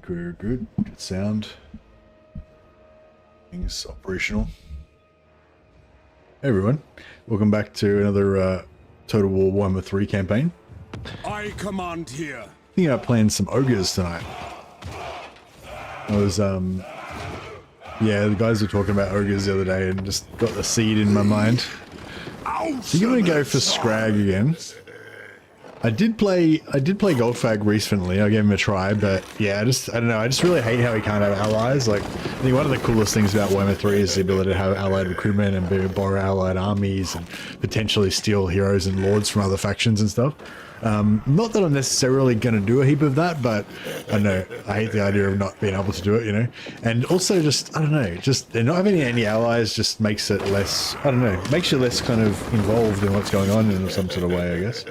think we're good. Good sound. Things operational. Hey everyone, welcome back to another Total War Warhammer 3 campaign. I command here. Thinking about playing some ogres tonight. I was yeah, the guys were talking about ogres the other day and just got the seed in my mind. So you're gonna go for Skrag again. I did play Goldfag recently. I gave him a try, but yeah, I don't know. I just really hate how he can't have allies. Like, I think one of the coolest things about Warhammer 3 is the ability to have allied recruitment and borrow allied armies and potentially steal heroes and lords from other factions and stuff. Not that I'm necessarily going to do a heap of that, but I don't know. I hate the idea of not being able to do it, you know? And also just, I don't know, just not having any allies just makes it less, I don't know, makes you less kind of involved in what's going on in some sort of way, I guess.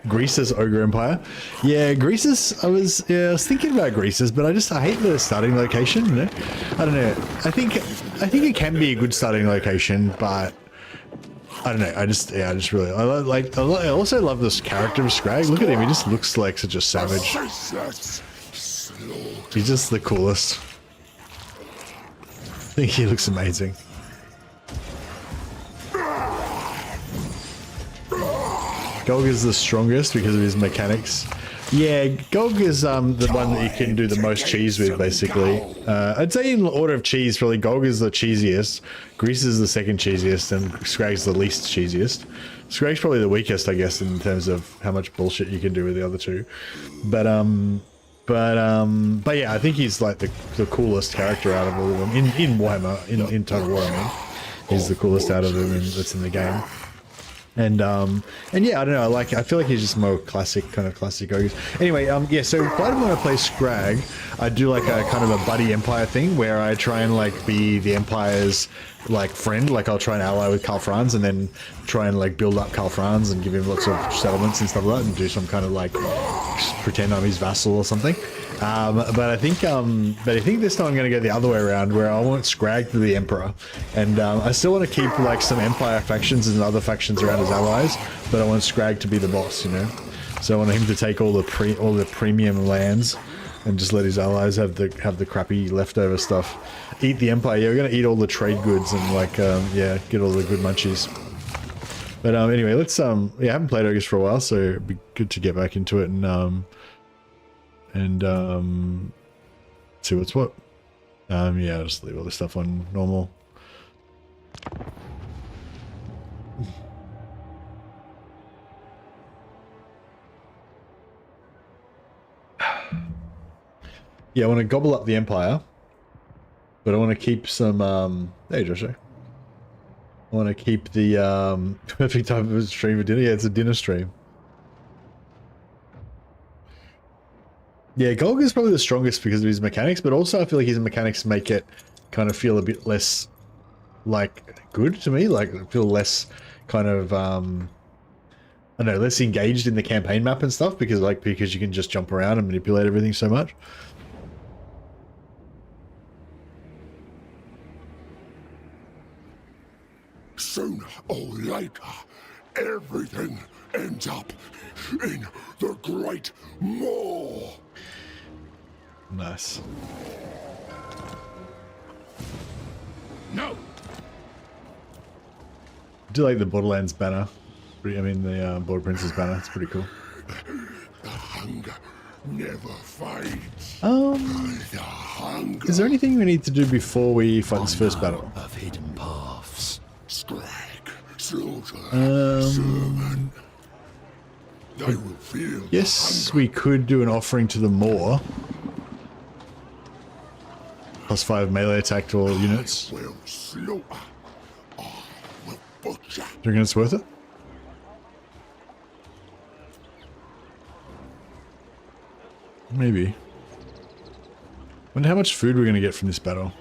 Greece's Ogre Empire. Yeah, Greece's, I was thinking about Greece's, but I hate the starting location, you know? I don't know. I think it can be a good starting location, but I don't know. I also love this character of Skrag. Look at him. He just looks like such a savage. He's just the coolest. I think he looks amazing. Golg is the strongest because of his mechanics. Yeah, Golg is the one that you can do the most cheese with, basically. I'd say in order of cheese, probably Golg is the cheesiest, Greece is the second cheesiest, and Skrag's the least cheesiest. Skrag's probably the weakest, I guess, in terms of how much bullshit you can do with the other two. But yeah, I think he's like the coolest character out of all of them in Warhammer, in Total War. I mean, he's the coolest out of them that's in the game. And yeah, I don't know. I feel like he's just more classic ogres. Anyway, yeah. So if I want to play Skrag, I do like a kind of a buddy empire thing where I try and like be the empire's like friend. Like I'll try and ally with Karl Franz and then try and like build up Karl Franz and give him lots of settlements and stuff like that, and do some kind of like pretend I'm his vassal or something. But I think this time I'm going to go the other way around, where I want Skrag to be the Emperor, and I still want to keep like some Empire factions and other factions around as allies, but I want Skrag to be the boss, you know. So I want him to take all the premium lands, and just let his allies have the crappy leftover stuff. Eat the Empire. Yeah, we're going to eat all the trade goods and like yeah, get all the good munchies. But anyway, let's yeah, I haven't played ogres for a while, so it'd be good to get back into it and see what's what. Yeah, I'll just leave all this stuff on normal. Yeah, I want to gobble up the Empire, but I want to keep some hey Joshua. I want to keep the perfect type of stream for dinner. Yeah, it's a dinner stream. Yeah, Golg is probably the strongest because of his mechanics, but also I feel like his mechanics make it kind of feel a bit less, like, good to me. Like, I feel less kind of, I don't know, less engaged in the campaign map and stuff because you can just jump around and manipulate everything so much. Sooner or later, everything ends up in the Great Maw. Nice. No. I do like the Borderlands banner. I mean the Border Prince's banner. It's pretty cool. The hunger never fades. The hunger. Is there anything we need to do before we fight this first battle? Of hidden paths. Skrag, slaughter, servant. They will feel. Yes, we could do an offering to the Maw. +5 melee attack to all units. I will slaughter. I will butcher. Do you reckon it's worth it? Maybe. Wonder how much food we're going to get from this battle.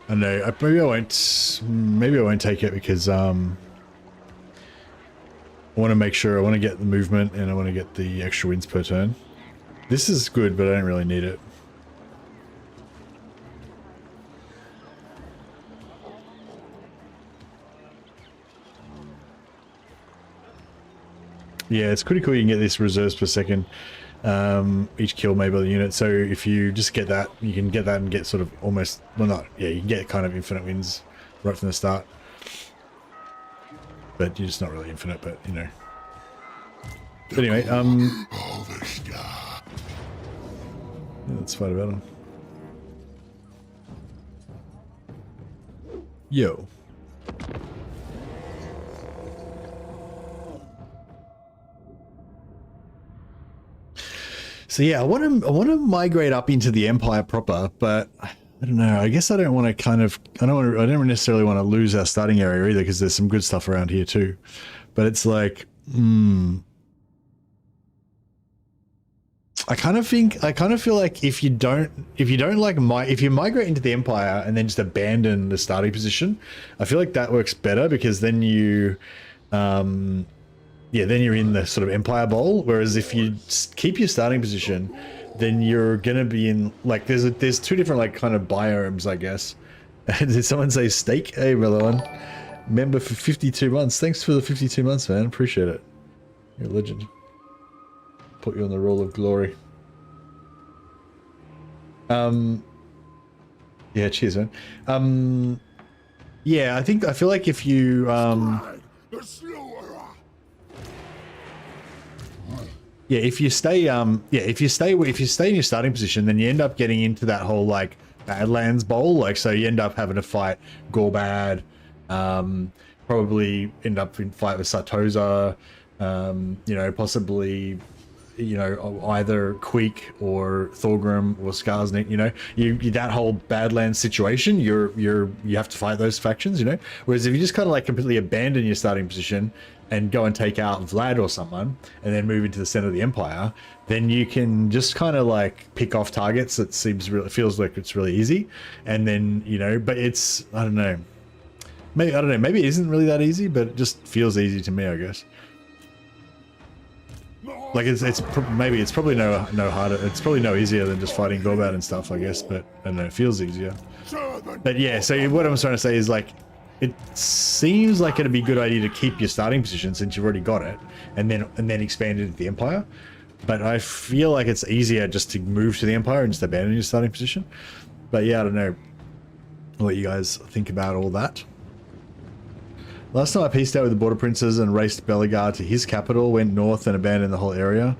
I don't know. Maybe I won't take it because I want to make sure I want to get the movement and I want to get the extra wins per turn. This is good, but I don't really need it. Yeah, it's pretty cool you can get these reserves per second. each kill made by the unit. So if you just get that, you can get that and get sort of almost, well not, yeah, you can get kind of infinite wins right from the start. But you're just not really infinite, but you know. But anyway, yeah, let's fight about him. Yo. So yeah, I want to migrate up into the Empire proper, but I don't know. I guess I don't want to kind of, I don't necessarily want to lose our starting area either, because there's some good stuff around here too. But it's like, I kind of feel like if you migrate into the Empire and then just abandon the starting position, I feel like that works better, because then you, yeah, then you're in the sort of Empire Bowl. Whereas if you keep your starting position, then you're gonna be in, like, there's two different like kind of biomes, I guess. Did someone say steak? Hey, brother one, member for 52 months. Thanks for the 52 months, man. Appreciate it. You're a legend. Put you on the roll of glory. Yeah, cheers, man. Yeah, I feel like if you yeah, if you stay in your starting position, then you end up getting into that whole like Badlands Bowl. Like, so you end up having to fight Gorbad, probably end up in fight with Sartosa, you know, possibly, you know, either Queek or Thorgrim or Skarsnik. You know, you that whole Badlands situation, you have to fight those factions, you know. Whereas if you just kind of like completely abandon your starting position and go and take out Vlad or someone, and then move into the center of the Empire, then you can just kind of like pick off targets. That feels like it's really easy, and then, you know, but it's, I don't know, maybe it isn't really that easy, but it just feels easy to me, I guess. Like maybe it's probably no harder. It's probably no easier than just fighting Gorbad and stuff, I guess. But I don't know, it feels easier. But yeah, so what I'm trying to say is, like, it seems like it'd be a good idea to keep your starting position since you've already got it, and then expand into the Empire. But I feel like it's easier just to move to the Empire and just abandon your starting position. But yeah, I don't know what you guys think about all that. Last time I pieced out with the Border Princes and raced Belegar to his capital, went north and abandoned the whole area.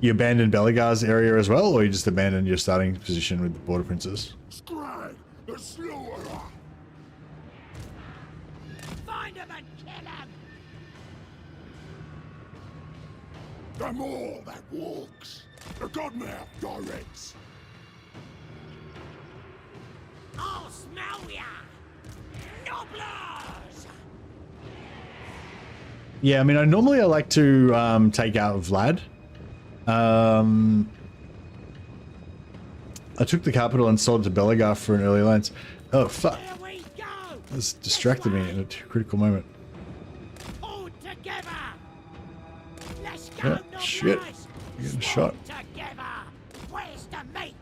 You abandoned Belegar's area as well, or you just abandoned your starting position with the Border Princes? Skrag the Slaughter. Find him and kill him! The more that walks, the godmouth directs. I'll smell ya! Noblers! Yeah, I mean, I like to take out Vlad. I took the capital and sold it to Belegar for an early alliance. Oh, fuck. Here we go! This distracted me in a critical moment. All together! Let's go, Yeah, Noblers! shit. You're getting shot. Together! Where's the meat?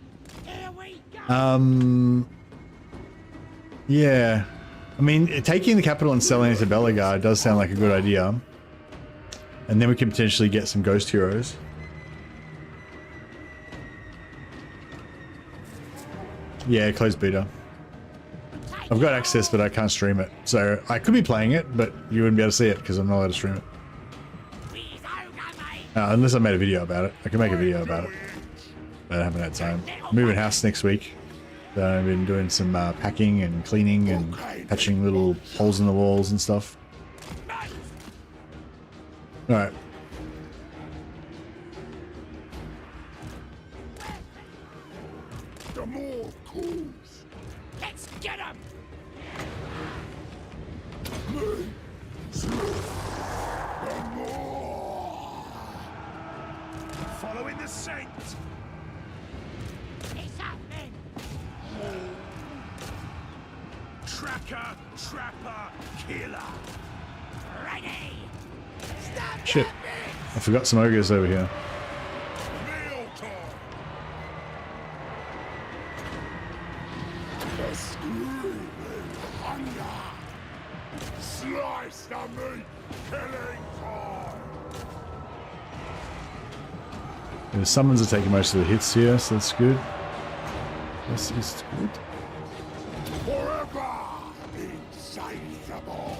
Here we go! Yeah. I mean, taking the capital and selling it to Belegar does sound like a good idea. And then we can potentially get some ghost heroes. Yeah, closed beta. I've got access, but I can't stream it. So I could be playing it, but you wouldn't be able to see it because I'm not allowed to stream it. Unless I made a video about it. I can make a video about it. But I haven't had time. Moving house next week. So I've been doing some packing and cleaning and patching little holes in the walls and stuff. Alright. The more calls. Let's get him! Me. The more. Following the saint. It's happening! Tracker, trapper, killer. Ready! Stand Shit. at me! I forgot some ogres over here. Meal time. The screaming hunger. Slice the meat. Killing time. The summons are taking most of the hits here, so that's good. This is good. Forever insatiable.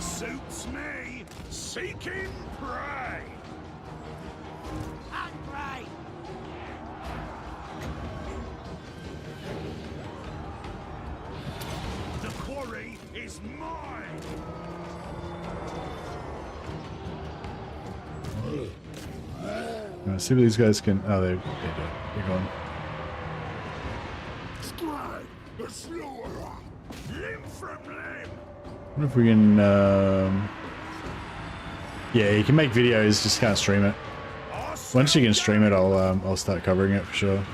Suits me. Seeking prey. Hungry. The quarry is mine. Let's see what these guys can. Oh, they're dead. They're gone. Skrag the Slaughter. Limb from limb. I wonder if we can. Yeah, you can make videos, just can't stream it. Once you can stream it, I'll start covering it for sure.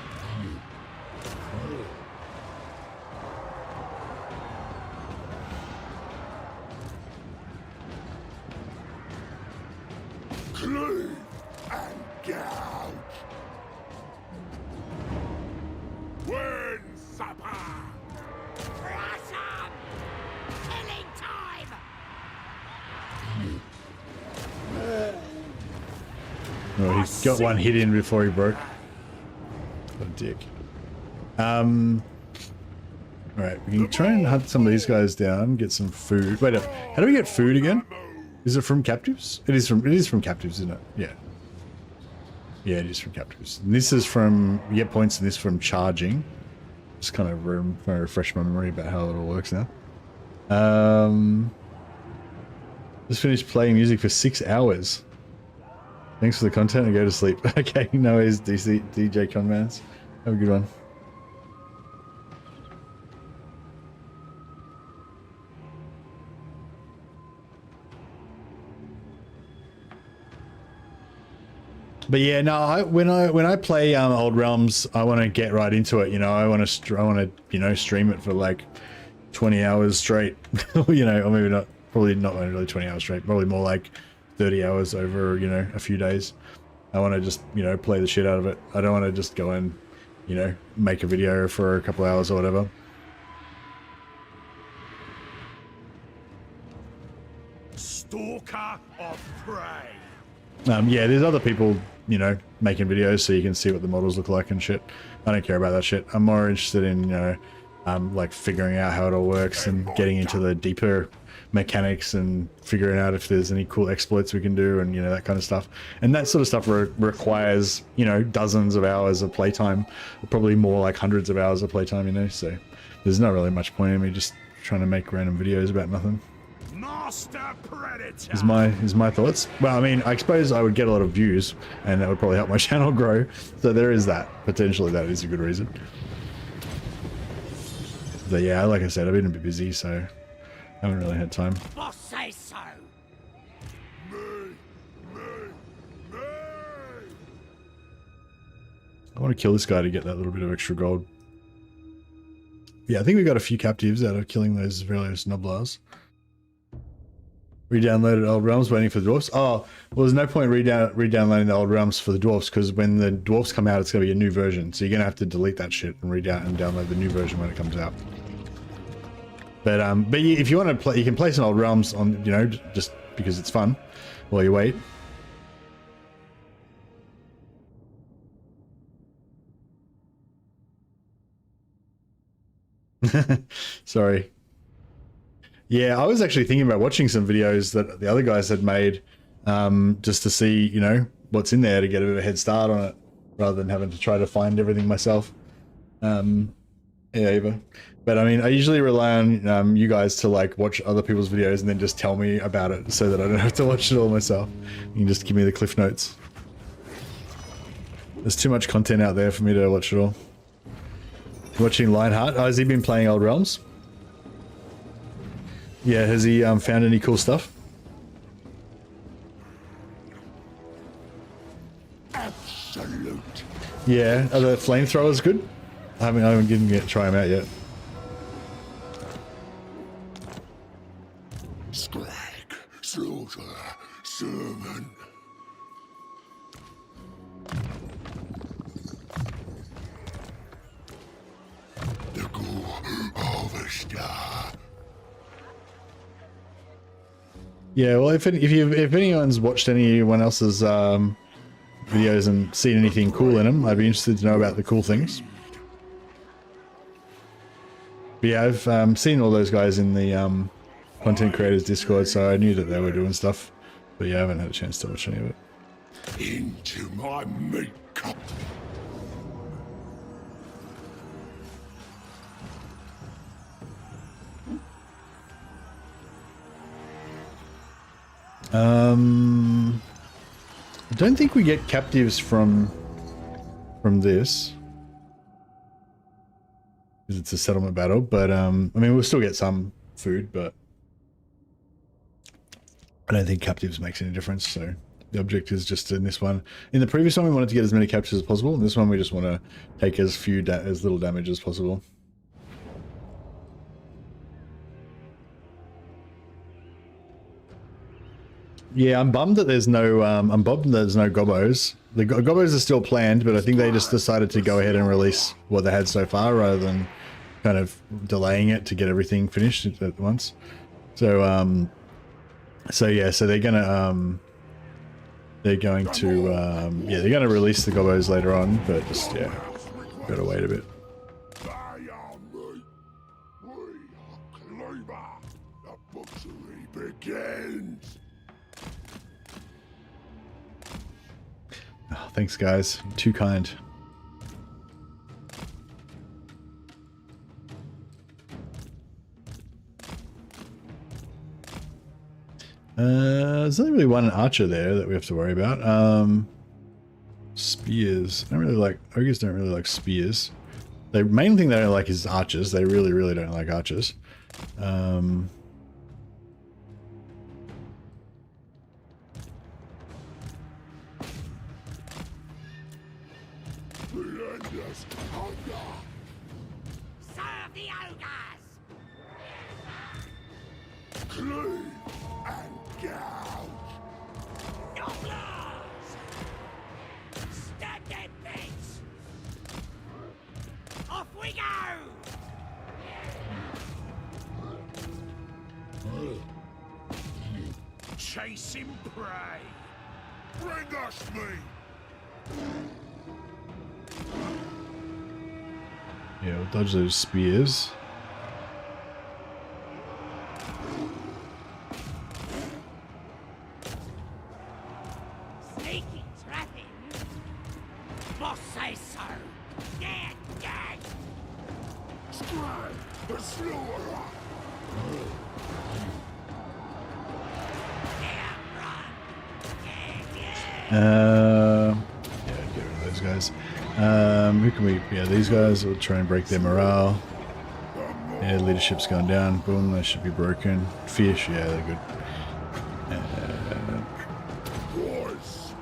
Cleave and gouge. When supper. Crush 'em. Killing time. Oh, he got one hit in before he broke. What a dick. Alright, we can try and hunt some of these guys down, get some food. Wait up, how do we get food again? Is it from captives? It is from captives, isn't it? Yeah. Yeah, it is from captives. And this is from, you get points in this from charging. Just kind of refresh my memory about how it all works now. Just finished playing music for 6 hours. Thanks for the content and go to sleep. Okay, no worries, DJ Conmans. Have a good one. But yeah, no. When I play Old Realms, I want to get right into it. You know, I want to stream it for like 20 hours straight. You know, or maybe not. Probably not really 20 hours straight. Probably more like 30 hours over a few days. I want to just play the shit out of it. I don't want to just go and make a video for a couple hours or whatever. Stalker of prey. Yeah, there's other people, making videos so you can see what the models look like and shit. I don't care about that shit. I'm more interested in, like figuring out how it all works and getting into the deeper mechanics and figuring out if there's any cool exploits we can do and, that kind of stuff. And that sort of stuff requires, dozens of hours of playtime, probably more like hundreds of hours of playtime, so there's not really much point in me just trying to make random videos about nothing. Master Predator. Is my thoughts. Well, I mean, I suppose I would get a lot of views and that would probably help my channel grow. So there is that. Potentially that is a good reason. But yeah, like I said, I've been a bit busy, so I haven't really had time. Boss say so. I want to kill this guy to get that little bit of extra gold. Yeah, I think we got a few captives out of killing those various noblars. Re-downloaded Old Realms waiting for the dwarfs. Oh, well, there's no point re-downloading the Old Realms for the dwarfs because when the dwarfs come out, it's going to be a new version. So you're going to have to delete that shit and download the new version when it comes out. But if you want to play, you can place an Old Realms on, just because it's fun while you wait. Sorry. Yeah, I was actually thinking about watching some videos that the other guys had made, just to see, what's in there to get a bit of a head start on it, rather than having to try to find everything myself. Yeah, Eva. But I mean, I usually rely on you guys to like watch other people's videos and then just tell me about it, so that I don't have to watch it all myself. You can just give me the cliff notes. There's too much content out there for me to watch it all. Watching Lionheart. Oh, has he been playing Old Realms? Yeah, has he found any cool stuff? Absolute. Yeah, are the flamethrowers good? I didn't get to try them out yet. Skrag, slaughter, servant. The gore harvester. Yeah, well, if anyone's watched anyone else's videos and seen anything cool in them. I'd be interested to know about the cool things. But yeah, I've seen all those guys in the content creators Discord, so I knew that they were doing stuff. But yeah, I haven't had a chance to watch any of it. Into my meat cup. I don't think we get captives from this. Because it's a settlement battle, but I mean, we'll still get some food, but I don't think captives makes any difference, so the object is just in this one. In the previous one, we wanted to get as many captures as possible. In this one, we just want to take as little damage as possible. Yeah, I'm bummed that there's no gobos. The gobos are still planned, but I think they just decided to go ahead and release what they had so far rather than kind of delaying it to get everything finished at once. So yeah, so they're gonna they're going to release the gobos later on, but just yeah, gotta wait a bit. The butchery begins. Oh, thanks, guys. You're too kind. There's only really one archer there that we have to worry about. Spears. Ogres don't really like spears. The main thing they don't like is archers. They really, really don't like archers. Relentless hunger. Serve the ogres! Cleave and gouge. Gobblers! Stab them bits! Off we go! Chasing prey. Bring us meat. Yeah, we'll dodge those spears. Sneaky trapping! Boss says so! Gag, gag! Skrag the Slaughter-Empra. Down, run! Gag, gag! Yeah, get rid of those guys. Who can we? Yeah, these guys. We'll try and break their morale. Yeah, leadership's gone down. Boom, they should be broken. Fish, yeah, they're good. Voice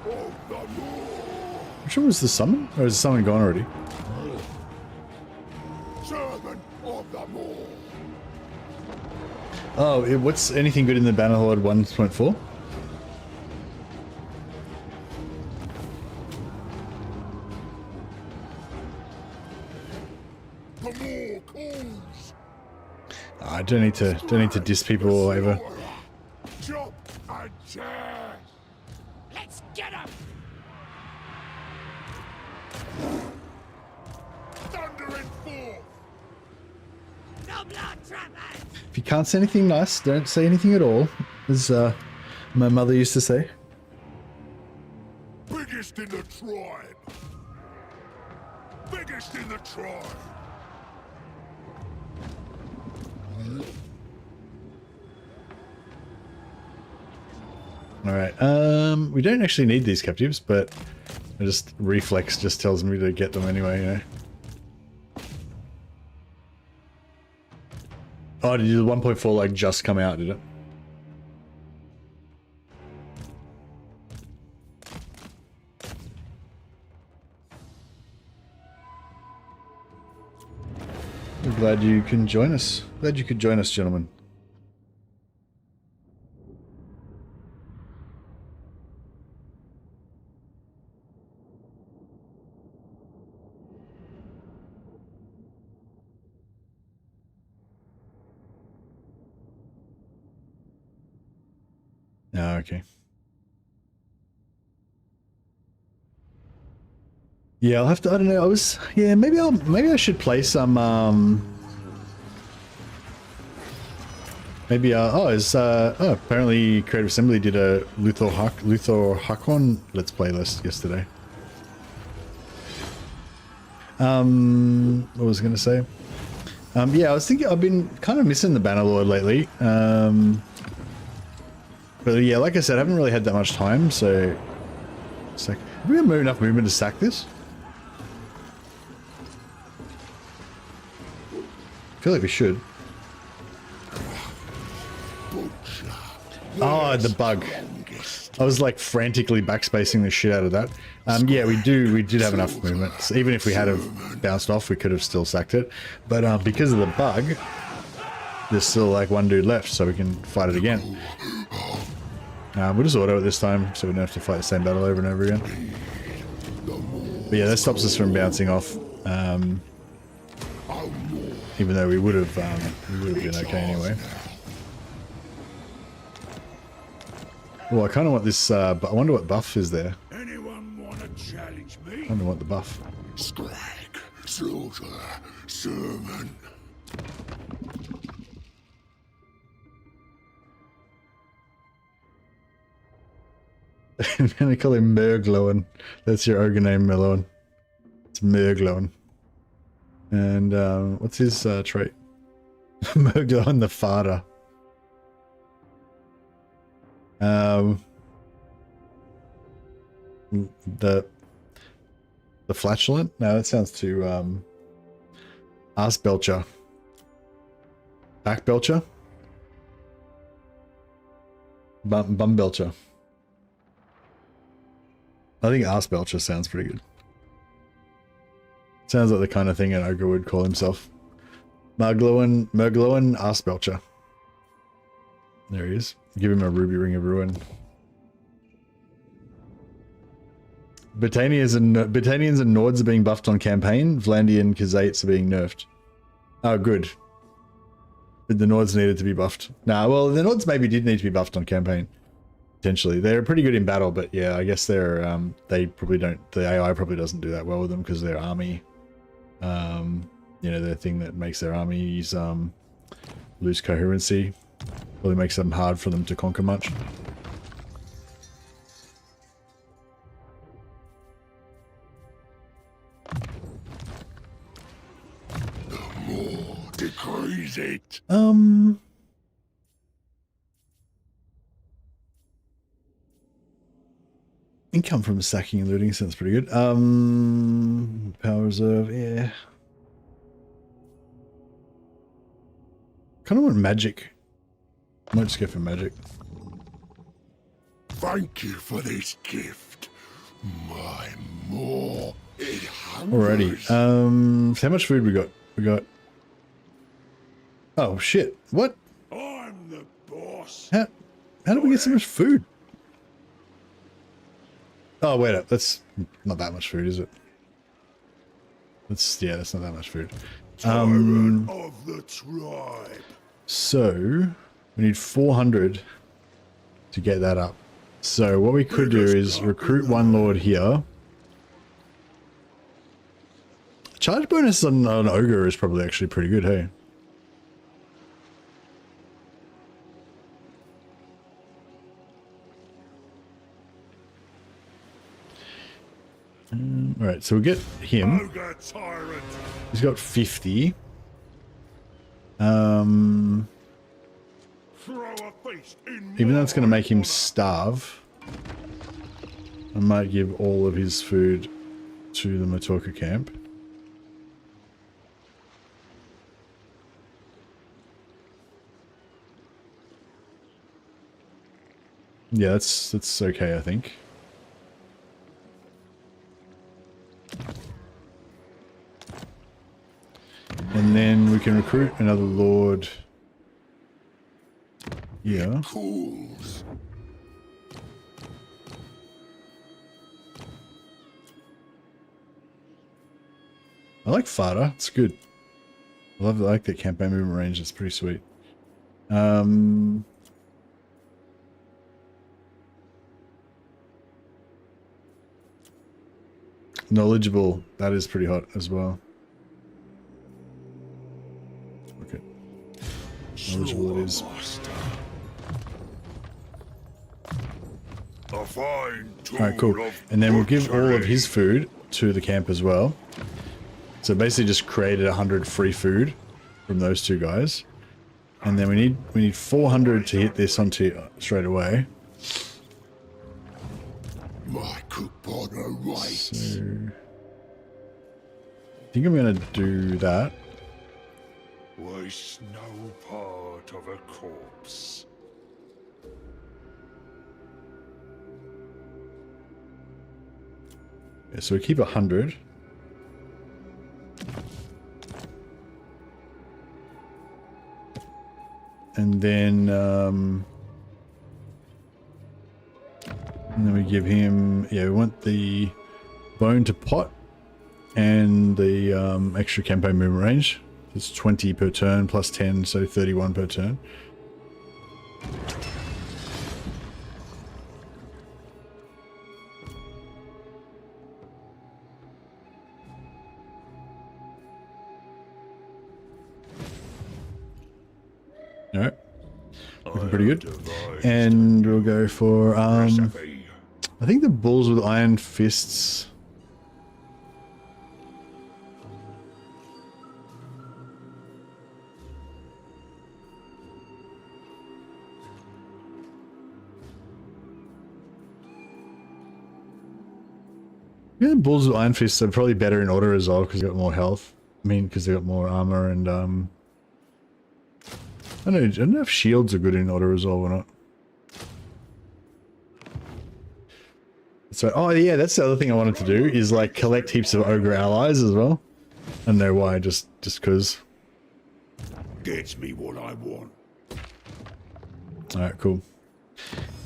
of the Lord. Which one was the summon? Or is the summon gone already? Servant of the Lord. Oh, what's anything good in the Bannerlord 1.4? The more calls. I don't need to diss people or whatever. Chop and tear. Let's get him! Thundering forth. Nobler trappers! If you can't say anything nice, don't say anything at all, as my mother used to say. Biggest in the tribe. Biggest in the tribe. Alright, we don't actually need these captives, but I just reflex just tells me to get them anyway, you know. Oh, did the 1.4 like just come out, did it? I'm glad you can join us. Glad you could join us, gentlemen. Oh, okay. Yeah, I'll have to. I don't know. Yeah. Maybe I should play some. Maybe. Apparently, Creative Assembly did a Luthor Hakon Let's Play list yesterday. What was I going to say? Yeah, I was thinking I've been kind of missing the Bannerlord lately. But yeah, like I said, I haven't really had that much time, so... Have we got enough movement to sack this? I feel like we should. Oh, the bug. I was like frantically backspacing the shit out of that. Yeah, we did have enough movement. So even if we had have bounced off, we could have still sacked it. But because of the bug, there's still like one dude left, so we can fight it again. We'll just auto it this time, so we don't have to fight the same battle over and over again. But yeah, that stops us from bouncing off. Even though we would have been okay anyway. Well, I kind of want this, but I wonder what buff is there. Anyone want to challenge me? I wonder what the buff. Skrag, slaughter, servant. And they call him Merglowen. That's your ogre name, Merlowen. It's Merglowen. And what's his trait? Merglowen the Farter. The flatulent? No, that sounds too ass belcher. Back belcher? Bum belcher. I think ass belcher sounds pretty good. Sounds like the kind of thing an ogre would call himself. Merglowen ass belcher. There he is. Give him a ruby ring of ruin. Botanians and Nords are being buffed on campaign. Vlandian Kazates are being nerfed. Oh, good. But the Nords needed to be buffed. Nah, well, the Nords maybe did need to be buffed on campaign. Potentially. They're pretty good in battle, but yeah, I guess they're, they probably don't, the AI probably doesn't do that well with them because their army, you know, the thing that makes their armies, lose coherency. Probably makes them hard for them to conquer much. More decrees it. Income from sacking and looting sounds pretty good. Power reserve, yeah. Kind of want magic. I might just go for magic. Thank you for this gift. My more it Alrighty. hungers. How much food we got? We got. Oh shit! What? I'm the boss. How did we get so much food? Oh wait up. That's not that much food, is it? That's not that much food. Tyrant of the tribe. So we need 400 to get that up. So what we could do is recruit one lord here. Charge bonus on an ogre is probably actually pretty good, hey? Alright, so we'll get him. Ogre tyrant. He's got 50. Throw a feast in Even though it's going to make him starve, I might give all of his food to the Matorka camp. Yeah, that's okay, I think. And then we can recruit another lord. Yeah. Cools. I like Fada. It's good. I like that campaign movement range. It's pretty sweet. Knowledgeable. That is pretty hot as well. Okay. Knowledgeable it is. A fine tool. Alright, cool. And then we'll give all of his food to the camp as well. So basically just created 100 free food from those two guys. And then we need 400 to hit this onto straight away. My cookpot awaits. So I think I'm gonna do that. Waste no part of a corpse. Yeah, so we keep 100. And then we give him, yeah, we want the bone to pot and the extra campo movement range. It's 20 per turn plus 10, so 31 per turn. Alright. Looking pretty good. And we'll go for I think the bulls with iron fists. Yeah, bulls with iron fists are probably better in order as well because they got more health. I mean, because they got more armor and I don't know if shields are good in order as well or not. So, oh yeah, that's the other thing I wanted to do is like collect heaps of ogre allies as well. I don't know why, just because. Gets me what I want. Alright, cool.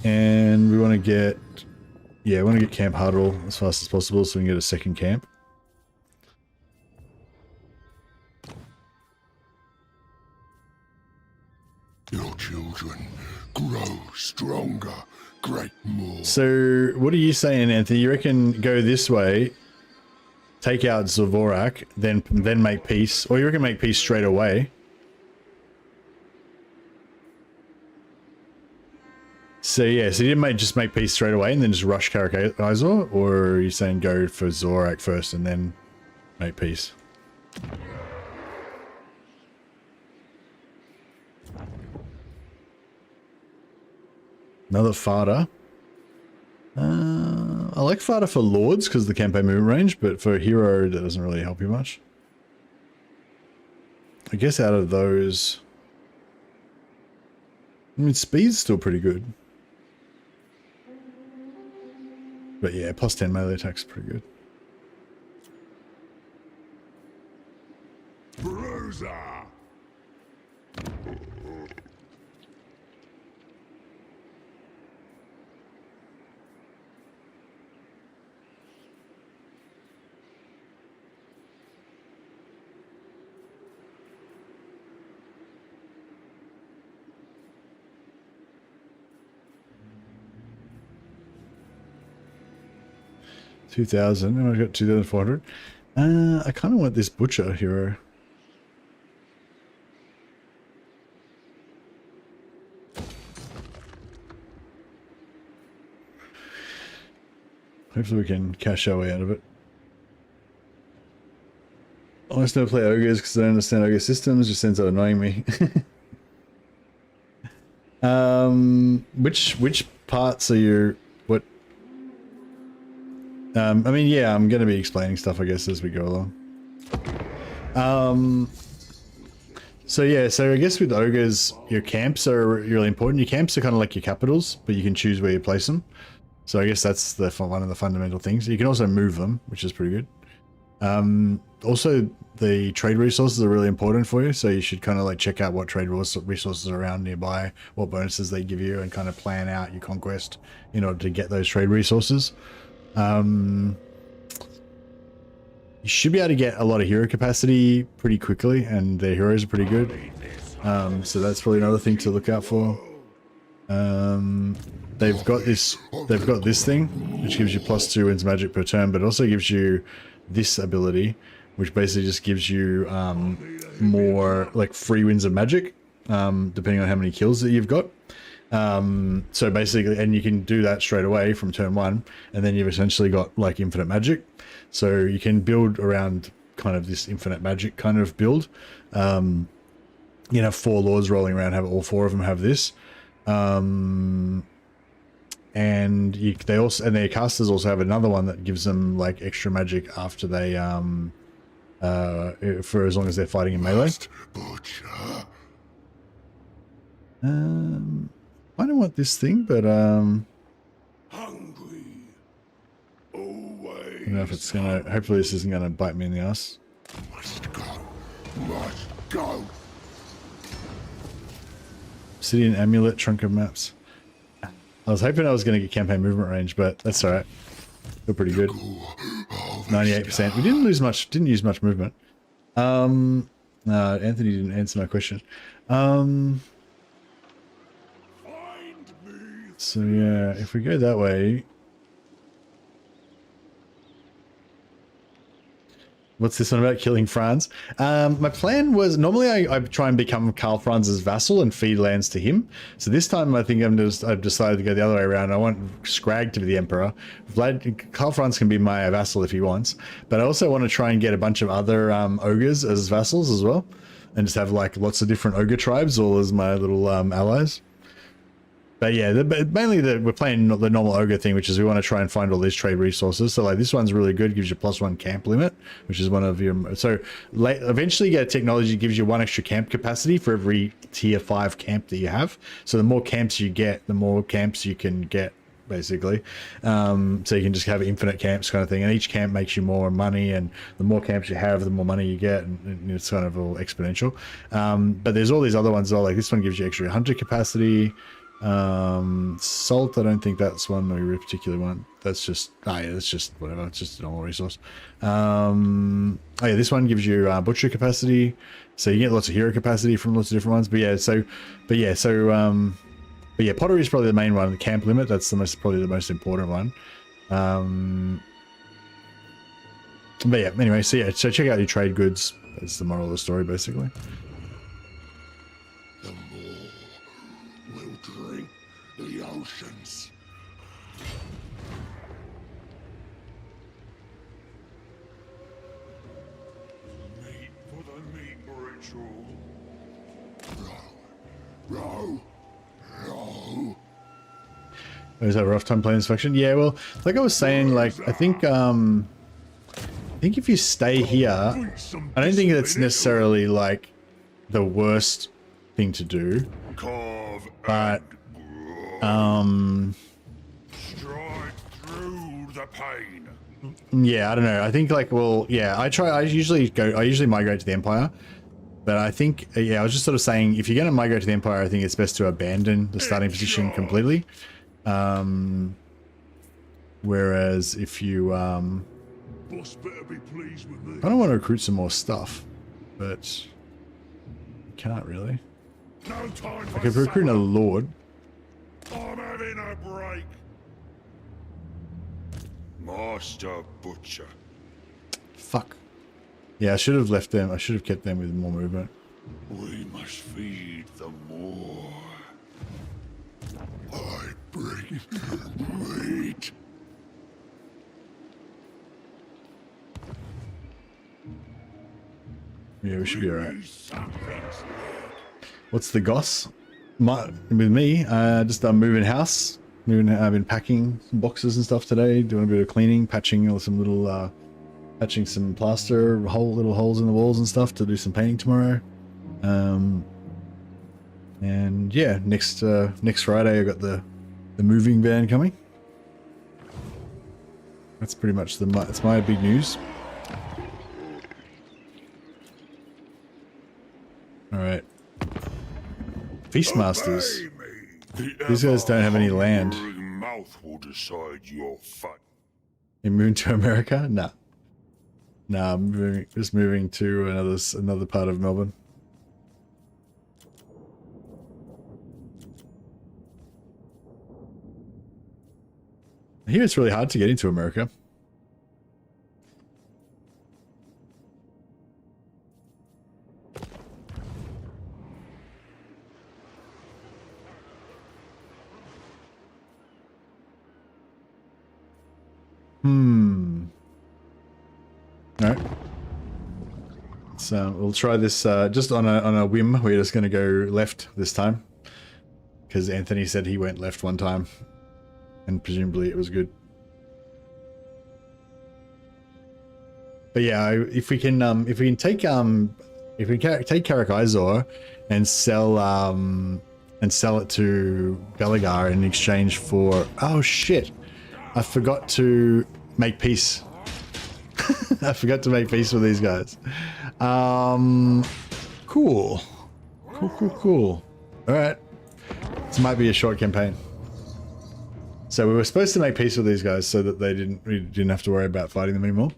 And we want to get, yeah, we want to get Camp Huddle as fast as possible so we can get a second camp. Your children grow stronger, great more. So, what are you saying, Anthony? You reckon go this way, take out Zavorak, then make peace, or you reckon make peace straight away? So yeah, so you didn't just make peace straight away and then just rush Karakazor, or are you saying go for Zorak first and then make peace? Another Fada. I like Fada for Lords because of the campaign movement range, but for Hero that doesn't really help you much. I guess out of those, I mean, speed's still pretty good. But yeah, plus 10 melee attack's pretty good. Bruiser! 2,000, and I've got 2,400. I kind of want this Butcher hero. Hopefully we can cash our way out of it. I almost never play ogres because I don't understand ogre systems, just ends up annoying me. Which parts are your... what... I mean, yeah, I'm going to be explaining stuff, I guess, as we go along. So yeah, so I guess with ogres, your camps are really important. Your camps are kind of like your capitals, but you can choose where you place them. So I guess that's the one of the fundamental things. You can also move them, which is pretty good. Also, the trade resources are really important for you, so you should kind of like check out what trade resources are around nearby, what bonuses they give you, and kind of plan out your conquest in order to get those trade resources. You should be able to get a lot of hero capacity pretty quickly, and their heroes are pretty good. So that's probably another thing to look out for. They've got this thing which gives you +2 winds of magic per turn, but also gives you this ability, which basically just gives you more like free winds of magic, depending on how many kills that you've got. So basically, and you can do that straight away from turn 1, and then you've essentially got like infinite magic. So you can build around kind of this infinite magic kind of build. You know, 4 lords rolling around, have all 4 of them have this. And they also, and their casters also have another one that gives them like extra magic after they for as long as they're fighting in melee. Butcher. I don't want this thing, but Hungry. Always. I don't know if it's gonna, hopefully this isn't gonna bite me in the ass. Must go. Must go. Obsidian amulet, trunk of maps. I was hoping I was gonna get campaign movement range, but that's alright. Feel pretty good. 98%. We didn't use much movement. No, Anthony didn't answer my question. So yeah, if we go that way, what's this one about killing Franz? My plan was, normally I try and become Karl Franz's vassal and feed lands to him. So this time I think I've decided to go the other way around. I want Skrag to be the emperor. Karl Franz can be my vassal if he wants, but I also want to try and get a bunch of other ogres as vassals as well, and just have like lots of different ogre tribes all as my little allies. But yeah, mainly we're playing the normal ogre thing, which is we want to try and find all these trade resources. So like this one's really good, gives you +1 camp limit, which is one of your. So eventually, you get a technology that gives you 1 extra camp capacity for every tier 5 camp that you have. So the more camps you get, the more camps you can get, basically. So you can just have infinite camps kind of thing, and each camp makes you more money, and the more camps you have, the more money you get, and it's kind of all exponential. But there's all these other ones as well. Like this one gives you extra hunter capacity. Salt, I don't think that's one we particularly want. That's just it's just whatever, it's just a normal resource. Oh yeah, this one gives you butcher capacity, so you get lots of hero capacity from lots of different ones. But yeah, pottery is probably the main one. The camp limit, that's probably the most important one. But yeah, anyway, so yeah, so check out your trade goods. That's the moral of the story, basically. The more will drink the oceans. Meat for the meat ritual. Row. Was that a rough time playing this faction? Yeah, well, like I was saying, like I think if you stay here, I don't think it's necessarily like the worst thing to do, but Stride through the pain. yeah, I don't know. I think like, well, yeah, I usually migrate to the Empire, but I think, yeah, I was just sort of saying, if you're going to migrate to the Empire, I think it's best to abandon the starting position completely. Whereas if you, Boss better be pleased with me. I don't want to recruit some more stuff, but you can't really. No time I for could recruit another lord. I'm having a break. Master Butcher. Fuck. Yeah, I should have left them. I should have kept them with more movement. We must feed the more. I bring meat. Yeah, we should be alright. Something's What's the goss? With me, just moving house. I've been packing some boxes and stuff today, doing a bit of cleaning, patching some little, patching some plaster, little holes in the walls and stuff to do some painting tomorrow. And yeah, next Friday I got the moving van coming. That's pretty much that's my big news. All right, Feastmasters. These guys don't have any land. Mouth will decide your fate. You moving to America? Nah. Nah, I'm just moving to another part of Melbourne. I hear it's really hard to get into America. Alright. So we'll try this just on a whim. We're just going to go left this time. Because Anthony said he went left one time. And presumably it was good. But yeah, if we can take Karak Izor and sell it to Belagar in exchange for, oh shit, I forgot to make peace. I forgot to make peace with these guys. Cool. Cool. All right, this might be a short campaign. So we were supposed to make peace with these guys so that we didn't have to worry about fighting them anymore.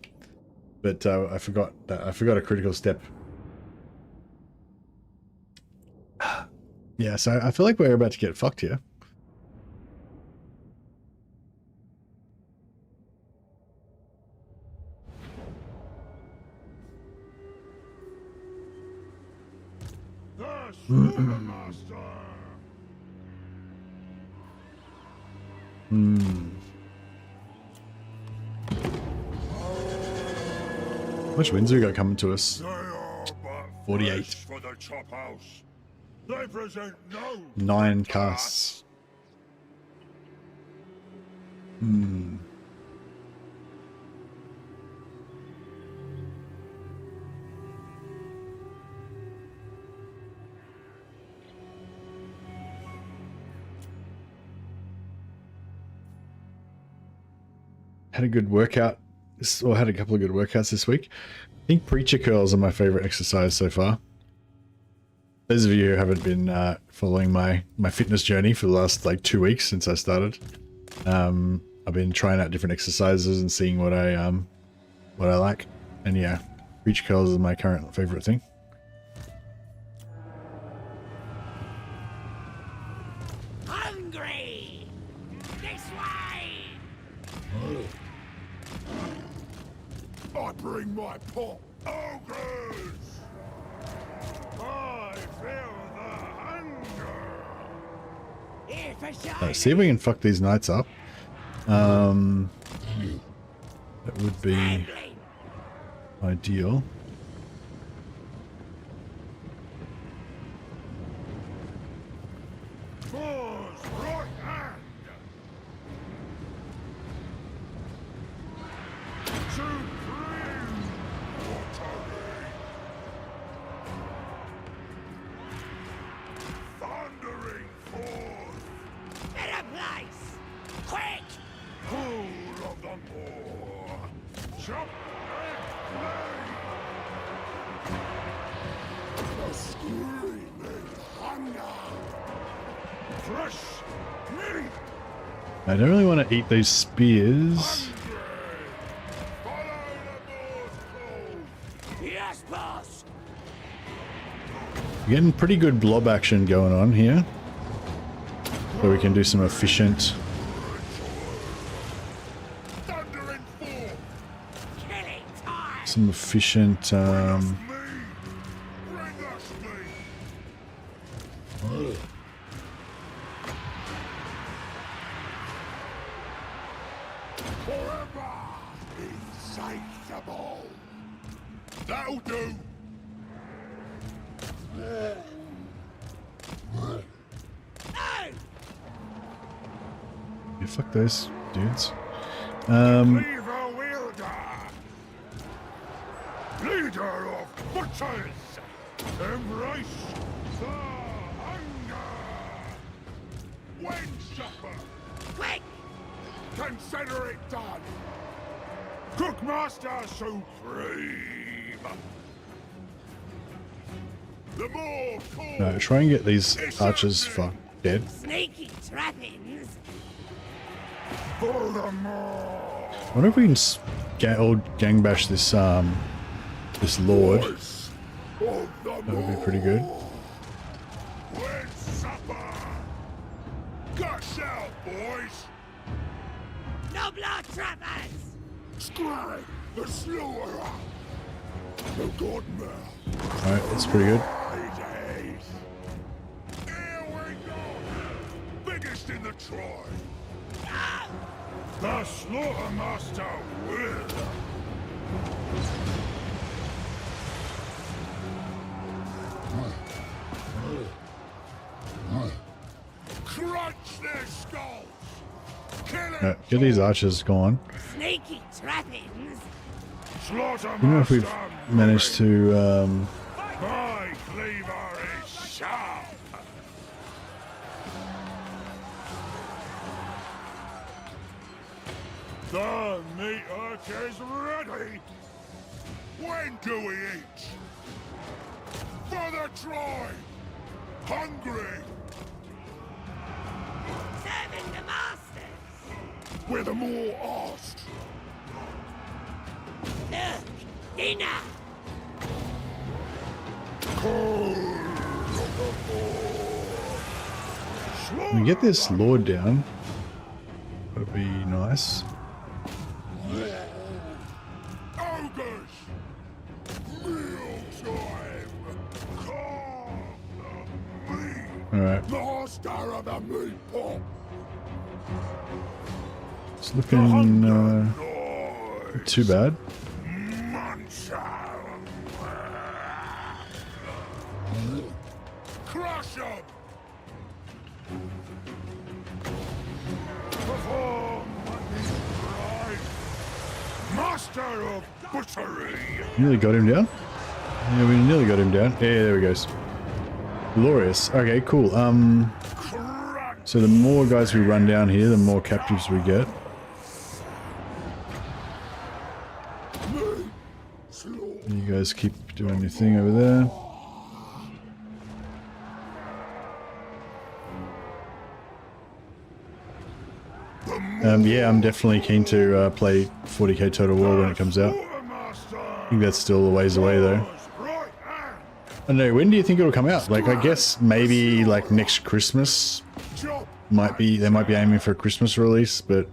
But I forgot a critical step. Yeah, so I feel like we're about to get fucked here. Master. How much wins we got coming to us? They are but 48. flesh for the chop house. They present no 9 casts. Had a good workout, or had a couple of good workouts this week. I think preacher curls are my favorite exercise so far. Those of you who haven't been following my fitness journey for the last like 2 weeks since I started, I've been trying out different exercises and seeing what I like. And yeah, preacher curls is my current favorite thing. Hungry! This way! I bring my pot. ogres. I feel the hunger. Here for Let's see if we can fuck these knights up. That would be ideal. Thor's right hand. Supreme thundering forth, Better place! Quick! pool of the poor, chop and The screaming hunger. play. Fresh meat. I don't really want to eat those spears. Follow the Moor's call. Yes, boss! Getting pretty good blob action going on here. So we can do some efficient. Thundering forth. Killing time! Some efficient. Bring us meat. Bring us meat. Forever insatiable. That'll do. No! Yeah, fuck those dudes. Lever wielder. Leader of butchers. Embrace the hunger. Wind shopper. Quick! Consider it done. Cookmaster Supreme. The more call. No, try and get these archers fucked dead. Sneaky trappings! For the more. I wonder if we can gang bash this this lord. Voice of the That would be pretty good. Wind supper. Gush out, boys. No blood trappers! Skrag the Slaughter-Empra. The god mouth. Alright, that's pretty good. Here we go. Biggest in the tribe. The Slaughtermaster will. Crunch their skulls. Kill it. Alright, get these archers going. Sneaky trappings! Slaughtermaster. I don't know if we've managed to My cleaver is sharp. The meat hook is ready. When do we eat? For the tribe. Hungry. Serving the masters! We're the more asked. Look! Dinner! we get this lord down. That'd be nice. Ogres. Meal time. Come the meat. Alright, Master of the meat pot. it's looking Noise. too bad. Munch 'em. Crush 'em. Perform right. Master of butchery. Nearly got him down. Yeah, we nearly got him down. Yeah, there he goes. Glorious. Okay, cool. Crunch. So the more guys we run down here, the more captives we get. Meat. Slaughter. You guys keep doing your thing over there. Yeah, I'm definitely keen to play 40k Total War when it comes out. I think that's still a ways away though. Right hand. I don't know, when do you think it'll come out? Like, I guess maybe like next Christmas Chop. might be, they might be aiming for a Christmas release, but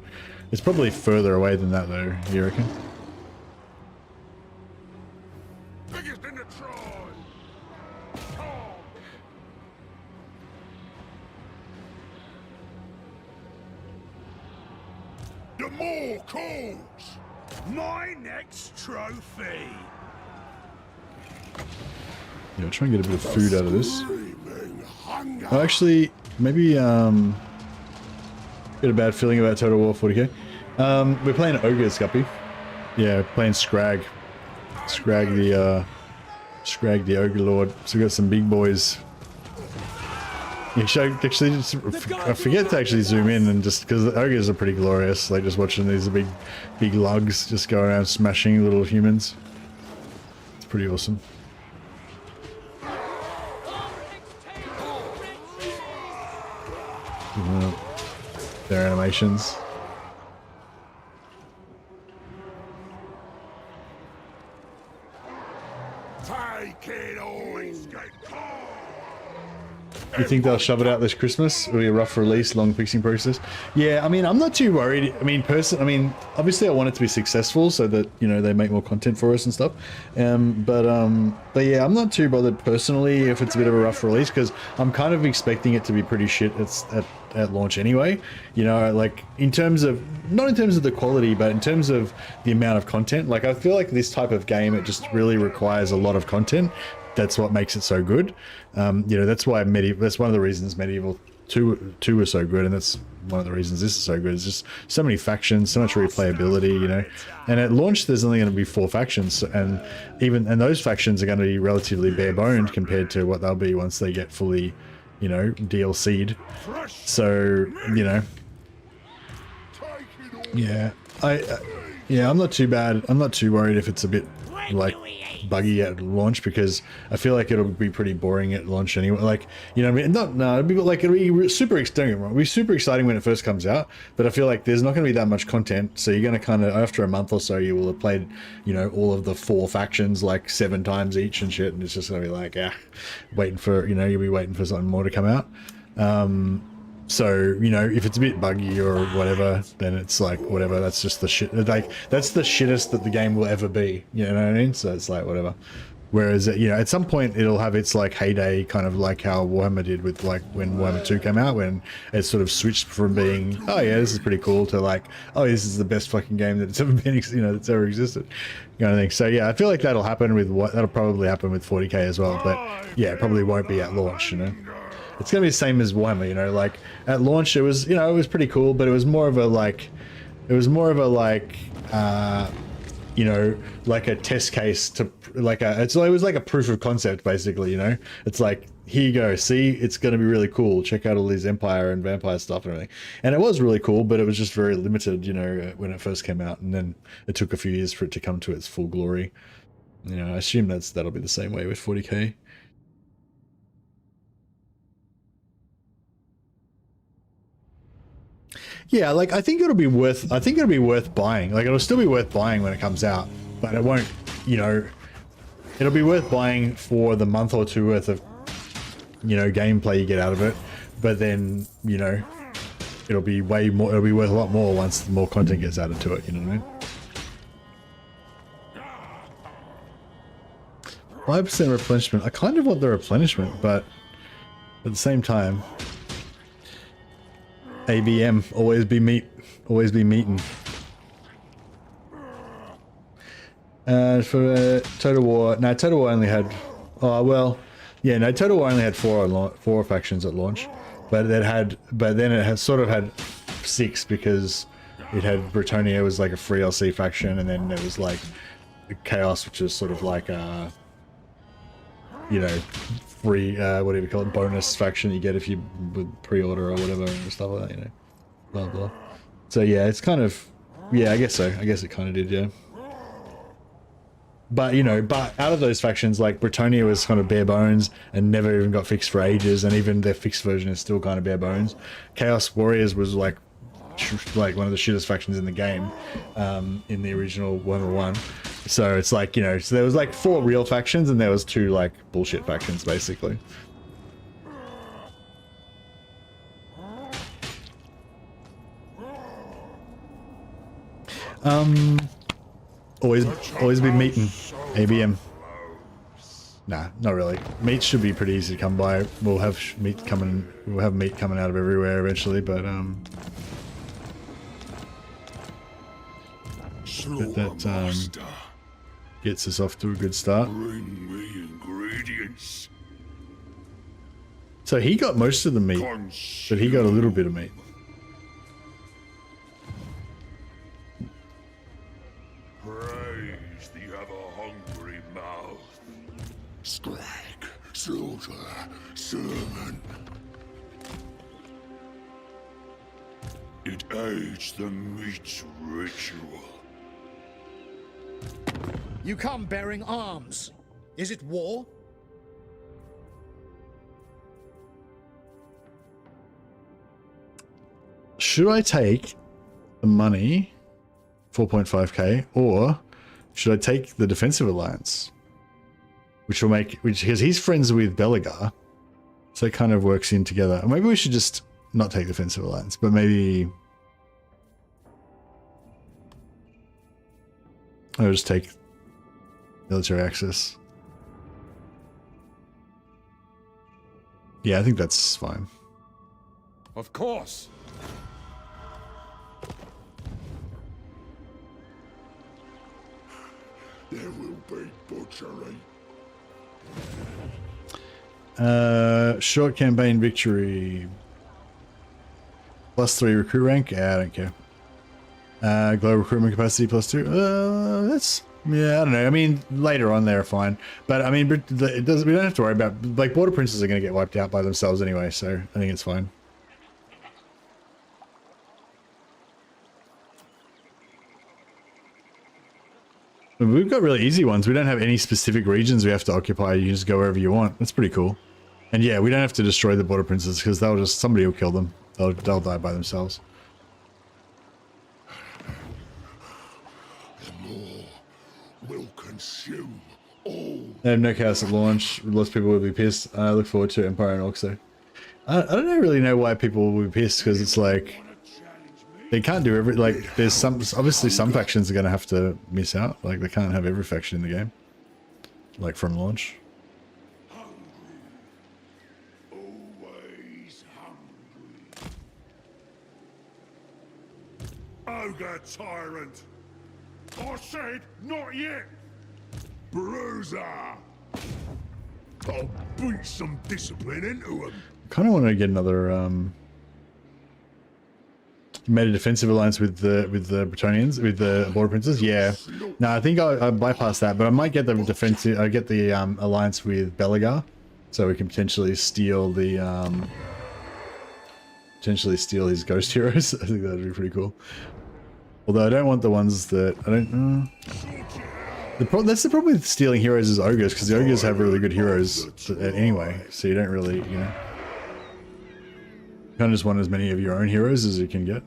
it's probably further away than that though, you reckon? Biggest in the tribe. Come. The more calls. My next trophy. Yeah, I'll try and get a bit of food out of this. Screaming hunger. Oh, actually, maybe, get a bad feeling about Total War 40k. We're playing Ogres, Guppy. Yeah, playing Skrag. Skrag the Ogre Lord. So we got some big boys. Yeah, actually, I forget to actually zoom in and just, because the Ogres are pretty glorious, like just watching these big lugs just go around smashing little humans. It's pretty awesome. Their animations. Take it all. You think they'll shove it out this Christmas? It'll be a rough release, long fixing process. Yeah, I mean, I'm not too worried. I mean, obviously I want it to be successful so that, you know, they make more content for us and stuff. But yeah, I'm not too bothered personally if it's a bit of a rough release, because I'm kind of expecting it to be pretty shit at launch anyway. You know, like in terms of, not in terms of the quality, but in terms of the amount of content. Like I feel like this type of game, it just really requires a lot of content. That's what makes it so good. You know, that's why that's one of the reasons Medieval 2 was so good, and that's one of the reasons this is so good. It's just so many factions, so much replayability, you know. And at launch, there's only going to be 4 factions, and those factions are going to be relatively bare-boned compared to what they'll be once they get fully, you know, DLC'd. So, you know, yeah, I'm not too bad. I'm not too worried if it's a bit like buggy at launch, because I feel like it'll be pretty boring at launch anyway. Like, you know what I mean? It'll be super exciting. It'll be super exciting when it first comes out, but I feel like there's not going to be that much content. So you're going to kind of, after a month or so, you will have played, you know, all of the 4 factions like 7 times each and shit, and it's just going to be like, waiting for, you know, you'll be waiting for something more to come out. So, you know, if it's a bit buggy or whatever, then it's like, whatever, that's just the shit. Like, that's the shittest that the game will ever be. You know what I mean? So it's like, whatever. Whereas, you know, at some point it'll have its like heyday, kind of like how Warhammer did with like when Warhammer 2 came out, when it sort of switched from being, oh yeah, this is pretty cool, to like, oh, this is the best fucking game that's ever been, you know, that's ever existed, kind of thing. So yeah, I feel like that'll happen with that'll probably happen with 40k as well, but yeah, it probably won't be at launch, you know. It's gonna be the same as Warhammer, you know, like at launch it was, you know, it was pretty cool, but it was more of a like, you know, like a test case to like it was like a proof of concept basically, you know. It's like, here you go, see, it's going to be really cool, check out all these Empire and Vampire stuff and everything. And it was really cool, but it was just very limited, you know, when it first came out, and then it took a few years for it to come to its full glory. You know, I assume that'll be the same way with 40k. Yeah, like I think it'll be worth buying. Like it'll still be worth buying when it comes out, but it won't, you know, it'll be worth buying for the month or two worth of, you know, gameplay you get out of it. But then, you know, it'll be worth a lot more once more content gets added to it, you know what I mean? 5% replenishment. I kind of want the replenishment, but at the same time, ABM, always be meeting. For Total War, no, Total War only had, oh well, yeah, no, Total War only had four factions at launch, but then it has sort of had 6, because it had Britannia was like a free LC faction, and then there was like Chaos, which is sort of like a, you know, free, whatever you call it, bonus faction you get if you pre-order or whatever and stuff like that, you know, blah blah. So yeah, it's kind of, yeah, I guess so. I guess it kind of did, yeah. But you know, out of those factions, like Britannia was kind of bare bones and never even got fixed for ages, and even their fixed version is still kind of bare bones. Chaos Warriors was like one of the shittest factions in the game, in the original Warhammer 1. So it's like, you know, so there was like 4 real factions and there was 2 like bullshit factions basically. Always be meeting ABM. Nah, not really. Meat should be pretty easy to come by. We'll have meat coming out of everywhere eventually, but that gets us off to a good start. Bring me ingredients. So he got most of the meat, but he got a little bit of meat. Praise the ever-hungry mouth. Skrag, slaughter, sermon. It aids the meat's ritual. You come bearing arms. Is it war? Should I take the money, 4.5k, or should I take the defensive alliance, because he's friends with Belagar, so it kind of works in together. Or maybe we should just not take defensive alliance, but maybe I'll just take military access. Yeah, I think that's fine. Of course. There will be butchery. Short campaign victory. +3 recruit rank. Yeah, I don't care. Global recruitment capacity +2. That's, yeah, I don't know. I mean, later on they're fine, but I mean, it doesn't. We don't have to worry about, like, border princes are going to get wiped out by themselves anyway, so I think it's fine. We've got really easy ones. We don't have any specific regions we have to occupy. You just go wherever you want. That's pretty cool. And yeah, we don't have to destroy the border princes, because somebody will kill them. They'll die by themselves. The more will consume all. They have no chaos at launch. Lots of people will be pissed. I look forward to Empire and Orcs though. I don't really know why people would be pissed, because it's like they can't do every, like there's some, obviously some factions are going to have to miss out, like they can't have every faction in the game, like from launch. Always hungry. Ogre tyrant. I said not yet. Bruiser. I'll beat some discipline into him. Kind of want to get another made a defensive alliance with the Bretonnians, with the Border Princes. Yeah, no, I think I bypassed that, but I might get the defensive. I get the alliance with Belagar, so we can potentially steal the his ghost heroes. I think that'd be pretty cool. Although I don't want the ones that I don't. That's the problem with stealing heroes is ogres, because the ogres have really good heroes anyway, so you don't really, you know. You kind of just want as many of your own heroes as you can get.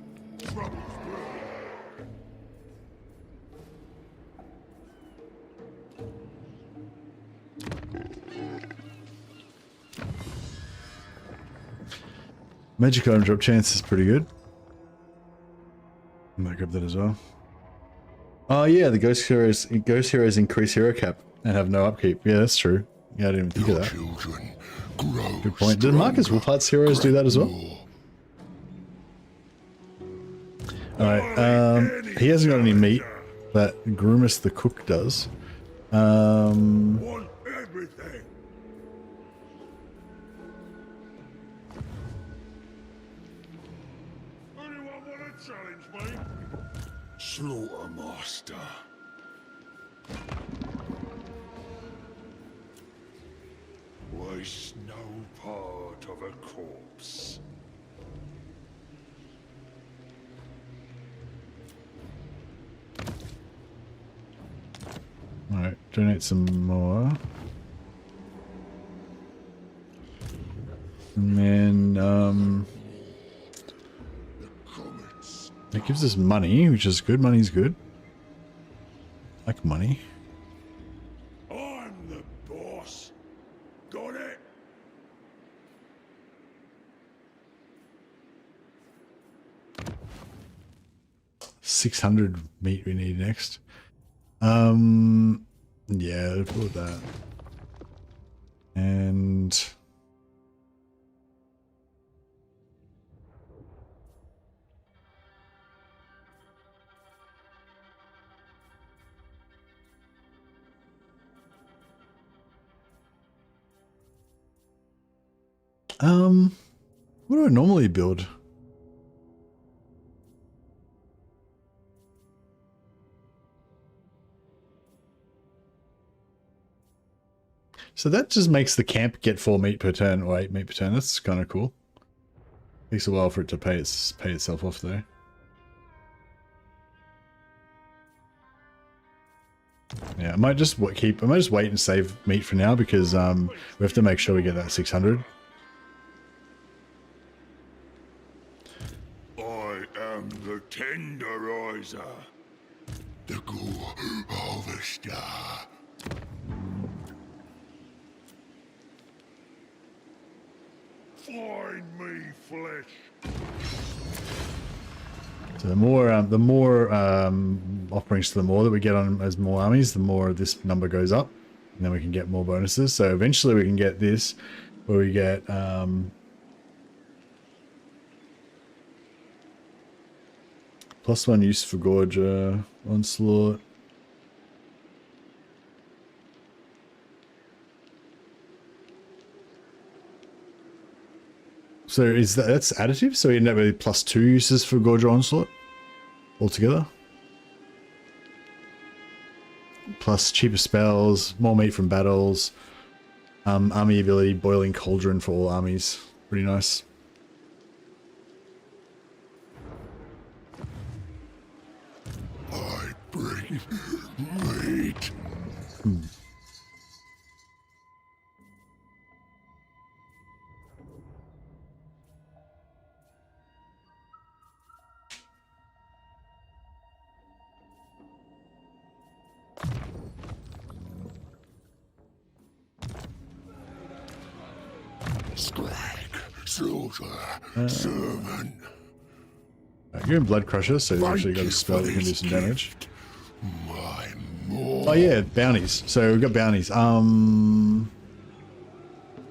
Magic item drop chance is pretty good. I might grab that as well. Oh yeah, the ghost heroes increase hero cap and have no upkeep. Yeah, that's true. Yeah, I didn't even think of that. Children grow. Good point. Did Marcus Wolfheart's heroes do that as well? Alright, he hasn't got any meat, but Groomus the cook does. Want everything. Anyone want to challenge me? Slaughtermaster. Waste no part of a corpse. Alright, donate some more. And then, it gives us money, which is good. Money's good. I like money. I'm the boss. Got it? $600 meat we need next. Yeah, let's put that. And what do I normally build? So that just makes the camp get 4 meat per turn, or 8 meat per turn. That's kind of cool. Takes a while for it to pay itself off though. Yeah, I might just wait and save meat for now, because we have to make sure we get that 600. I am the tenderizer. The gore harvester. Find me flesh. So the more offerings to the more that we get on as more armies, the more this number goes up, and then we can get more bonuses. So eventually we can get this, where we get +1 use for Gorge Onslaught. So that's additive? So you end up with +2 uses for Gorge Onslaught altogether? Plus cheaper spells, more meat from battles, army ability, Boiling Cauldron for all armies. Pretty nice. I bring meat. Skrag Slaughter, servant. You're in Blood Crusher, so you've actually got a spell that can do some damage. My more. Oh yeah, bounties. So we've got bounties.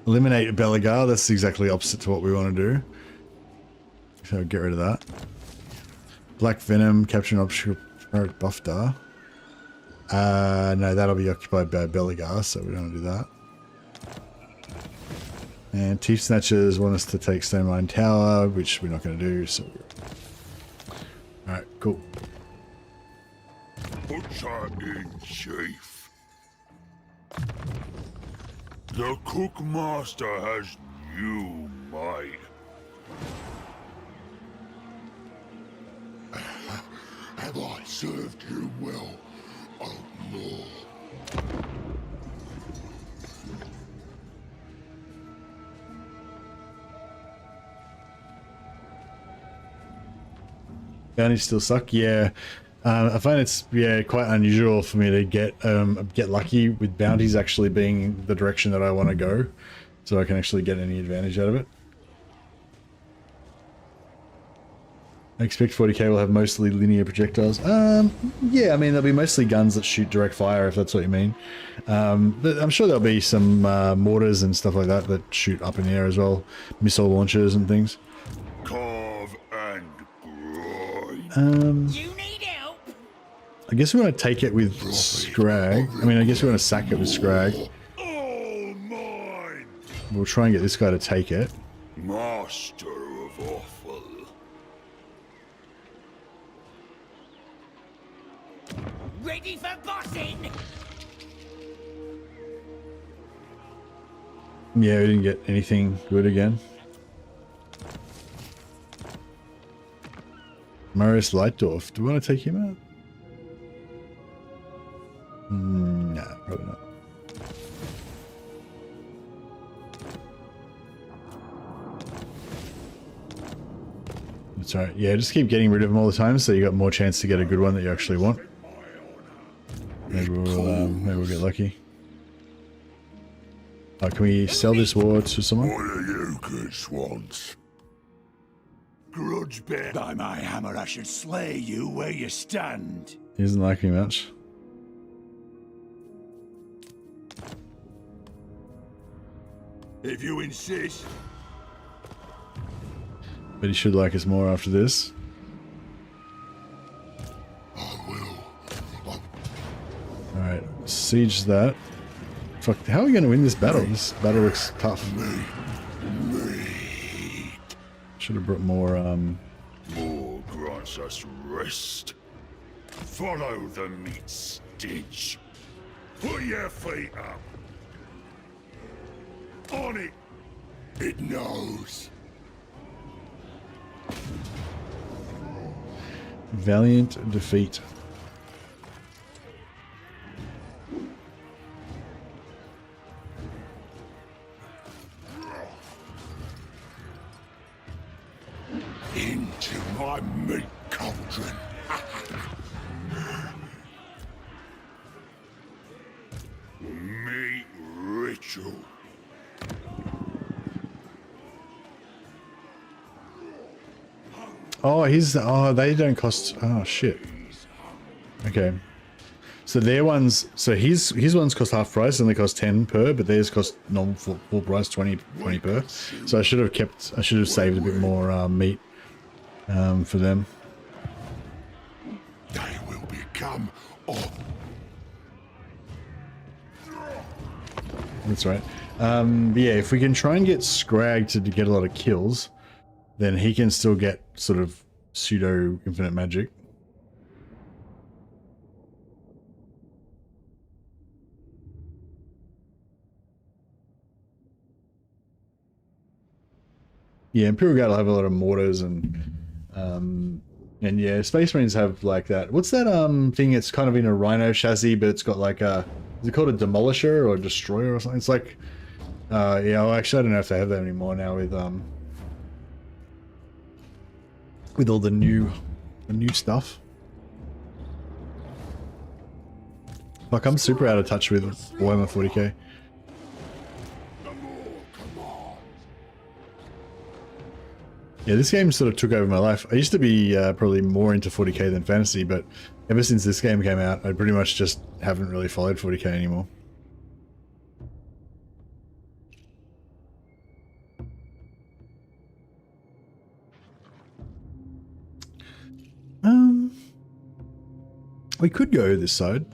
Eliminate Belagar. That's exactly opposite to what we want to do. So get rid of that. Black Venom, capture an obscure buffed. No, that'll be occupied by Belagar, so we don't want to do that. And Teeth Snatchers want us to take Stone Mine Tower, which we're not going to do, so... Alright, cool. Butcher in chief. The cook master has new might. Have I served you well, old Lord? Bounties still suck, yeah. I find it's quite unusual for me to get lucky with bounties actually being the direction that I want to go, so I can actually get any advantage out of it. I expect 40k will have mostly linear projectiles. Yeah, I mean there'll be mostly guns that shoot direct fire if that's what you mean. But I'm sure there'll be some mortars and stuff like that that shoot up in the air as well, missile launchers and things. Carve and grind. You need help? I guess we want to take it with Skrag. I mean, I guess we want to sack it with Skrag. All mine. We'll try and get this guy to take it. Master of awful. Ready for bossing? Yeah, we didn't get anything good again. Marius Lightdorf. Do we want to take him out? Nah, probably not. That's alright. Yeah, just keep getting rid of them all the time so you got more chance to get a good one that you actually want. Maybe we'll get lucky. Oh, can we sell this war to someone? What are you good swans? Grudge bear. By my hammer, I should slay you where you stand. He doesn't like me much. If you insist. But he should like us more after this. I will. Alright, siege that. Fuck, how are we going to win this battle? This battle looks tough. Should have brought more, More grants us rest. Follow the meat stench. Put your feet up. On it. It knows. valiant defeat. Into my meat cauldron. Meat ritual. Oh, they don't cost. Oh shit. Okay. So their ones, so his ones cost half price, and they cost 10 per, but theirs cost normal full price 20 per. So I should have saved a bit more meat for them. They will become That's right. Yeah, if we can try and get Skrag to get a lot of kills, then he can still get sort of pseudo infinite magic. Yeah, Imperial Guard will have a lot of mortars and yeah, Space Marines have like that. What's that thing? It's kind of in a Rhino chassis, but it's got like a, is it called a Demolisher or a Destroyer or something? It's like, yeah. Well, actually, I don't know if they have that anymore now with all the new stuff. Like, I'm super out of touch with Warhammer 40k. Yeah, this game sort of took over my life. I used to be probably more into 40k than fantasy, but ever since this game came out, I pretty much just haven't really followed 40k anymore. We could go this side.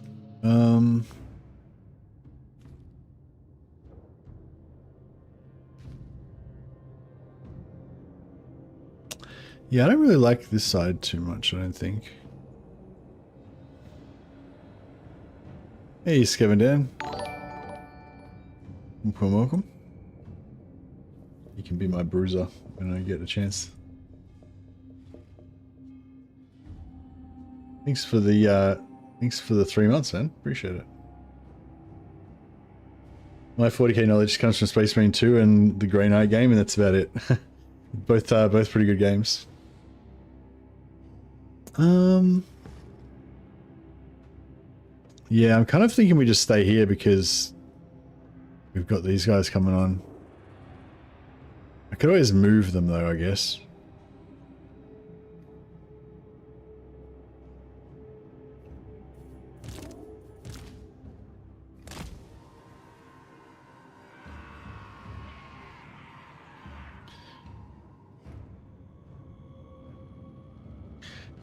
Yeah, I don't really like this side too much, I don't think. Hey, Skevin Dan. Welcome, welcome. You can be my bruiser when I get a chance. Thanks for the 3 months, man. Appreciate it. My 40k knowledge comes from Space Marine 2 and the Grey Knight game, and that's about it. both pretty good games. Yeah, I'm kind of thinking we just stay here because we've got these guys coming on. I could always move them though, I guess.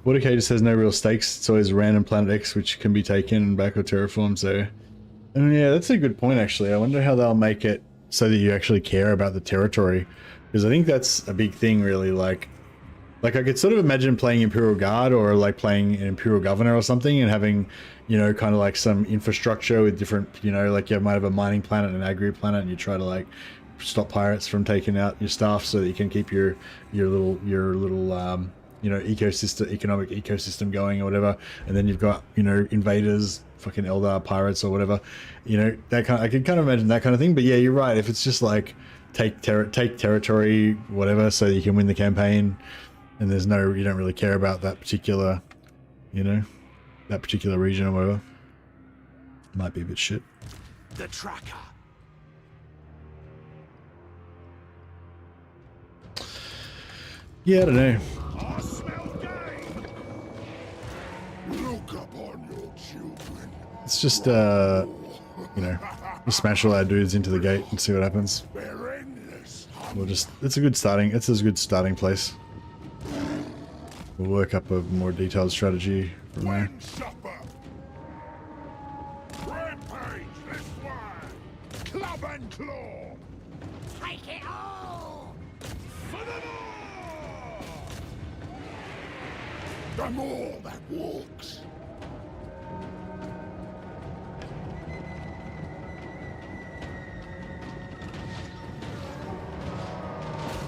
Watercade just has no real stakes. It's always random planet X which can be taken and back or terraformed, so... yeah, that's a good point actually. I wonder how they'll make it so that you actually care about the territory. Because I think that's a big thing really, like I could sort of imagine playing Imperial Guard or like playing an Imperial Governor or something and having, you know, kind of like some infrastructure with different, you know, like you might have a mining planet and an agri planet and you try to like stop pirates from taking out your stuff so that you can keep your little you know, economic ecosystem going or whatever, and then you've got, you know, invaders, fucking Eldar pirates or whatever, you know, that kind of, I can kind of imagine that kind of thing. But yeah, you're right. If it's just like take territory, whatever, so you can win the campaign, and there's no, you don't really care about that particular, you know, that particular region or whatever, might be a bit shit. The tracker. Yeah, I don't know. I smell game. Look upon your children. It's just, you know, we smash all our dudes into the gate and see what happens. They're endless. We'll just, it's a good starting place. We'll work up a more detailed strategy from there. Supper. Rampage this way. Club and claw. Take it all! For the more. The more that walks.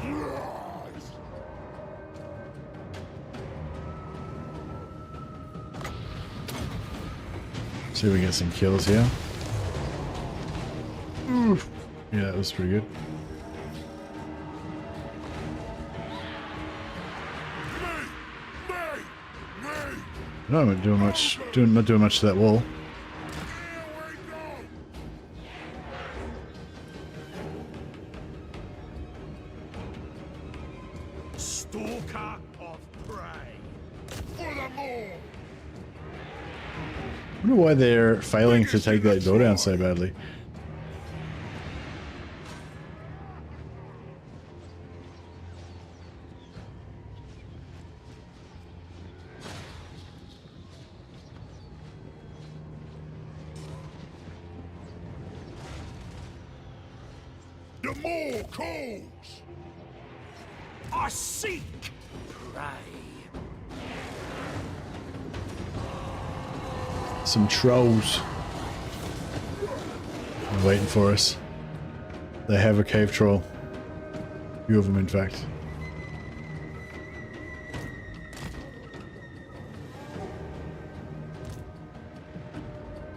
Yes. See if we get some kills here. Oof. Yeah, that was pretty good. No, I'm not doing much. Not doing much to that wall. Stalker of prey. For the more. I wonder why they're failing to take that door down so badly. The more calls. I seek prey. Some trolls are waiting for us. They have a cave troll. A few of them, in fact.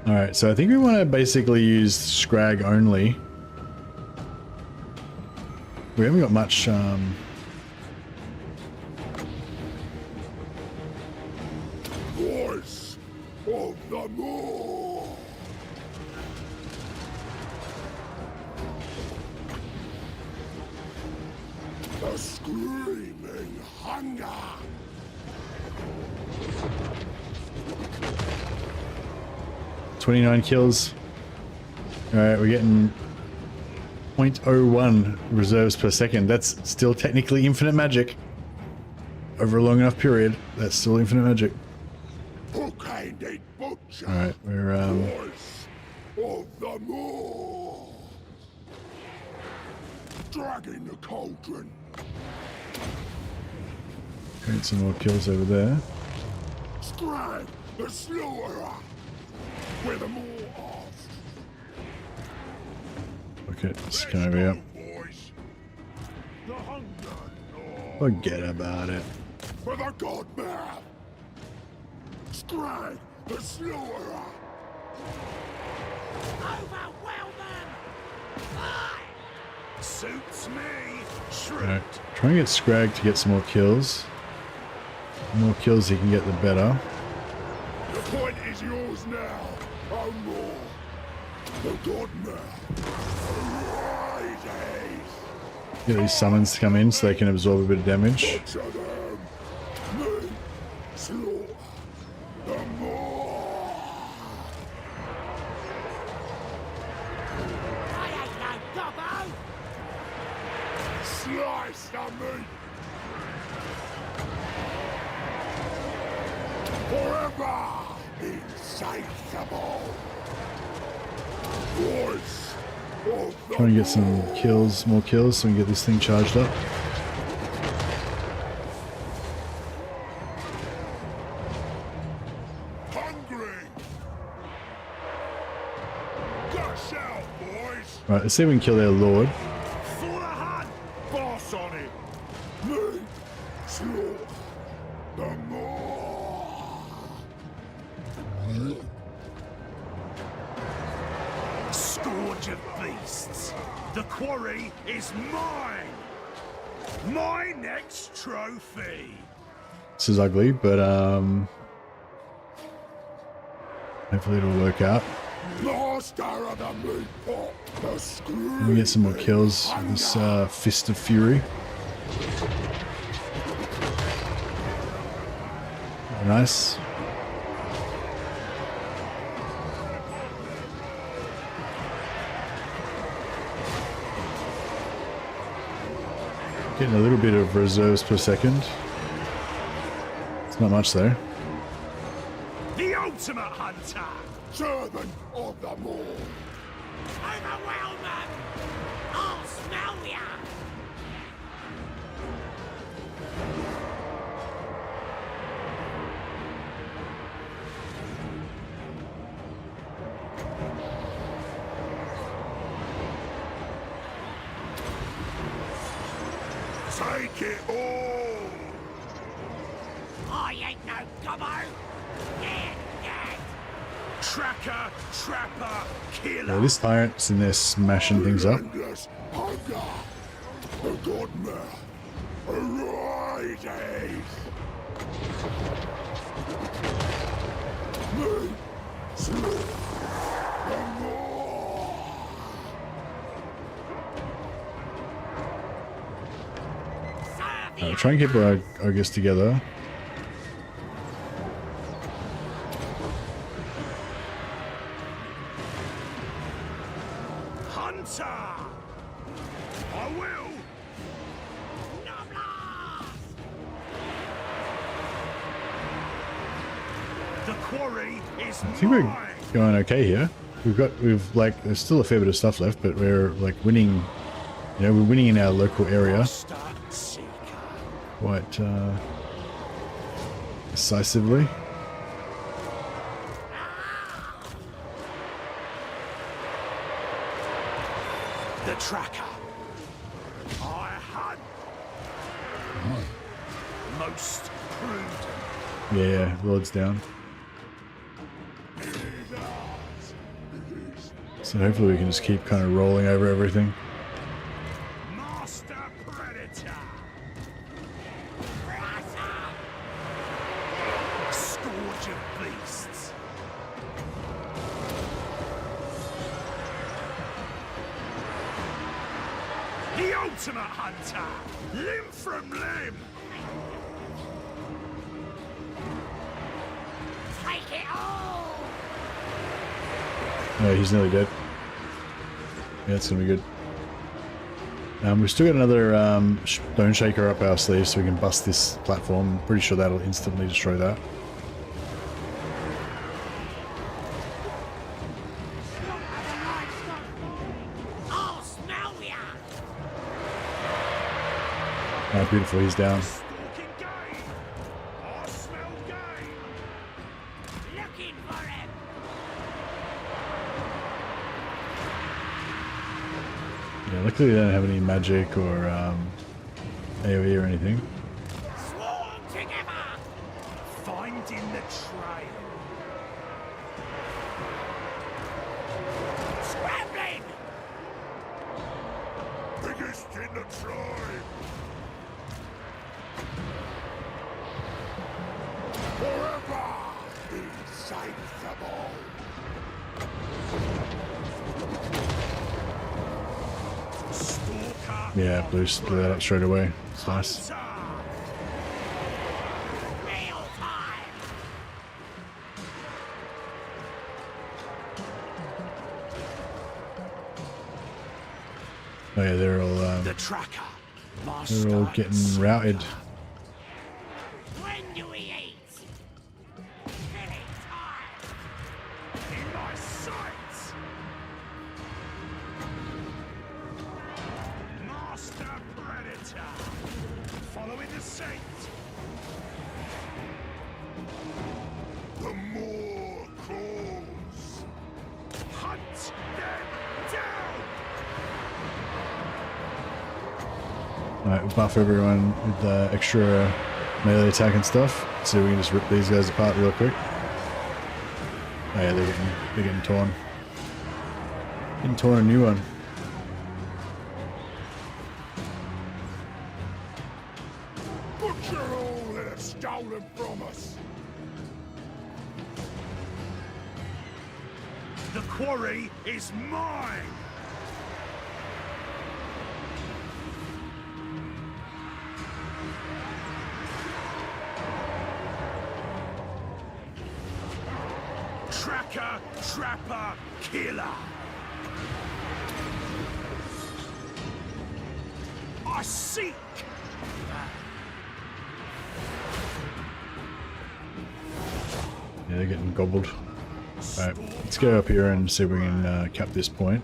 Alright, so I think we want to basically use Skrag only. We haven't got much, Voice of the more. The screaming Burning hunger. 29 kills. Alright, we're getting 0.01 reserves per second. That's still technically infinite magic. Over a long enough period, that's still infinite magic. Hook-handed butcher. Alright, we're Voice of the Moor. Dragging the cauldron. getting some more kills over there. Skrag the Slaughter. With the Moor off. Okay, let's come over here. Boys. The hunger. Forget about it. For the godman. Skrag the Slaughter. Overwhelm them! Aye! Suits me. Shrimp. Alright, try and get Skrag to get some more kills. The more kills he can get, the better. The point is yours now. Oh more. The godman. Arises. Get these summons to come in so they can absorb a bit of damage. Butcher them. Me. Slaughter. The Moor. I ain't no gobbo! Slice the meat. Forever insatiable. Voice of the Try and get some kills, more kills, so we can get this thing charged up. hungry. Gush out, boys. Right, let's see if we can kill their lord. For the hunt. Boss on it. Me. Slaughter. The Moor. Scourge of beasts. The quarry is mine. My next trophy. This is ugly, but hopefully it'll work out. Master of the meat pot. The screw. Let me get some more kills with this Fist of Fury. Nice. Getting a little bit of reserves per second. It's not much though. The ultimate hunter. Servant of the Moor. Overwhelm them! I'll smell ya! Take it all. I ain't no gobbo! Yeah, yeah! Tracker, trapper, killer. Yeah, this tyrant's in there smashing things up. Endless hunger. The godman arises. Me. Slaughter. The Moor. Serve Try and keep our ogres together. Hunter. I will. The quarry is I think we're going okay here. We've like, there's still a fair bit of stuff left, but we're like winning, you know, we're winning in our local area quite decisively. The tracker. I hunt. Most prudent. Yeah, Lord's down. So hopefully we can just keep kind of rolling over everything. Master predator. Scourge of beasts. The ultimate hunter. Limb from limb. Oh, he's nearly dead. Yeah, it's gonna be good. We've still got another Stone Shaker up our sleeve so we can bust this platform. I'm pretty sure that'll instantly destroy that. I'll smell ya! Oh, beautiful, he's down. Stalking game. I smell game. Looking for him! Yeah, luckily they don't have any magic or AoE or anything. Swarm together! Finding the trail. Scrambling! Biggest in the tribe. Forever insatiable. Stalker. Yeah, blew that up straight away. It's nice. Hunter. Real time! Oh yeah, they're The tracker. all getting routed. When do we eat? Killing time! In my sights. Master Predator. Following the scent. The more calls. Hunt them down. Alright, we'll buff everyone with extra melee attack and stuff. So we can just rip these guys apart real quick. Oh yeah, they're getting torn. Getting torn a new one. Butcher all that have stolen from us. The quarry is mine. Tracker, trapper, killer. I seek. Yeah, they're getting gobbled. Alright, let's go up here and see if we can cap this point.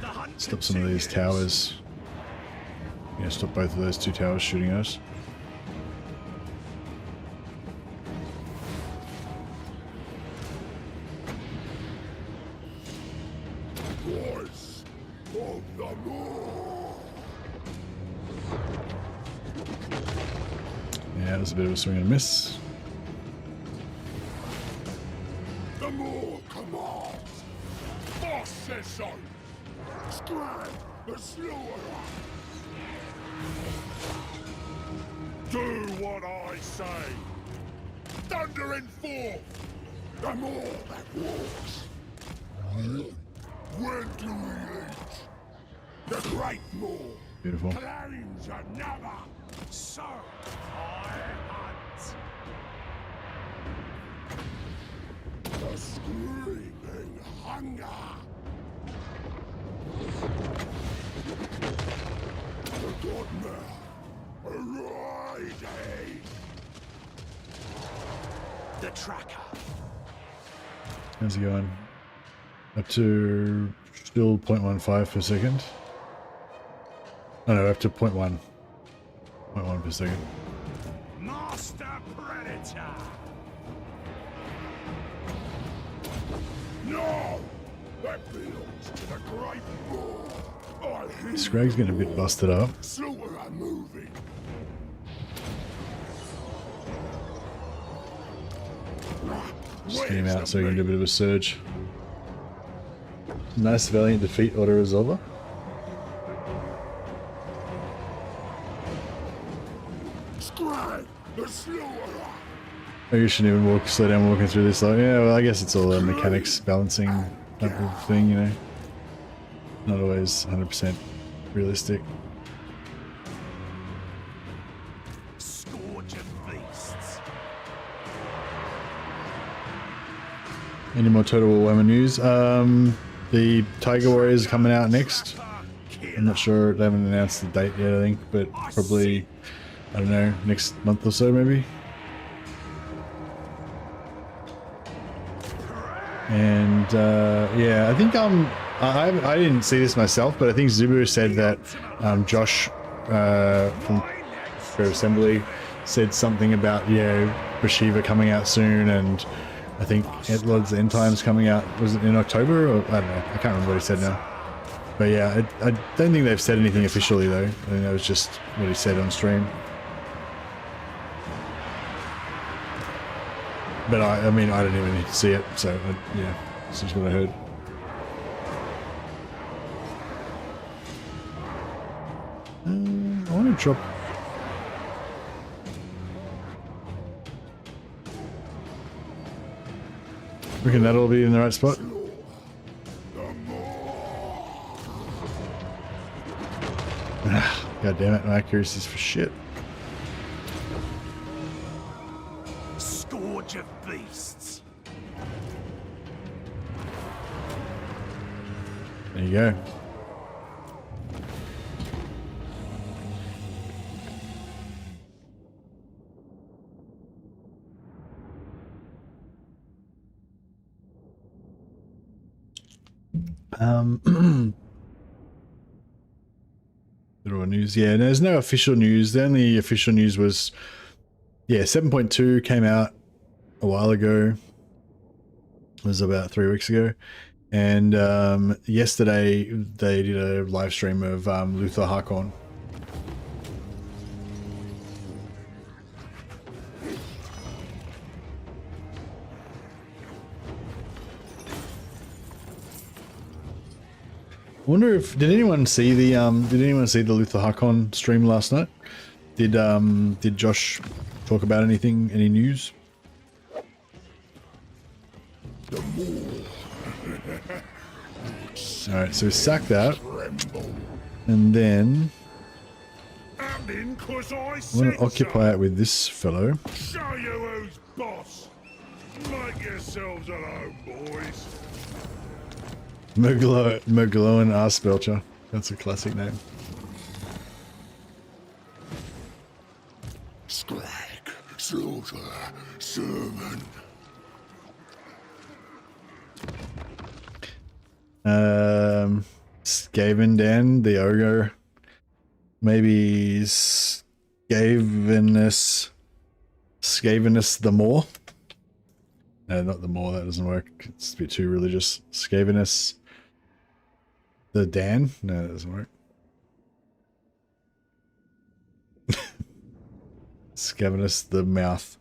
The hunt Stop some of these towers. Yeah, stop both of those two towers shooting us. Voice of the Lord. Yeah, that was a bit of a swing and a miss. The more commands. Boss says so. Skrag the Slaughter. Do what I say. Thundering forth. The more that walks. When do we eat? The great maw Beautiful. claims another. So I hunt. The screaming hunger. The god now arising. The tracker. How's it going? Up to still 0.15 per second. Oh no, up to 0.1. 0.1 per second. Master Predator. No! That belongs to the great maw. I hear Skrag's getting a bit busted up. Slaughter are moving. Just get him out so he can do a bit of a surge. Nice valiant defeat auto resolver. Skrag the Slaughter. Maybe you shouldn't even slow down walking through this. Like, yeah, well, I guess it's all a mechanics balancing type of thing, you know. Not always 100% realistic. Scourge of beasts. Any more Total Warhammer news? The Tiger Warriors are coming out next. I'm not sure, they haven't announced the date yet, I think, but probably, I don't know, next month or so maybe. And yeah, I think I didn't see this myself, but I think Zubu said that Josh from Fair Assembly said something about Bashiva coming out soon, and I think Lord's End Times coming out, was it in October, or I don't know, I can't remember what he said now. But yeah, I don't think they've said anything officially though. I think that was just what he said on stream. But I mean, I don't even need to see it, so yeah, this is what I heard. I want to drop. Reckon that'll be in the right spot. God damn it, my accuracy's for shit. Scourge of beasts. There you go. Little news, yeah. There's no official news. The only official news was, 7.2 came out a while ago. It was about 3 weeks ago, and yesterday they did a live stream of Luther Harkon. I wonder if did anyone see the Luther Harkon stream last night? Did Josh talk about anything? Any news? All right, so sack that, and then I'm going to occupy it with this fellow. Show you who's boss. Make yourselves at home, boys. Mergloan Arspelcher. That's a classic name. Skrag, slaughter, servant. Skaven Dan, the ogre. Maybe Skavenus the Moor. No, not the Moor, that doesn't work. It's a bit too religious. Skavenus the Dan? No, that doesn't work. Skavenus the Mouth.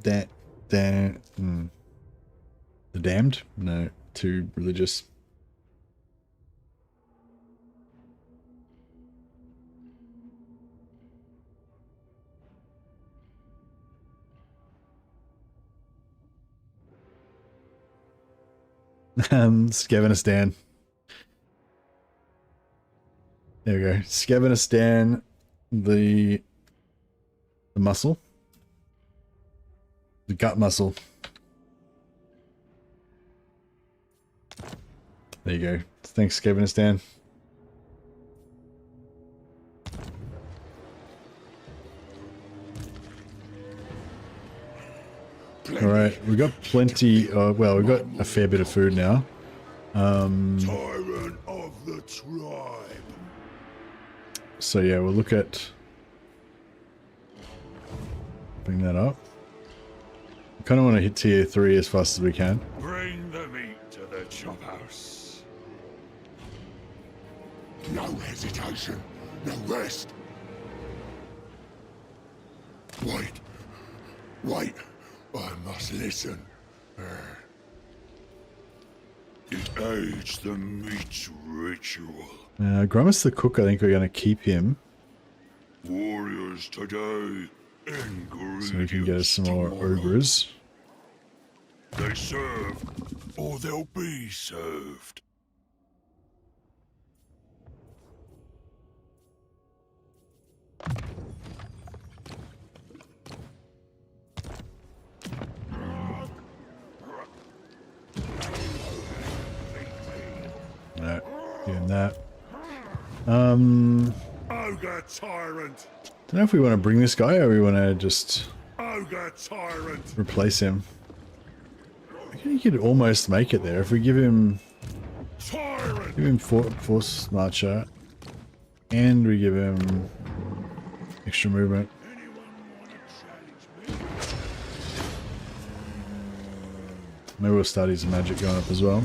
The Damned? No, too religious. Skevenistan. There we go. Skevenistan, the muscle. The gut muscle. There you go. Thanks, Skevenistan. Alright, we got plenty, well, we got a fair bit of food now. Tyrant of the tribe. So yeah, we'll look at... Bring that up. I kind of want to hit tier 3 as fast as we can. Bring the meat to the chop house. No hesitation, no rest. Wait, I must listen. It aids the meat's ritual. Grumus the Cook, I think we're going to keep him. Warriors today, ingredients So we can get us some more tomorrow. ogres. They serve, or they'll be served. Doing that. Ogre tyrant. Don't know if we want to bring this guy or we want to just Ogre tyrant. replace him. I think he could almost make it there if we give him Tyrant. force marcher and we give him extra movement. Maybe we'll start his magic going up as well.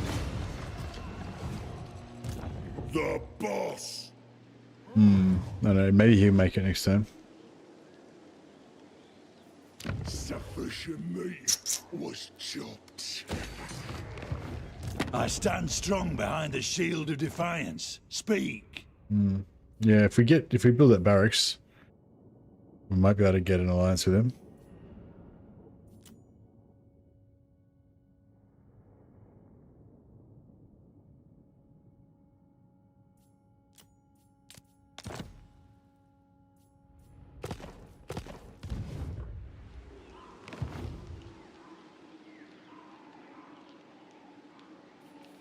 The boss. I don't know, maybe he'll make it next time. Sufficient meat was chopped. I stand strong behind the shield of defiance. Speak. Yeah, if we build that barracks, we might be able to get an alliance with him.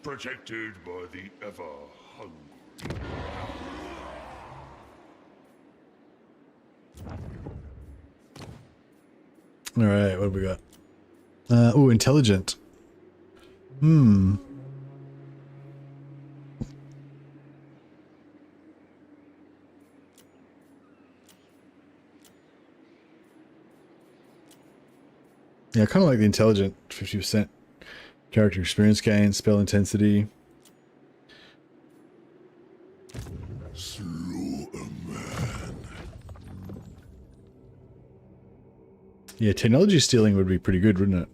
Protected by the ever-hungry. Alright, what have we got? Oh, intelligent. Yeah, I kind of like the intelligent 50% character experience gain, spell intensity. Slaughterman. Yeah, technology stealing would be pretty good, wouldn't it?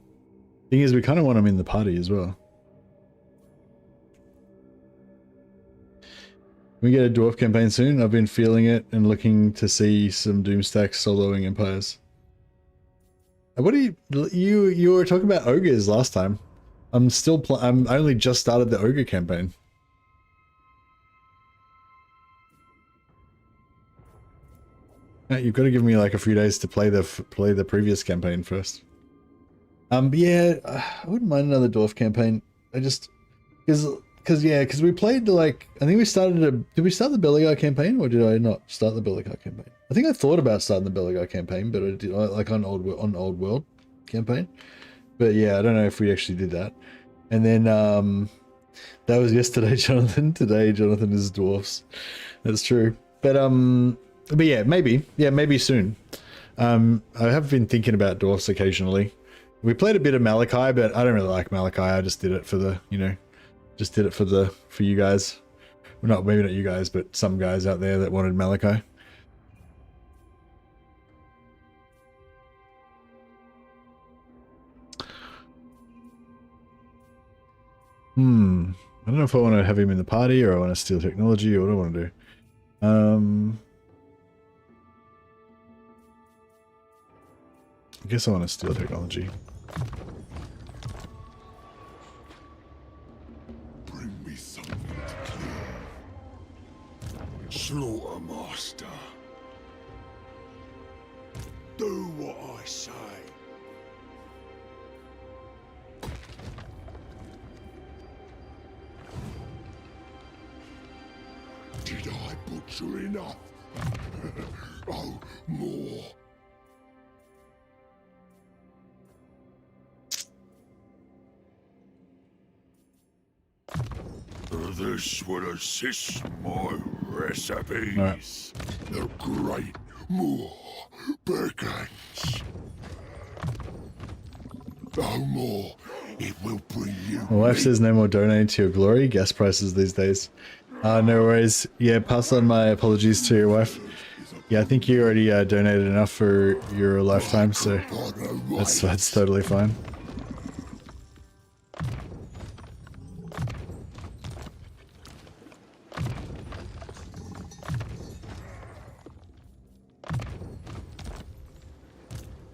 Thing is, we kind of want him in the party as well. We get a dwarf campaign soon. I've been feeling it and looking to see some Doomstack soloing empires. What do you were talking about ogres last time? I'm still I only just started the ogre campaign. You've got to give me like a few days to play the previous campaign first. Yeah, I wouldn't mind another dwarf campaign. I just because we played like I think we started did we start the Belegar campaign or did I not start the Belegar campaign? I think I thought about starting the Belegar campaign, but I did like on old world campaign. But yeah, I don't know if we actually did that. And then that was yesterday, Jonathan. Today, Jonathan is dwarfs. That's true. But yeah, maybe soon. I have been thinking about dwarfs occasionally. We played a bit of Malachi, but I don't really like Malachi. I just did it for the, for you guys. Well, maybe not you guys, but some guys out there that wanted Malachi. I don't know if I want to have him in the party or I want to steal technology or what do I want to do. I guess I want to steal technology. Bring me something to kill. Slaughtermaster. Do what I say. Did I butcher enough? Oh, more. This would assist my recipes. Right. The great more beckons. No more. It will bring you. My wife says no more donating to your glory. Gas prices these days. No worries. Yeah, pass on my apologies to your wife. Yeah, I think you already donated enough for your lifetime, so that's totally fine.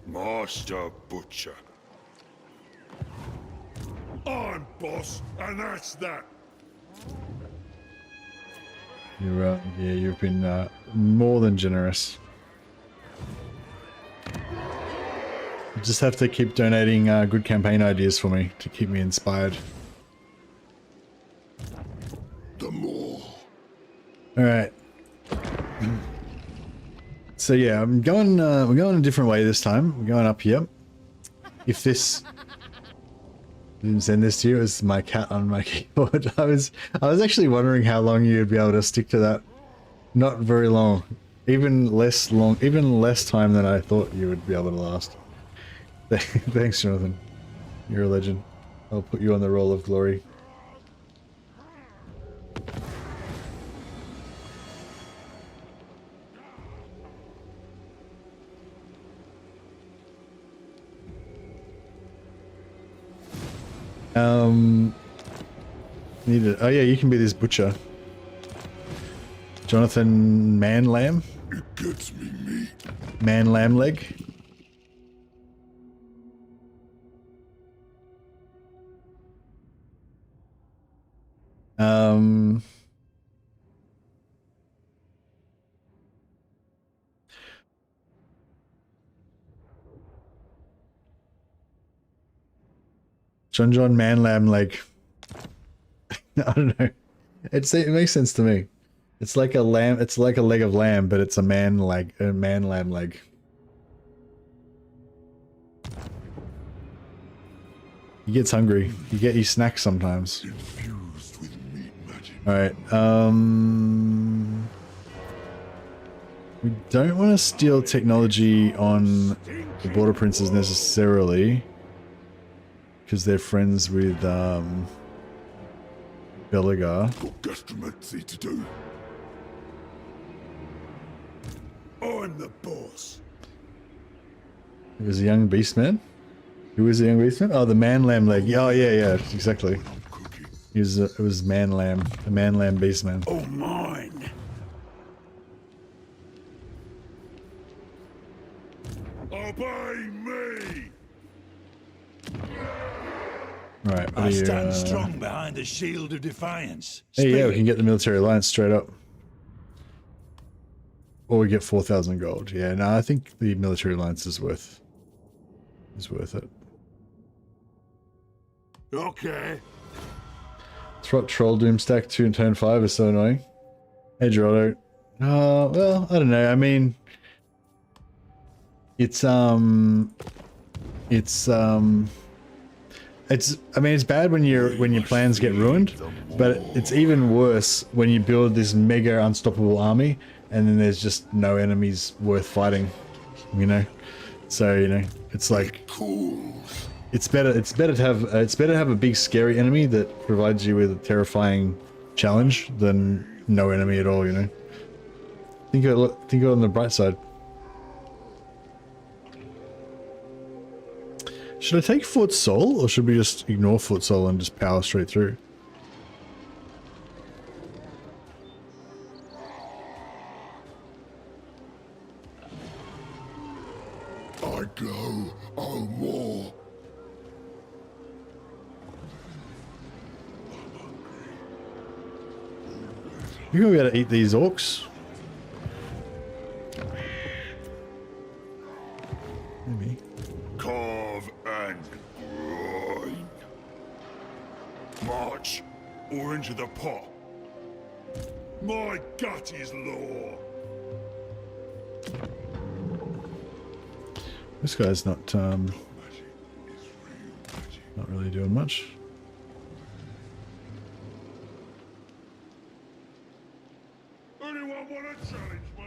Master Butcher. I'm boss, and that's that. You're yeah, you've been more than generous. You just have to keep donating good campaign ideas for me to keep me inspired. the more. All right. So yeah, I'm going. We're going a different way this time. We're going up here. If this didn't send this to you, it's my cat on my keyboard. I was actually wondering how long you'd be able to stick to that. Not very long. Even less time than I thought you would be able to last. Thanks, Jonathan. You're a legend. I'll put you on the roll of glory. Need it. Oh yeah, you can be this butcher. Jonathan Man Lamb? It gets me meat. Man Lamb Leg? John Man Lamb Leg. I don't know. It makes sense to me. It's like a lamb. It's like a leg of lamb, but it's a man leg, a man lamb leg. He gets hungry. He snacks sometimes. Infused with meat magic. All right. We don't want to steal technology on the Border Princes necessarily, because they're friends with Belagar. Got gastromancy to do. I'm the boss. It was a young beastman. Who was the young beastman? Oh, the man lamb leg. Oh yeah, exactly. He was. It was man lamb, the man lamb beastman. Oh, mine. Obey me. All right. I stand strong behind the shield of defiance. Hey, yeah, we Speak. can get the military alliance straight up. Or we get 4,000 gold. Yeah, no, I think the military alliance is worth it. Okay. Troll Doom stack 2 and turn 5 is so annoying. Hey, Gerardo. Well, I don't know. I mean, it's I mean, it's bad when your plans get ruined, but it's even worse when you build this mega unstoppable army and then there's just no enemies worth fighting, you know. So, you know, it's like it's better to have a big scary enemy that provides you with a terrifying challenge than no enemy at all, you know. Think of it on the bright side. Should I take Fort Sol, or should we just ignore Fort Sol and just power straight through? I go, oh more. You're gonna be able to eat these orcs? Maybe. Carve and grind. March or into the pot. My gut is law. This guy's not really doing much. Anyone want to challenge me?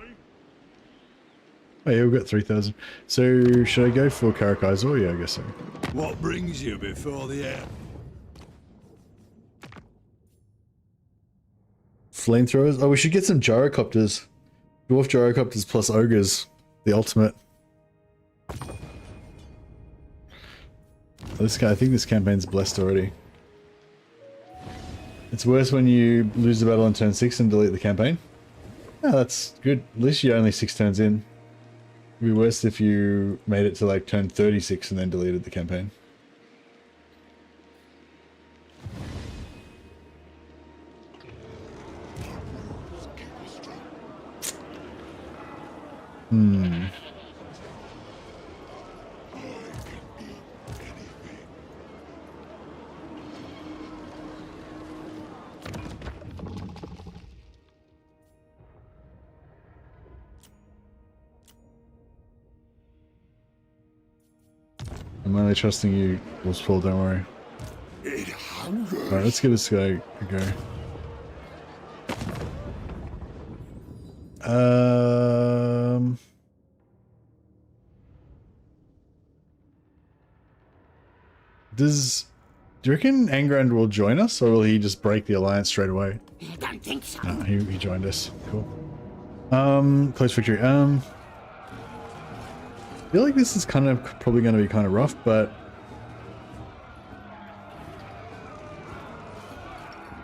Oh yeah, we've got 3,000. So should I go for Karakaizo? Yeah, I guess so. What brings you before the end? Flamethrowers? Oh, we should get some gyrocopters. Dwarf gyrocopters plus ogres. The ultimate. This guy, I think this campaign's blessed already. It's worse when you lose the battle on turn 6 and delete the campaign. Oh, that's good. At least you're only 6 turns in. It'd be worse if you made it to like turn 36 and then deleted the campaign. I'm only trusting you, Wolfspaul, don't worry. It hungers. Alright, let's give this guy a go. Do you reckon Angrand will join us, or will he just break the alliance straight away? I don't think so. No, he joined us. Cool. Close victory. I feel like this is kind of probably going to be kind of rough, but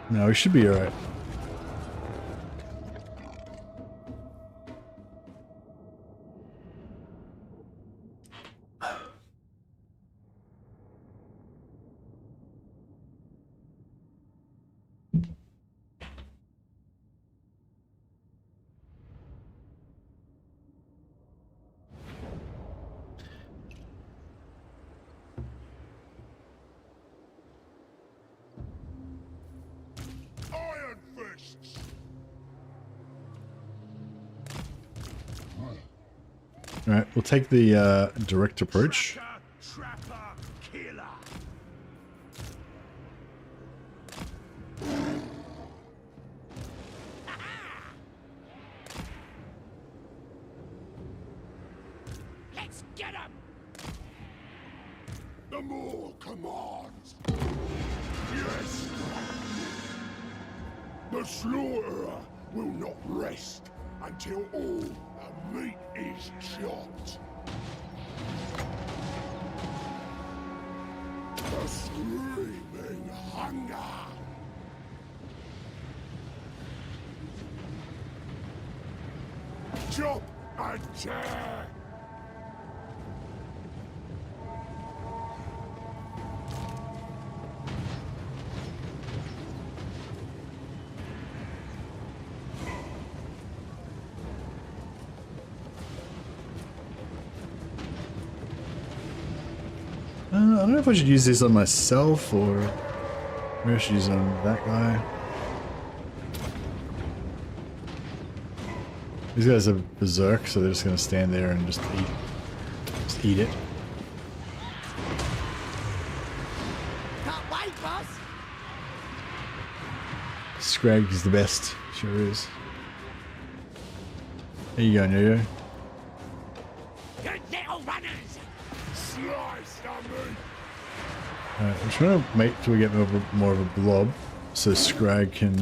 no, we should be alright. Iron fists. Alright, we'll take the direct approach. Trapper, killer. Let's get him. The more commands. Yes. The slaughterer will not rest until all the meat is chopped. The screaming hunger. Chop and tear. I don't know if I should use this on myself, or maybe I should use it on that guy. These guys are berserk, so they're just going to stand there and just eat it. Can't wait, boss. Skrag is the best, sure is. There you go, Yo-Yo. Good little runners. Slice the meat. Alright, I'm trying to make sure we get more of a blob, so Skrag can,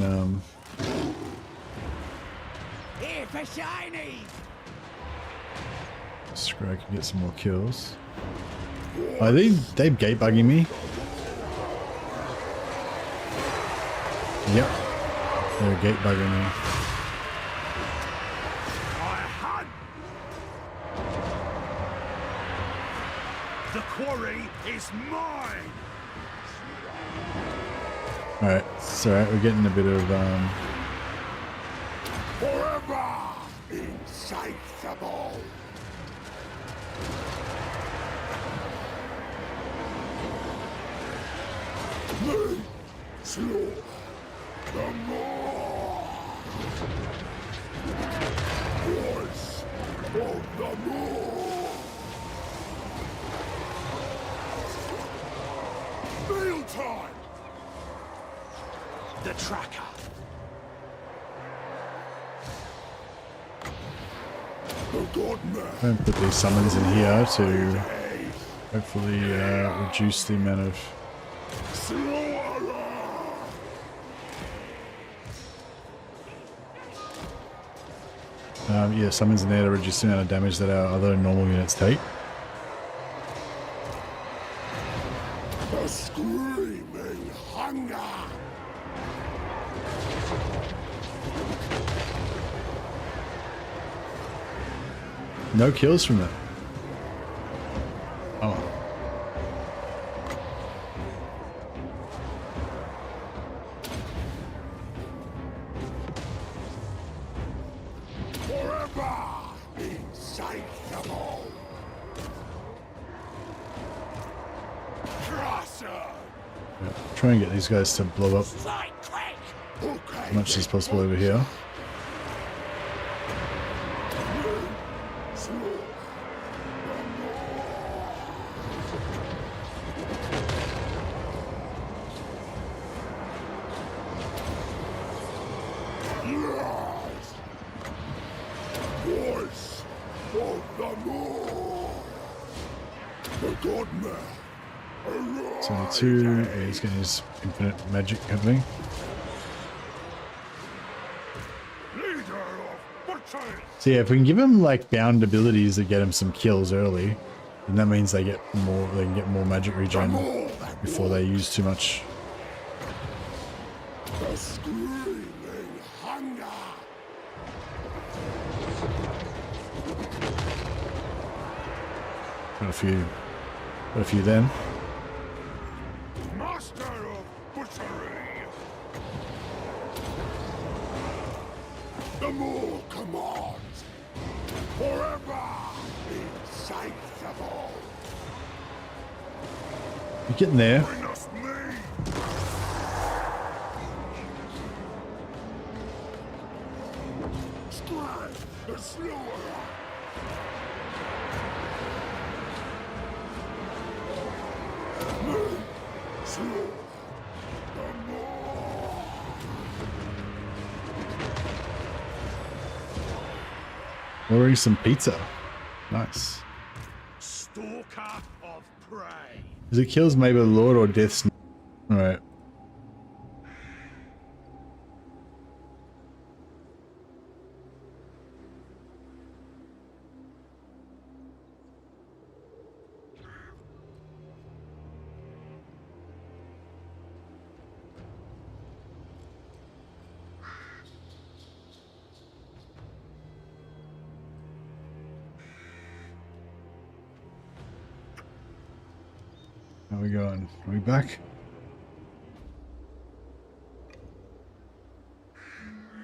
Here for shiny. Skrag can get some more kills. Are they gate bugging me? Yep. They're gate bugging me. I hunt. The quarry is mine. Alright, it's alright, we're getting a bit of, Forever insatiable. Meat, slaughter, the more. Voice of the more. Meal time. The tracker. The godman. I'm going to put these summons in here to hopefully reduce the amount of... Slaughterer. yeah, summons in there to reduce the amount of damage that our other normal units take. The screaming hunger. No kills from that. Oh. Forever insatiable. Crusher. Yeah, try and get these guys to blow up Strike quick. Okay. as much as possible over here. Yes. Voice of the Lord. The Godmare. Arise. So 2, yeah, he's getting his infinite magic happening. Leader of butchers. So yeah, if we can give him like bound abilities that get him some kills early, then that means they get more. They can get more magic regen before they use too much. The screaming hunger. Got a few then. Master of butchery. The more commands. Forever insatiable. You're getting there. Bring us meat. Skrag the Slaughter. Slaughter. The more. Ordering some pizza. Nice. Stalker of prey. Is it kills maybe the Lord or death's? All right. How are we going? Are we back?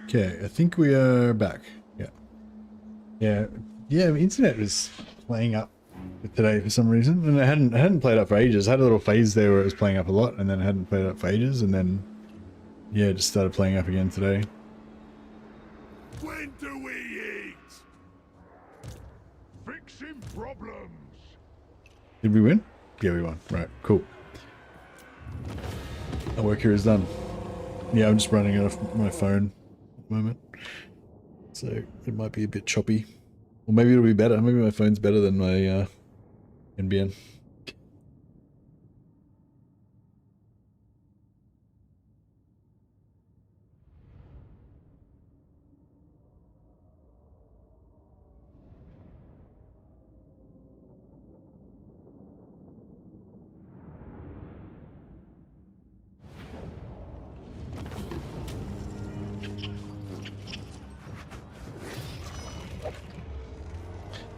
Okay, I think we are back. Yeah. Yeah, the internet was playing up today for some reason. And I hadn't played up for ages. I had a little phase there where it was playing up a lot and then I hadn't played up for ages and then yeah, it just started playing up again today. When do we eat? Fixing problems. Did we win? Yeah, we won. Right, cool. Our work here is done. Yeah, I'm just running it off my phone at the moment. So it might be a bit choppy. Or maybe it'll be better. Maybe my phone's better than my NBN.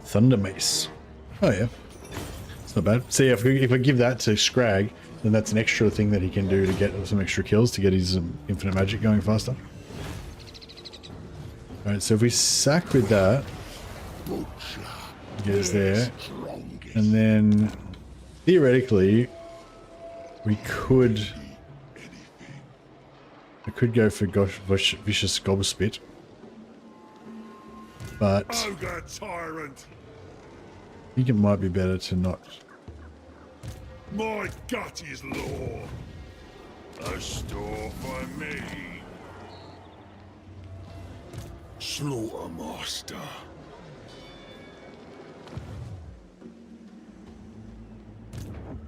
Thunder Mace. Oh yeah, it's not bad. So yeah, if I give that to Skrag, then that's an extra thing that he can do to get some extra kills to get his infinite magic going faster. All right, so if we sack with that, get us there, and then theoretically we could. I could go for Vicious Gobspit, but Ogre tyrant. I think it might be better to not. My gut is law. A store for me. Slaughter Master.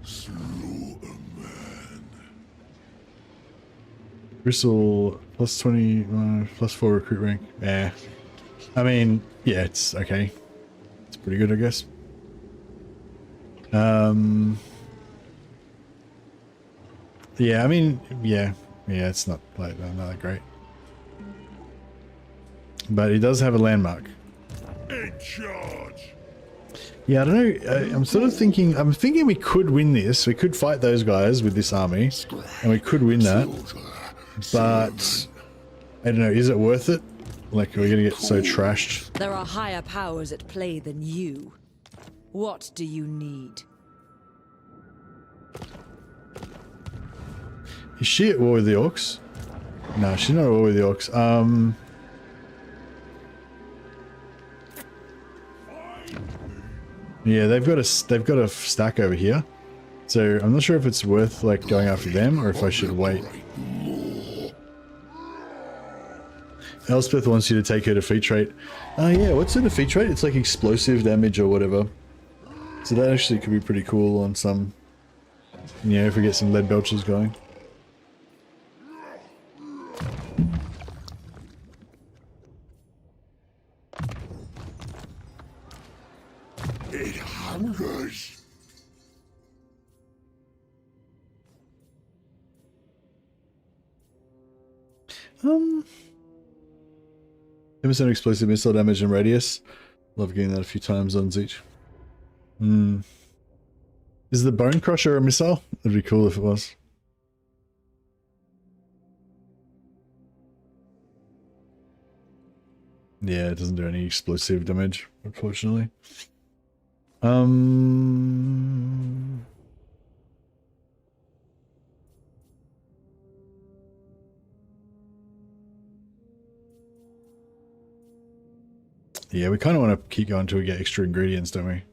Slaughter Man. Bristle plus 20, plus 4 recruit rank. Yeah. I mean, yeah, it's okay. It's pretty good, I guess. Yeah, I mean, yeah, it's not like not that great. But he does have a landmark. In charge. Yeah, I don't know. I'm sort of thinking. I'm thinking we could win this. We could fight those guys with this army, and we could win that. But I don't know. Is it worth it? Like, are we gonna get so trashed? There are higher powers at play than you. What do you need? Is she at war with the orcs? No, she's not at war with the orcs. Yeah, they've got a stack over here. So I'm not sure if it's worth like going after them or if I should wait. Elspeth wants you to take her defeat trait. Oh yeah, what's the defeat trait? It's like explosive damage or whatever. So that actually could be pretty cool on some... Yeah, if we get some lead belchers going. It hungers. 10% explosive missile damage and radius. Love getting that a few times on Zeech. Is the Bone Crusher a missile? That'd be cool if it was. Yeah, it doesn't do any explosive damage, unfortunately. Yeah, we kind of want to keep going until we get extra ingredients, don't we?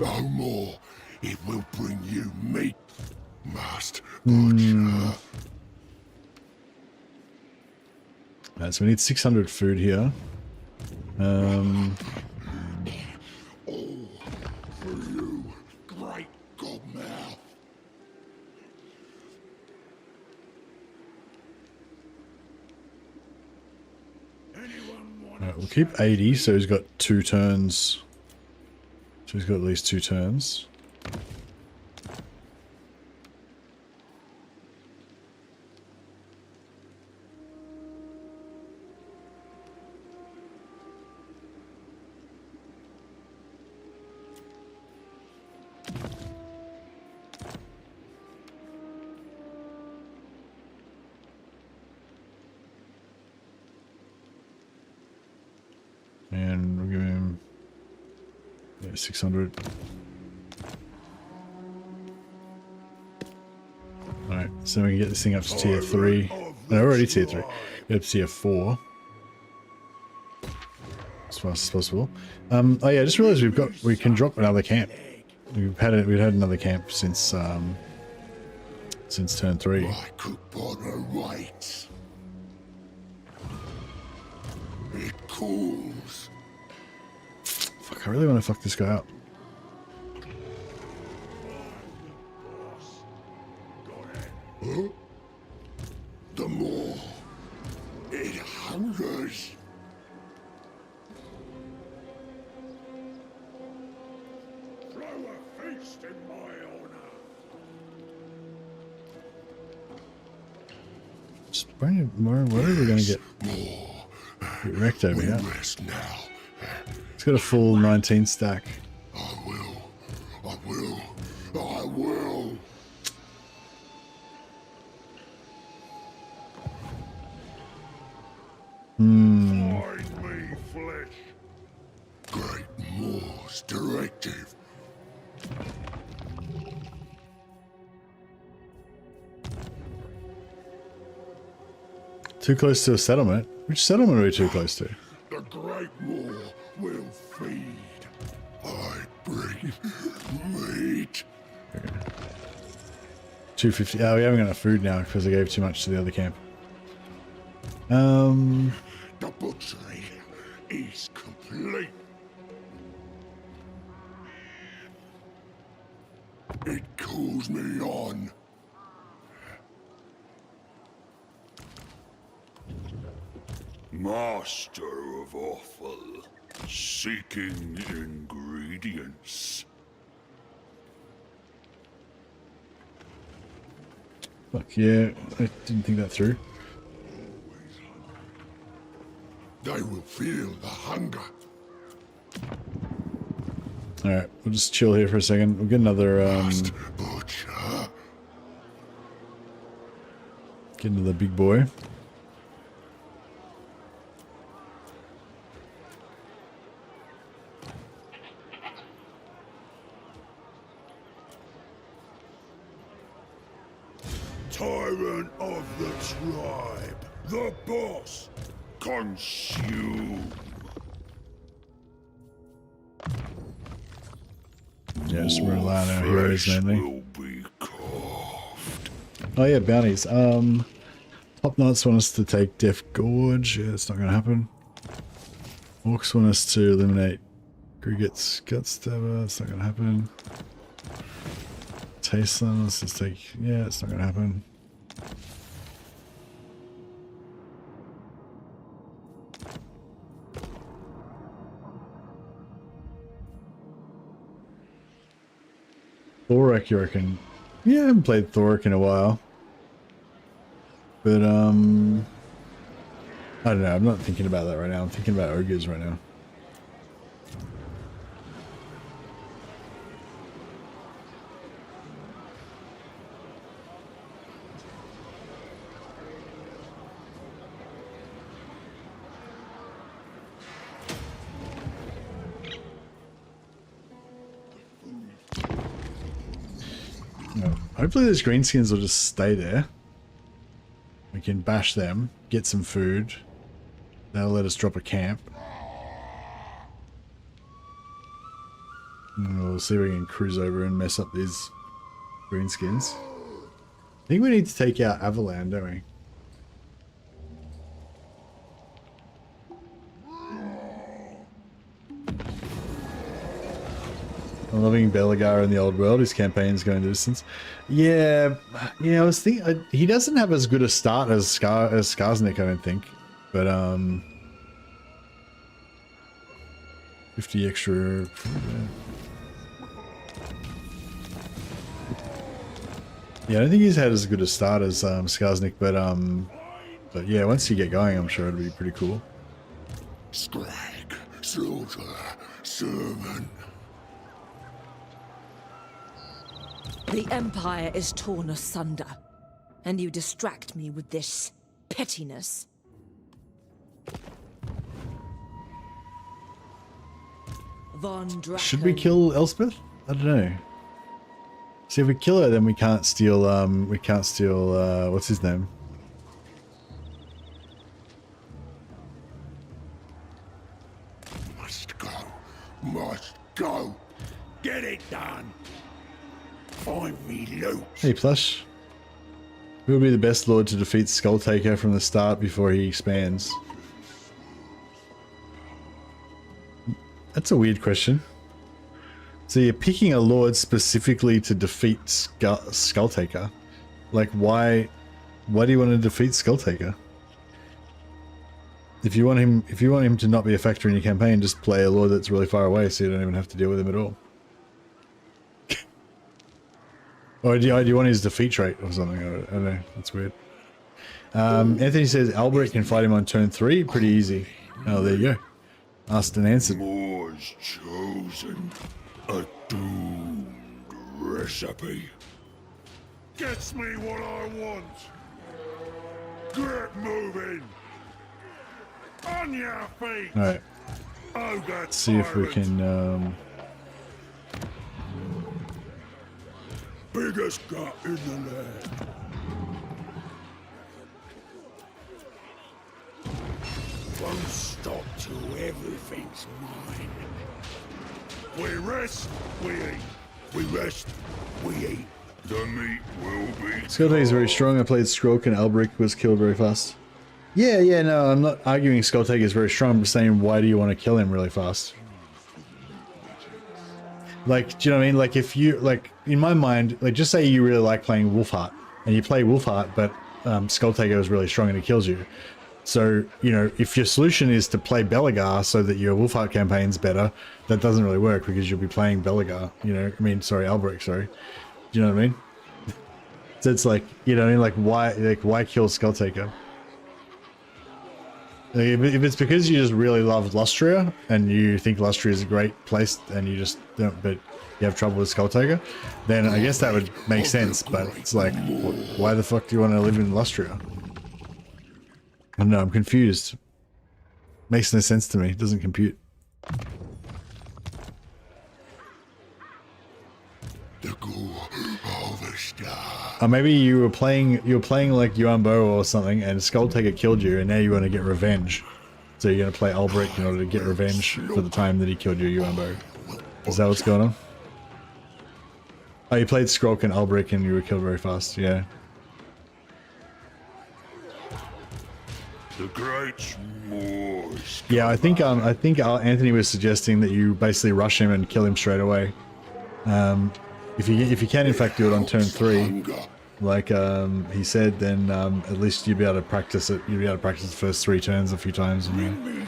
No more. It will bring you meat, Master Butcher. Alright, so we need 600 food here. All for you, great Godmouth. Alright, we'll keep 80, so he's got 2 turns. So he's got at least 2 turns. And we'll give him 600. Alright, so we can get this thing up to tier 3. No, already tier 3. Get up to tier 4. As fast as possible. Oh yeah, I just realized we can drop another camp. We've had another camp since turn 3. My cookbonner waits. It cools. Fuck, I really want to fuck this guy up. Huh? The more it hungers. Throw a feast in my honor. Just bring it more. Where are we going to get wrecked over here? Rest now. It's got a full 19 stack. I will. I will. I will. Find me flesh. Great Moor's directive. Too close to a settlement? Which settlement are we too close to? The Great Moor will feed. I bring meat. 250. Oh, we haven't got enough food now because I gave too much to the other camp. The butchery is complete. It cools me on. Master of offal, seeking ingredients. Fuck yeah, I didn't think that through. They will feel the hunger. Alright, we'll just chill here for a second. We'll get another, Butcher. get another big boy. Tyrant of the tribe, the boss, consume. Yeah, just rely on our heroes mainly. will be carved. Oh yeah, bounties. Top Knights want us to take Death Gorge. Yeah, it's not going to happen. Orcs want us to eliminate Griget's Gutstabber. It's not going to happen. Tasteland, let's just take... Yeah, it's not going to happen. Thorek, you reckon? Yeah, I haven't played Thorek in a while. But, I don't know. I'm not thinking about that right now. I'm thinking about Ogres right now. No. Hopefully those greenskins will just stay there. We can bash them, get some food. That'll let us drop a camp. And we'll see if we can cruise over and mess up these greenskins. I think we need to take out Avalan, don't we? I'm loving Belagar in the old world. His campaign's going the distance. Yeah, I was thinking he doesn't have as good a start as Skarsnik, I don't think. But 50 extra. Yeah, I don't think he's had as good a start as Skarsnik, but yeah, once you get going, I'm sure it'll be pretty cool. Skrag, slaughter, servant. The Empire is torn asunder, and you distract me with this pettiness. Von Draken. Should we kill Elspeth? I don't know. See, if we kill her, then we can't steal, what's his name? Must go, must go. Get it done. Find me loot. Hey, Plush. Who will be the best lord to defeat Skulltaker from the start before he expands? That's a weird question. So you're picking a lord specifically to defeat Skulltaker? Like, why do you want to defeat Skulltaker? If you want him to not be a factor in your campaign, just play a lord that's really far away, so you don't even have to deal with him at all. Or do you want his defeat trait or something? I don't know. That's weird. Anthony says Albrecht can fight him on turn 3. Pretty easy. Oh, there you go. Asked and answered. More's chosen. A doomed recipe. Gets me what I want. Get moving. On your feet. All right. Oh, Let's see if we can. Biggest gut in the land. Won't stop till everything's mine. We rest, we eat. We rest, we eat. The meat will be. Skulltaker is very strong. I played Skrog and Albrecht was killed very fast. Yeah, no, I'm not arguing Skulltaker is very strong. I'm just saying, why do you want to kill him really fast? Like, do you know what I mean? Like, if you, like, in my mind, like, just say you really like playing Wolfheart, and you play Wolfheart, but Skulltaker is really strong and he kills you. So, you know, if your solution is to play Belagar so that your Wolfheart campaign's better, that doesn't really work because you'll be playing Belagar, you know, I mean, sorry, Albrecht, sorry. Do you know what I mean? So it's like, you know what I mean? Like, why kill Skulltaker? Like, if it's because you just really love Lustria and you think Lustria is a great place and you just don't, but you have trouble with Skulltaker, then I guess that would make sense. But it's like, why the fuck do you want to live in Lustria? I don't know, I'm confused. Makes no sense to me. It doesn't compute. The gore of the star. Or maybe you were playing like Yuan Bo or something, and Skulltaker killed you, and now you want to get revenge. So you're going to play Albrecht in order to get revenge for the time that he killed your Yuan Bo. Is that what's going on? Oh, you played Skrog and Ulbrich and you were killed very fast. Yeah. The great s'mores. Yeah, I think Anthony was suggesting that you basically rush him and kill him straight away. If you can in fact do it on turn 3, like he said, then at least you'd be able to practice it. You'd be able to practice the first 3 turns a few times. And,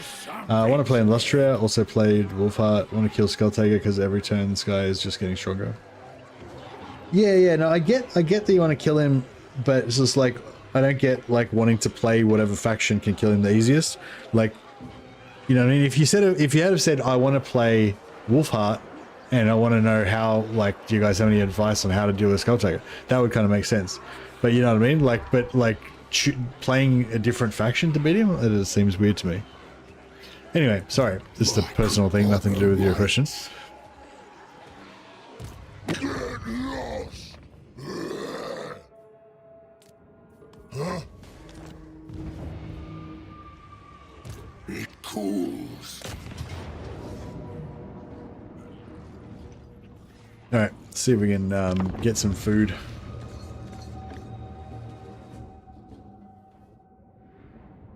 I want to play Illustria. Also played Wolfheart. Want to kill Skulltaker because every turn this guy is just getting stronger. Yeah. No, I get that you want to kill him, but it's just like I don't get like wanting to play whatever faction can kill him the easiest. Like, you know what I mean? If you had said I want to play Wolfheart and I want to know how, like, do you guys have any advice on how to deal with Skulltaker? That would kind of make sense. But you know what I mean? Like, but like playing a different faction to beat him, it just seems weird to me. Anyway, sorry, this is a personal thing, nothing to do with your question. Get lost! Huh? It cools. Alright, see if we can get some food.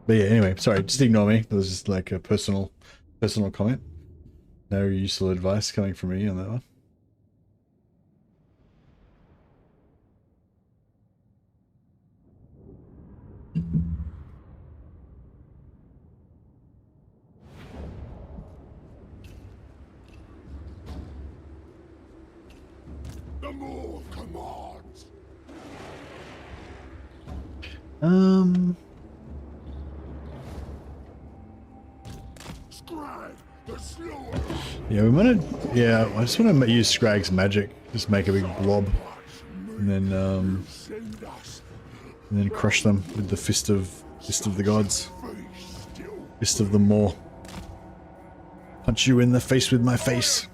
But yeah, anyway, sorry, just ignore me. It was just like a personal comment. No useful advice coming from me on that one. The more commands. Skrag the Slaughter. Yeah, we want to. Yeah, I just want to use Skrag's magic. Just make a big blob, and then crush them with the fist of the gods, fist of the Maw. Punch you in the face with my face.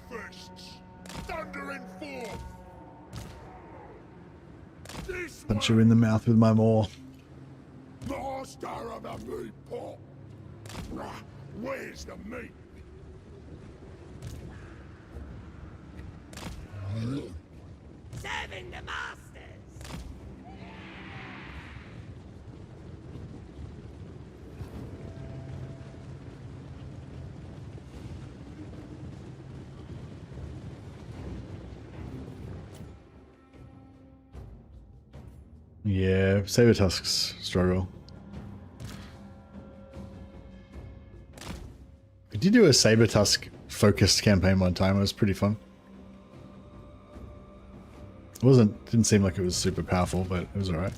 Punch you in the mouth with my Maw. Master of the meat pot. Where's the meat? Serving the masters. Yeah, Saber Tusks struggle. We did do a Saber Tusk focused campaign one time. It was pretty fun. It didn't seem like it was super powerful, but it was alright.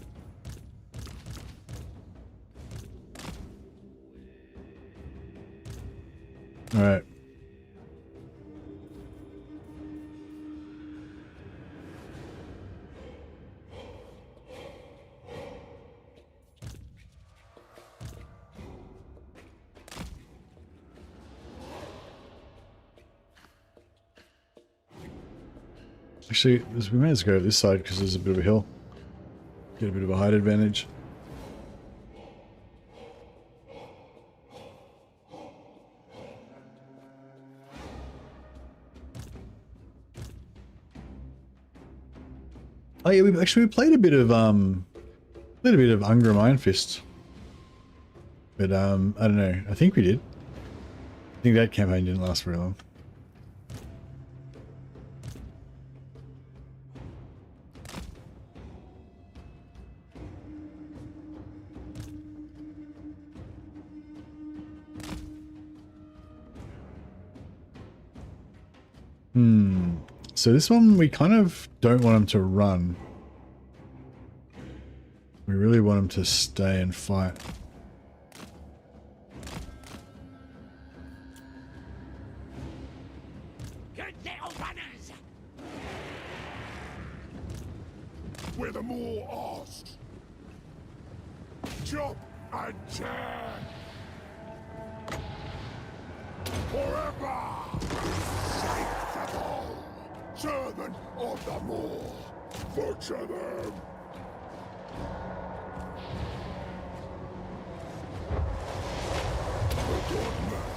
Alright. Actually, we may as well go this side because there's a bit of a hill. Get a bit of a height advantage. Oh yeah, we played a bit of Ungram Iron Fist, but I don't know. I think we did. I think that campaign didn't last very long. So this one, we kind of don't want him to run. We really want him to stay and fight. Good little runners. Where the more asks. Chop and turn. Forever. Sanctable. Servant of the Maw. Butcher them. The good man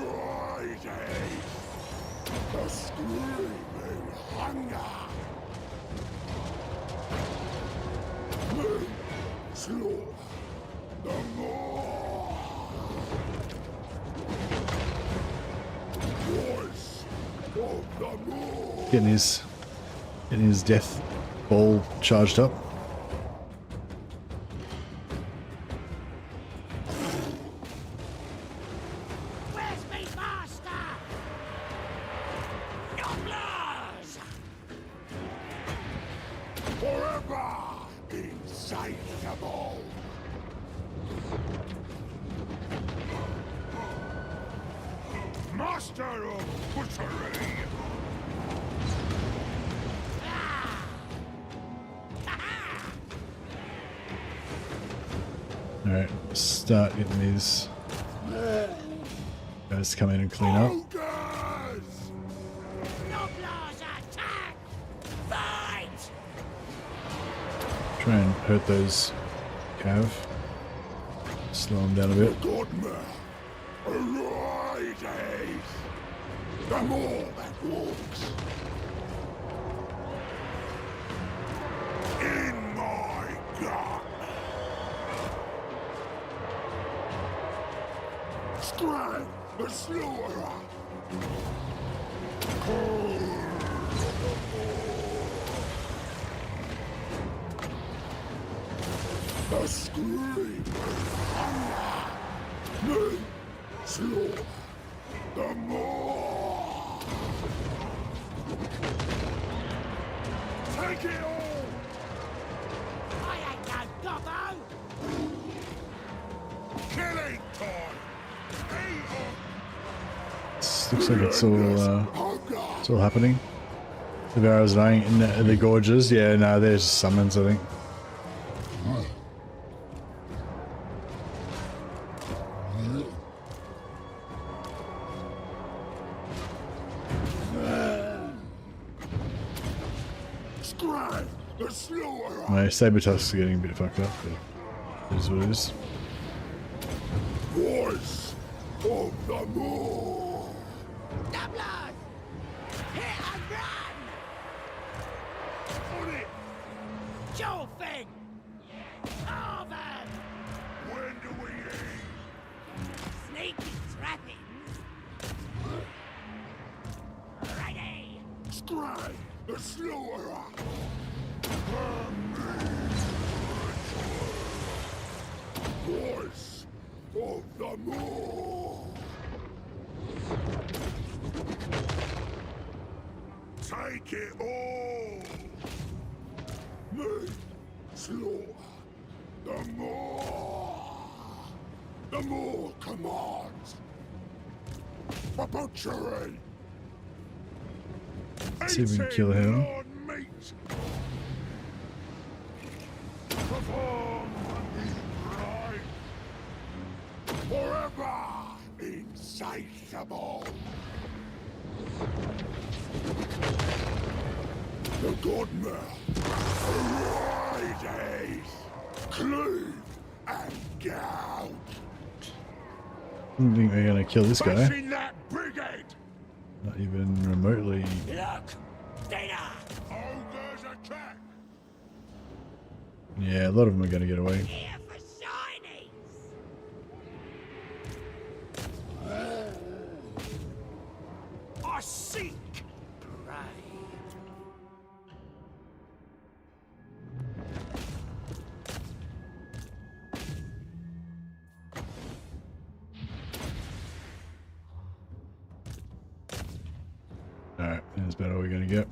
arises. The screaming hunger. Meat, slaughter, the more. Voice of the more. Getting his death ball charged up. Where's me master? Nobblers! Forever insatiable. Master of butchery! Alright, start getting these guys to come in and clean up. Ogres! Nobblers attack! Fight! Try and hurt those cav. Slow them down a bit. Godmother, arise! The more that walks. In my gut. Skrag the Slaughter-Empra. The scream hunger. Meat, slaughter, the more. Take it all. I ain't no gobbo! Killing time! This looks like it's all happening. The arrows dying in the gorges. Yeah, no, there's summons, I think. Skrag the Slaughter-Empra. My saber tusks are getting a bit fucked up, but it is what it is. Voice of the more. Nobblers! Hit and run! On it! Sure thing! Harvard! When do we aim? Sneaky trappings! Ready! Skrag the Slaughter-Empra. Voice of the more. Take it all! Meat, slaughter, the more. The more commands. For butchery. See if we can kill him. Lord meat! Perform right! Forever insatiable. The Godmother arises. Cleave and gouge. I don't think they're gonna kill this guy. Bashing that brigade! Not even remotely. Look! Data! Ogres attack! Yeah, a lot of them are gonna get away. Here for shinies! I seek prey! Alright, that's about all we're gonna get.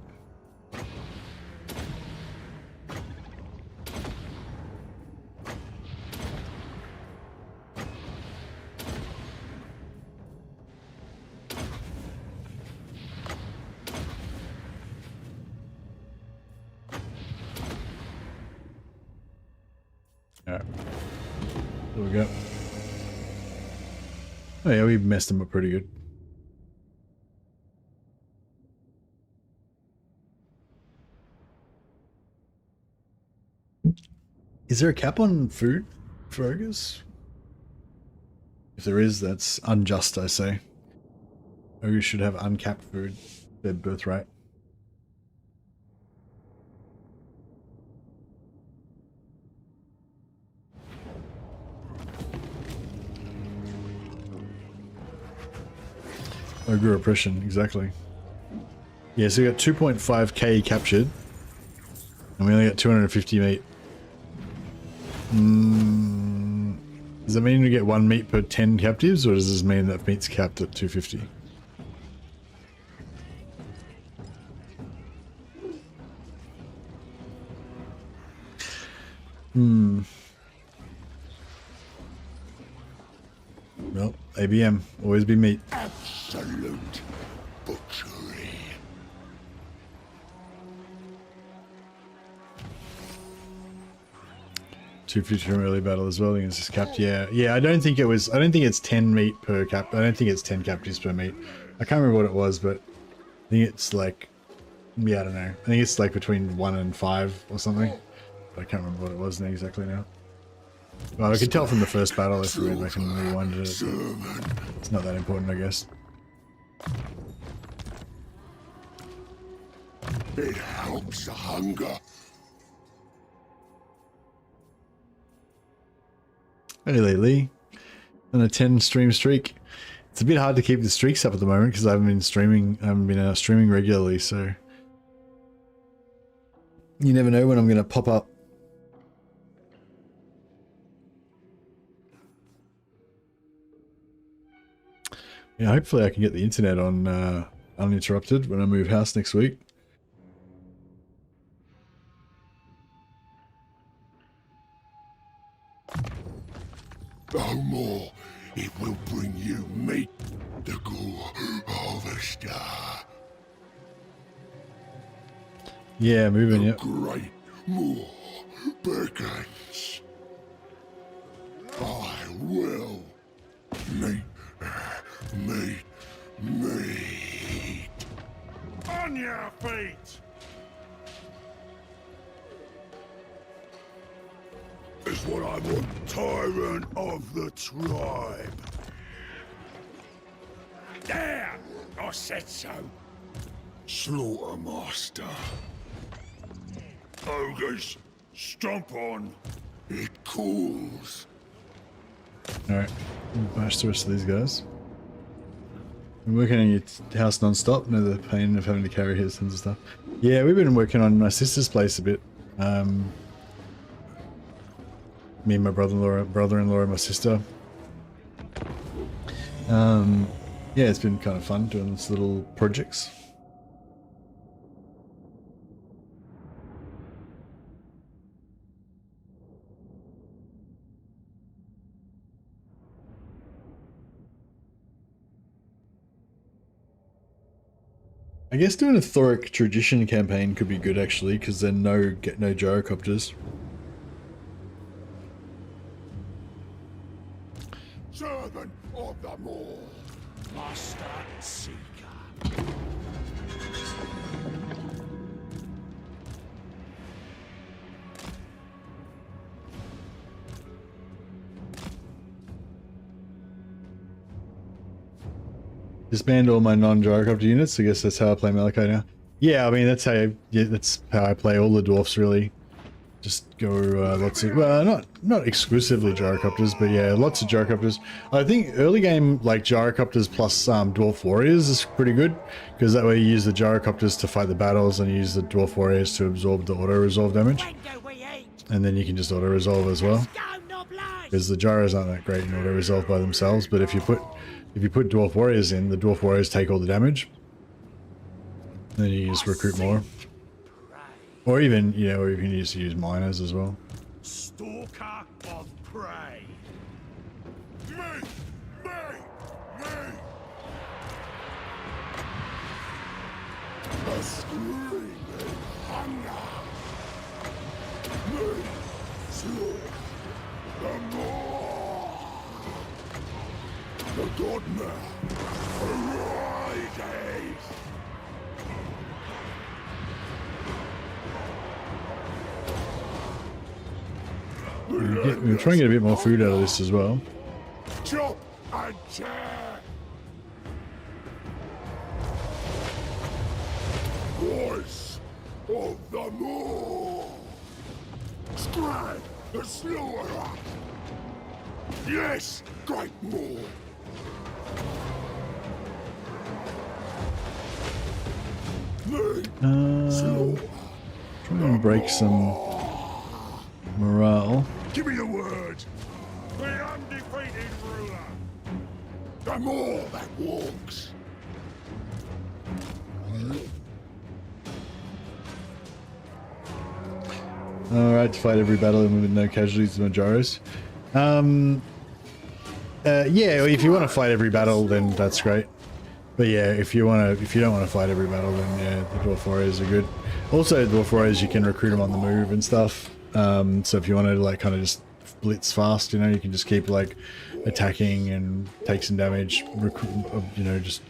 Alright. There we go. Oh yeah, we messed them up pretty good. Is there a cap on food for ogres? If there is, that's unjust, I say. Ogres should have uncapped food. Their birthright. Ogre oppression, exactly. Yeah, so we got 2.5k captured. And we only got 250 meat. Does that mean we get 1 meat per 10 captives, or does this mean that meat's capped at 250? Well, ABM, always be meat. Absolute butchery. Two future early battle as well. I think it's just capped. Yeah, yeah. I don't think it was. I don't think it's 10 meat per cap. I don't think it's 10 captives per meat. I can't remember what it was, but I think it's like, yeah, I don't know. I think it's like between 1 and 5 or something. But I can't remember what it was exactly now. Well, I could tell from the first battle if we went back and rewinded it. It's not that important, I guess. It helps the hunger. Hey lately, on a 10 stream streak. It's a bit hard to keep the streaks up at the moment because I haven't been streaming. I haven't been streaming regularly, so you never know when I'm going to pop up. Yeah, hopefully I can get the internet on uninterrupted when I move house next week. No more. It will bring you meat, the gore harvester. Yeah, moving, yep. Great more beckons. I will. Meat. On your feet! Is what I want. Tyrant of the tribe. There! I said so. Slaughtermaster. Ogres, stomp on. It cools. Alright, bash the rest of these guys. I'm working on your house non-stop. Know the pain of having to carry his tons of stuff. Yeah, we've been working on my sister's place a bit. Me and my brother-in-law and my sister. Yeah, it's been kind of fun doing these little projects. I guess doing a Thoric Tradition campaign could be good actually, because then no gyrocopters. Servant of the Maw. Master Seeker. Disband all my non-gyrocopter units. I guess that's how I play Malachi now. Yeah, I mean that's how I play all the dwarfs really. Just go lots of not exclusively gyrocopters, but yeah, lots of gyrocopters. I think early game like gyrocopters plus dwarf warriors is pretty good because that way you use the gyrocopters to fight the battles and you use the dwarf warriors to absorb the auto resolve damage, When do we eat? and then you can just auto resolve as well. Go, noblesse! Because the gyros aren't that great in auto resolve by themselves, but if you put dwarf warriors in, the dwarf warriors take all the damage. Then you just recruit more. Or even, you know, or you can use miners as well. Stalker of prey. Me! A screaming hunger. Me! Slaughter the Maw. The Godman arises. We're trying to get a bit more food out of this as well. Chop and tear. of the Moor. Skrag the Slaughter. Yes, great Moor. Slaughter. Try and break some morale. Give me the word. The undefeated ruler. The Moor that walks. Alright, to fight every battle with no casualties and Majoros. Yeah, if you want to fight every battle, then that's great. But yeah, if you don't want to fight every battle, then yeah, the Dwarf Warriors are good. Also, Dwarf Warriors, you can recruit them on the move and stuff. So if you want to like kind of just blitz fast, you know, you can just keep like attacking and take some damage. You know, just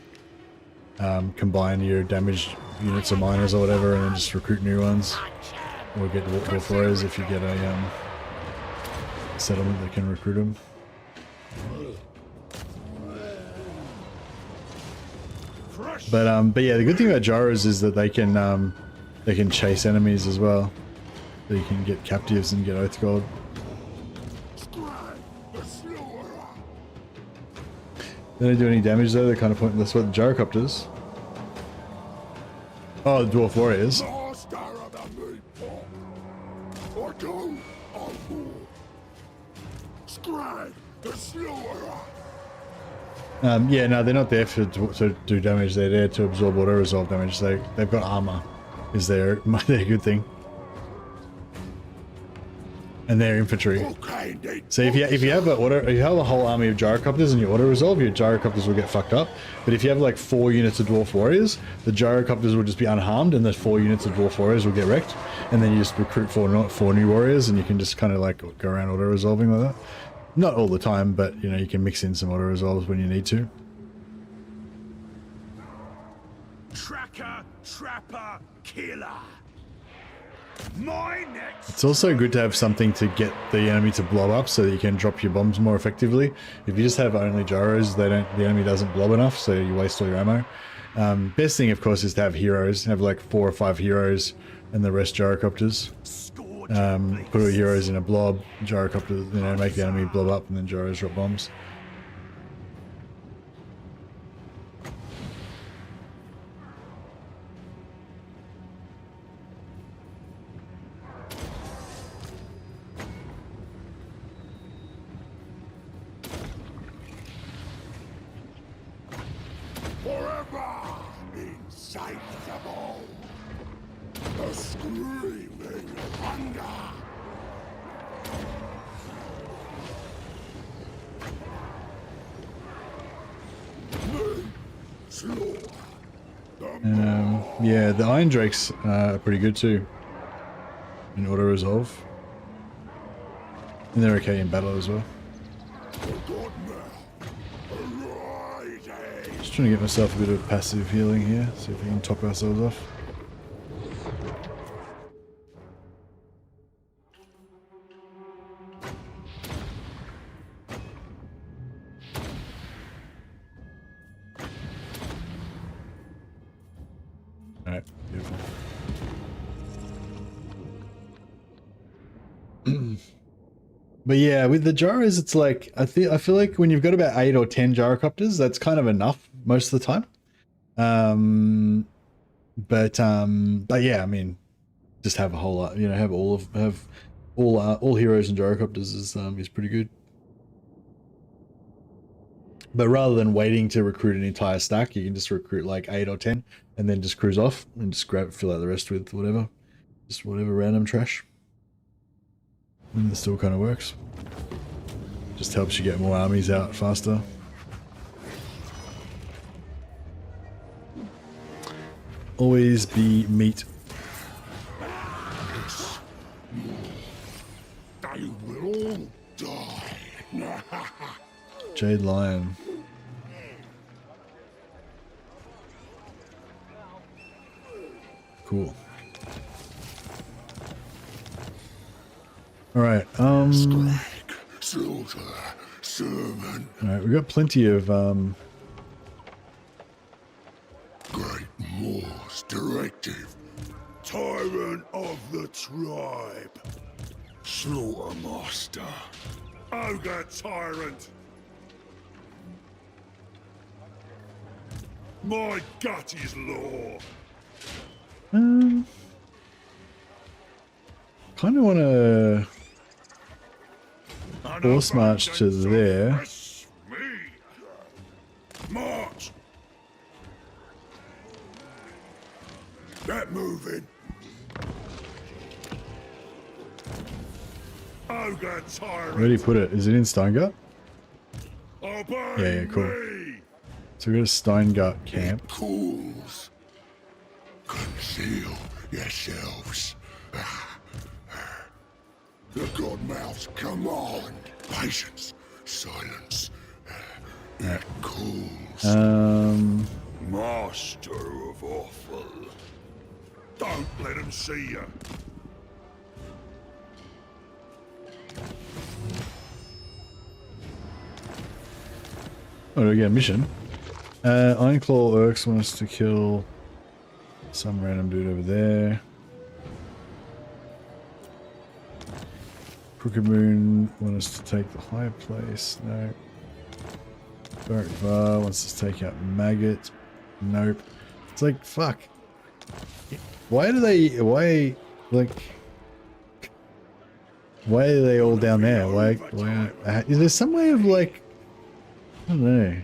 combine your damaged units of miners or whatever, and then just recruit new ones. Or get Dwarf Warriors if you get a settlement that can recruit them. But yeah, the good thing about Gyros is that they can chase enemies as well. So you can get captives and get Oath Gold. They don't do any damage though. They're kind of pointless. What the Gyrocopters? Oh, the Dwarf Warriors. Yeah, no, they're not there to do damage. They're there to absorb auto-resolve damage. They've got armor, is their good thing, and they're infantry. So if you have a whole army of Gyrocopters and you auto-resolve, your Gyrocopters will get fucked up. But if you have like 4 units of Dwarf Warriors, the Gyrocopters will just be unharmed, and the 4 units of Dwarf Warriors will get wrecked. And then you just recruit 4 new warriors, and you can just kind of like go around auto-resolving like that. Not all the time, but you know, you can mix in some auto-resolves when you need to. Tracker, trapper, killer. My next. It's also good to have something to get the enemy to blow up so that you can drop your bombs more effectively. If you just have only gyros, the enemy doesn't blow enough, so you waste all your ammo. Best thing, of course, is to have heroes. Have like 4 or 5 heroes and the rest Gyrocopters. Put all your heroes in a blob, Gyrocopters, you know, make the enemy blow up, and then gyros drop bombs. Forever insatiable. The screaming hunger. Yeah, the Iron Drakes are pretty good too in auto-resolve. And they're okay in battle as well. Just trying to get myself a bit of passive healing here, see if we can top ourselves off. Alright, beautiful. But yeah, with the gyros, it's like I feel like when you've got about 8 or 10 gyrocopters, that's kind of enough most of the time. But yeah, I mean, just have a whole lot, you know, have all heroes and gyrocopters is pretty good. But rather than waiting to recruit an entire stack, you can just recruit like 8 or 10 and then just cruise off and just fill out the rest with whatever random trash. And it still kind of works. Just helps you get more armies out faster. Always be meat. They will all die. Jade Lion. Cool. All right. Skrag, slaughter, servant. All right, we've got plenty of Great Moor's directive. Tyrant of the tribe. Slaughtermaster. Ogre tyrant. My gut is law. Kind of want to force march to there. Press me. March. Get moving. Ogre tyrant. Where do you put it? Is it in Steingart? Obey Yeah, cool. me. So we got a Steingart camp. Cools. Conceal yourselves. The Godmouth's command. Patience. Silence. It cools. Master of awful. Don't let him see you. Oh, do we get a mission? Ironclaw Orcs want us to kill some random dude over there. Crooked Moon want us to take the high place. No. Dark Var wants us to take out Maggot. Nope. It's like, fuck. Why are they all down there? Why is there some way of like, I don't know.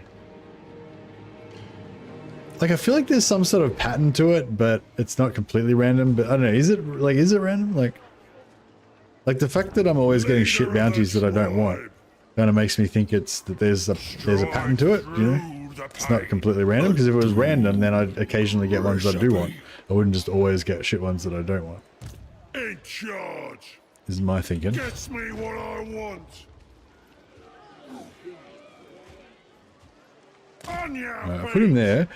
Like, I feel like there's some sort of pattern to it, but it's not completely random. But I don't know. Is it random? Like the fact that I'm always getting shit bounties that I don't want kind of makes me think it's that there's a pattern to it. You know, it's not completely random, because if it was random, then I'd occasionally get ones I do want. I wouldn't just always get shit ones that I don't want. In charge. Is my thinking. Gets me what I want. On your I put him there.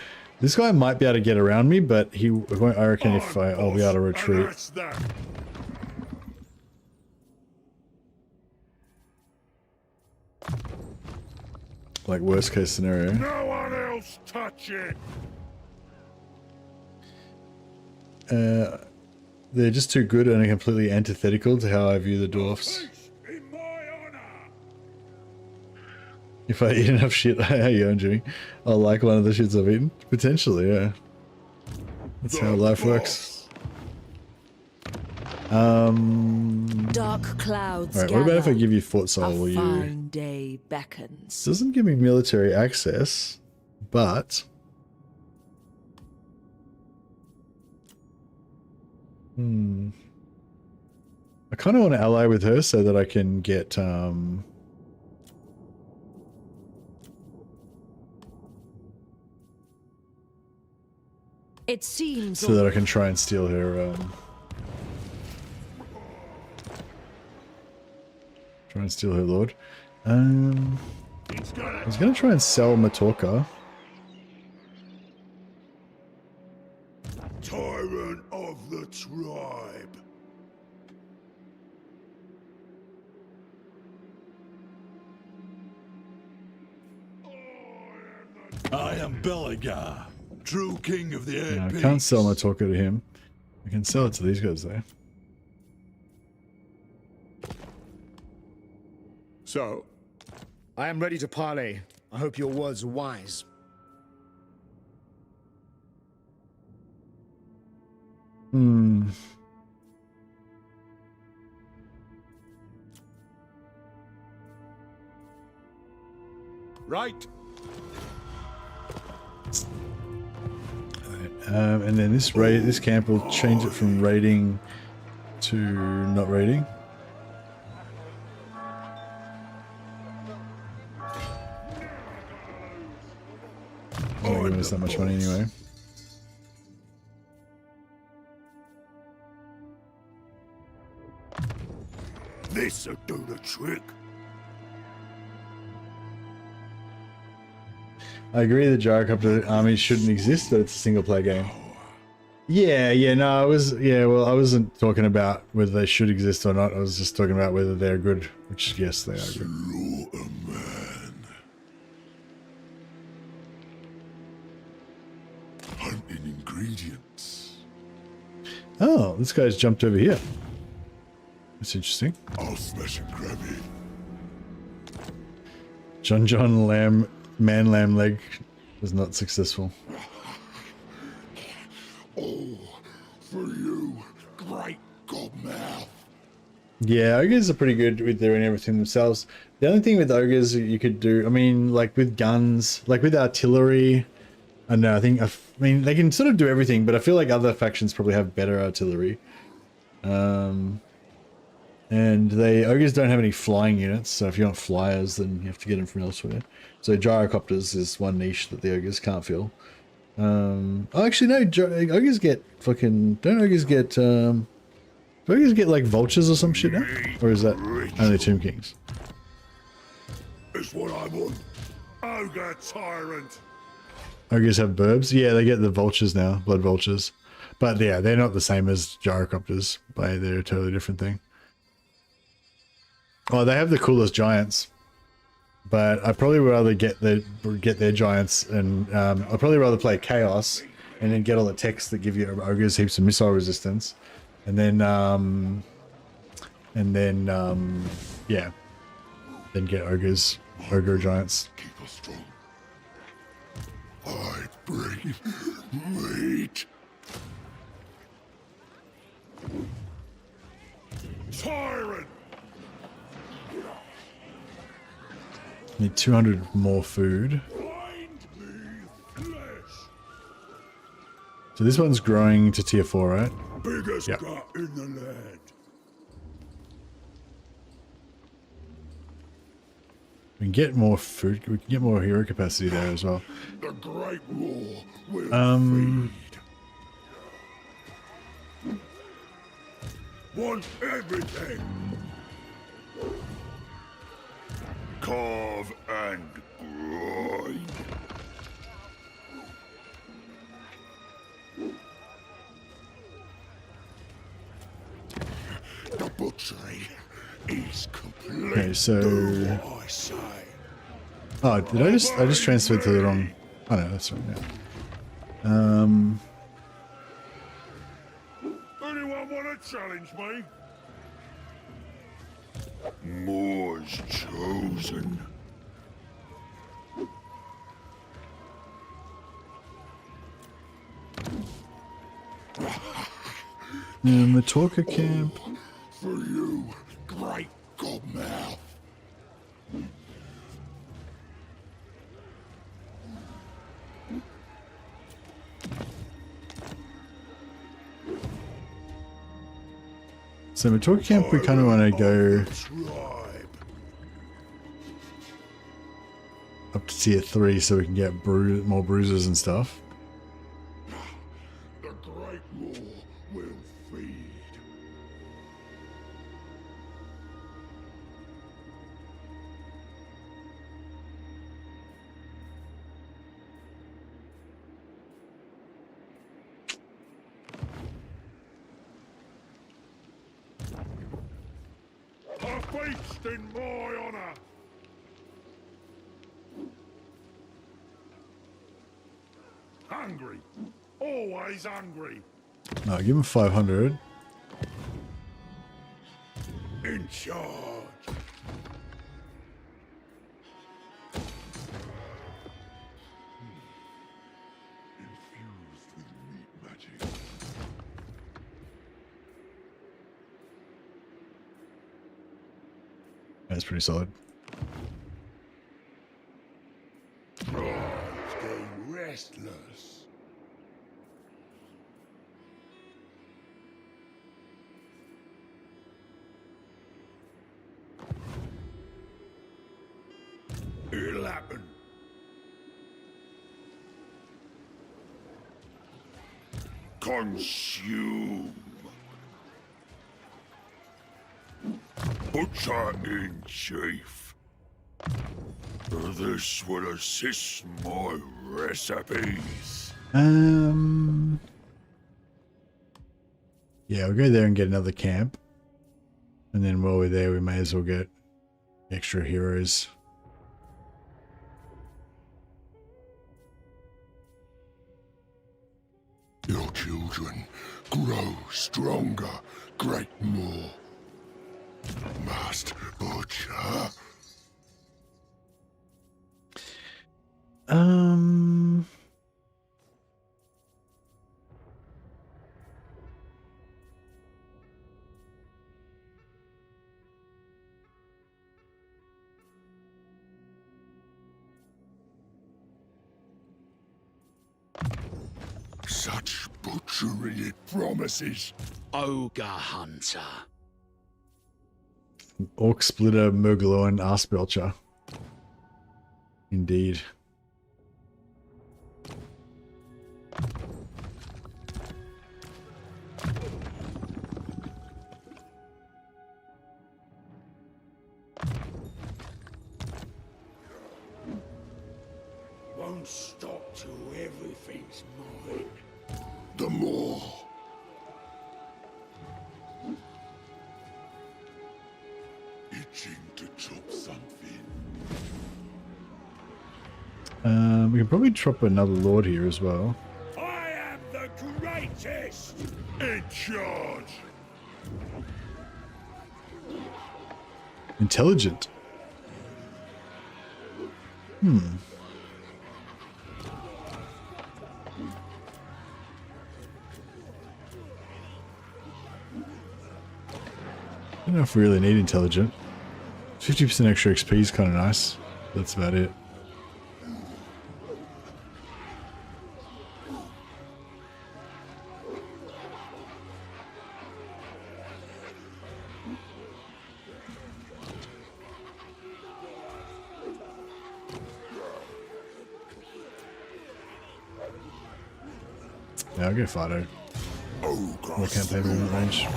This guy might be able to get around me, but he won't. I reckon if I'll be able to retreat. That's that. Like worst case scenario. No one else touch it. They're just too good and are completely antithetical to how I view the dwarfs. Peace in my honor. If I eat enough shit, how you going, Jimmy? I'll like one of the shits I've eaten. Potentially, yeah. That's how life works. Dark clouds Alright, what about if I gather. give you Fort Soul? A Will you? fine day beckons. Doesn't give me military access, but I kind of want to ally with her so that I can get It seems so that I can try and steal her lord. I was gonna try and sell Matorka. Tyrant of the tribe. I am Belagar, true king of the air. No, I can't sell Matorka to him. I can sell it to these guys though. So, I am ready to parley. I hope your words are wise. Right. And then this camp will change it from raiding to not raiding. Not giving us that much money anyway. This'll do the trick. I agree that gyrocopter armies shouldn't exist, but it's a single player game. Yeah, no, well, I wasn't talking about whether they should exist or not. I was just talking about whether they're good, which yes, they are good. Slaughterman. Hunting ingredients. Oh, this guy's jumped over here. That's interesting. I'll smash and grab it. John Lamb, man lamb leg was not successful. Oh, for you, great godmouth. Yeah, ogres are pretty good with doing everything themselves. The only thing with ogres you could do, I mean, like with guns, like with artillery, I don't know, I mean, they can sort of do everything, but I feel like other factions probably have better artillery. And ogres don't have any flying units, so if you want flyers, then you have to get them from elsewhere. So gyrocopters is one niche that the ogres can't fill. Oh, actually, no, ogres get fucking, don't ogres get, do ogres get like vultures or some shit now? Or is that only Tomb Kings? It's what I want. Ogre tyrant. Ogres have burbs? Yeah, they get the vultures now, blood vultures. But yeah, they're not the same as gyrocopters. They're a totally different thing. Oh, they have the coolest giants. But I'd probably rather get their giants, and I'd probably rather play Chaos and then get all the techs that give you ogres heaps of missile resistance. And then yeah. Then get ogre giants. Keep us strong. I bring meat. Tyrant. Need 200 more food. Find me flesh. So this one's growing to tier 4, right? Biggest Yep. gut in the land. We can get more food. We can get more hero capacity there as well. The Great War will feed. Want everything. Carve and grind. The butchery is complete. Okay, so Do what I say. oh, did I just transferred to the wrong? Oh no, that's right. Yeah. Anyone want to challenge me? More's chosen. Matorka camp. For you, great godmouth. So Matorka camp, we kind of want to go Tribe. up to tier 3 so we can get more bruisers and stuff. The Great War will feed. A feast in my honor. Hungry. Always hungry. No, give him 500. In charge. Infused with meat magic. That's pretty solid. Tribes go restless. It'll happen. Consume. Butcher in chief. This will assist my recipes. Yeah, we'll go there and get another camp. And then while we're there, we may as well get extra heroes. Your children children, grow stronger, great more. Master Butcher. Such butchery it promises. Ogre Hunter. Orc Splitter, Murgaloan, Arsbelcher. Indeed. Won't stop till everything's mine. The more. Itching to chop something. We can probably drop another lord here as well. I am the greatest! In charge! Intelligent. I don't know if we really need intelligent. 50% extra XP is kind of nice. That's about it. Yeah, I'll go Fido. More campaign movement range.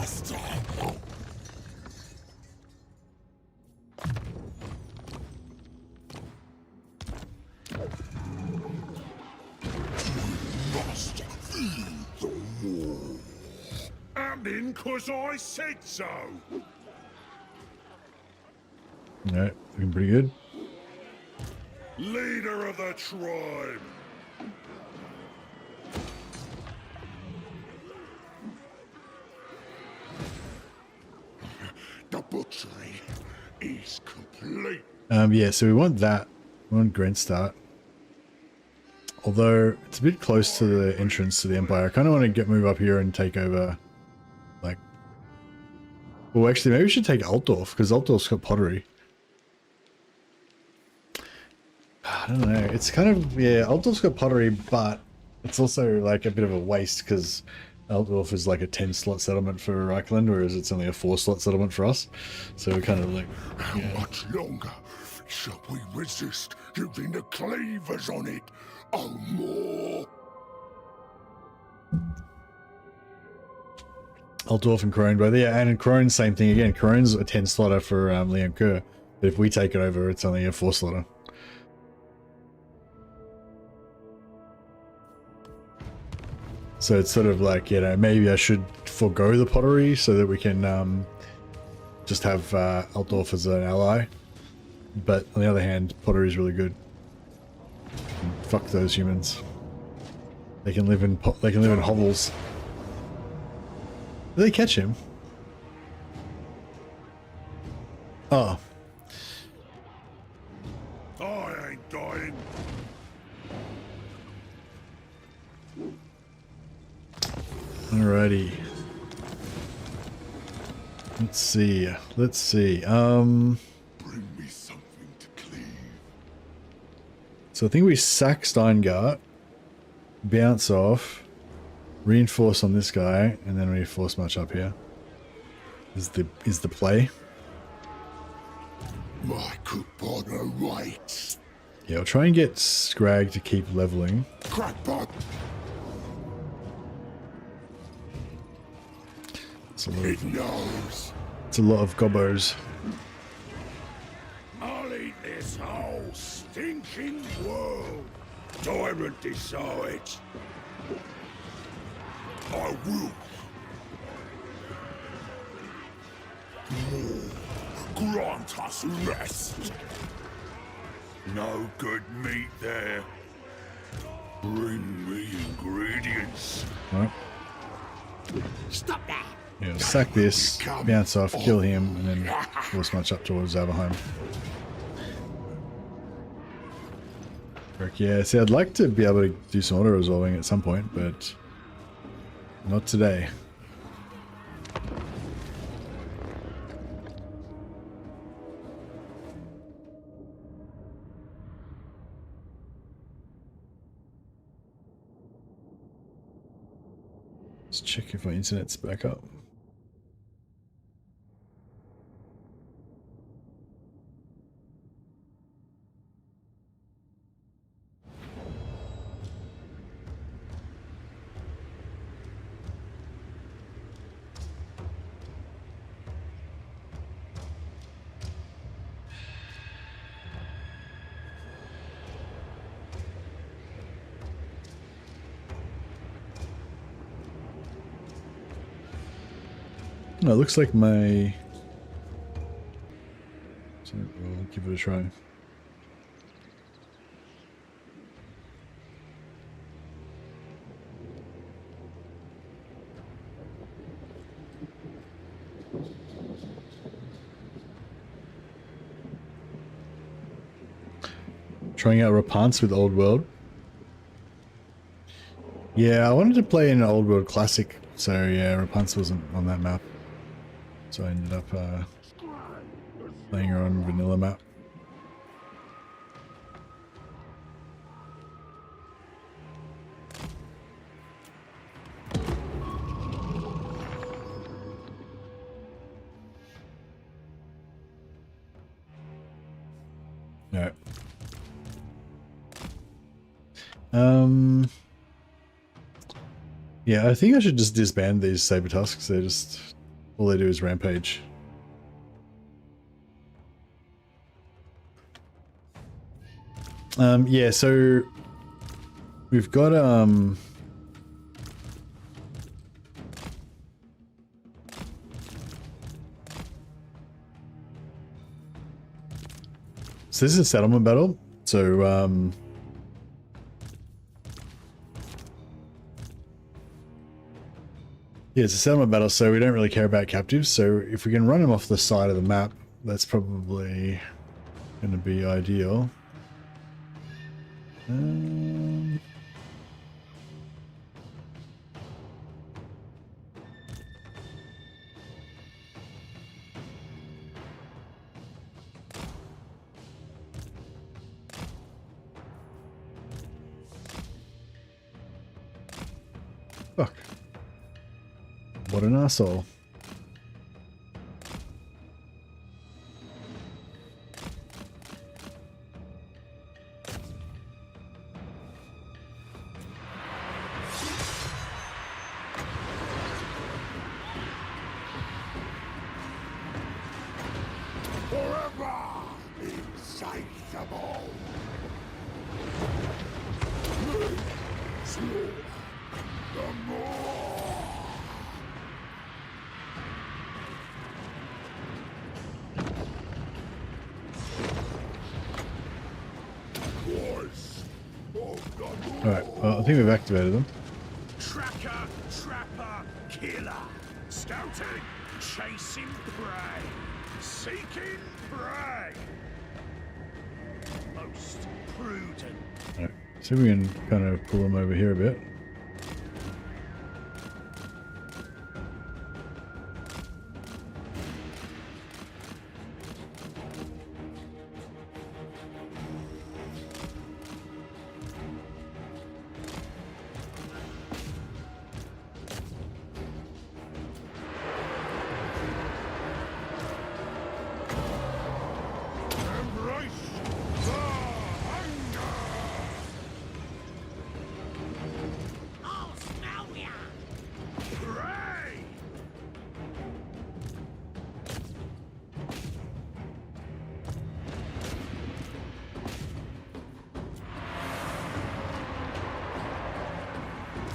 I'm in 'cause I said so! Alright, looking pretty good. Leader of the tribe! The butchery is complete. Yeah, so we want that. We want Grentstart. Although it's a bit close to the entrance to the Empire. I kind of want to move up here and take over, like... Well, actually, maybe we should take Altdorf, because Altdorf's got pottery. I don't know. It's kind of... Yeah, Altdorf's got pottery, but it's also like a bit of a waste, because Altdorf is like a 10-slot settlement for Reichland, whereas it's only a 4-slot settlement for us. So we're kind of like... How much longer shall we resist using the cleavers on it? Oh, more. Altdorf and Crone both. Yeah, and in Crone, same thing again. Crone's a 10-slotter for Liam Kerr, but if we take it over, it's only a 4-slotter. So it's sort of like, you know, maybe I should forego the pottery so that we can just have Altdorf as an ally. But on the other hand, pottery is really good. And fuck those humans. They can live in hovels. Did they catch him? Oh. I ain't dying. Alrighty. Let's see. Bring me something to cleave. So I think we sack Steingart, bounce off, reinforce on this guy, and then reinforce much up here. Is the play. My Kupona waits. Yeah, I'll try and get Skrag to keep leveling. Crackpot. It knows. It's a lot of gobbos. I'll eat this whole stinking world. Tyrant decides. I will. Grant us rest. No good meat there. Bring me ingredients. Right. Yeah, sack this, bounce off, kill him, and then force march up towards Averheim. Yeah, see, I'd like to be able to do some auto-resolving at some point, but not today. Let's check if my internet's back up. No, it looks like my... So we'll give it a try. Trying out Rapance with Old World. Yeah, I wanted to play an Old World Classic, so yeah, Rapance wasn't on that map. So I ended up playing her on vanilla map. Alright. Yeah, I think I should just disband these Saber Tusks. They're just... all they do is rampage. Yeah, so we've got so this is a settlement battle. So yeah, it's a settlement battle, so we don't really care about captives. So if we can run them off the side of the map, that's probably going to be ideal. Fuck. What an asshole. Forever insatiable. The more. Alright, well, I think we've activated them. Tracker, trapper, killer. Scouting, chasing prey. Seeking prey. Most prudent. Alright, see if we can kind of pull them over here a bit.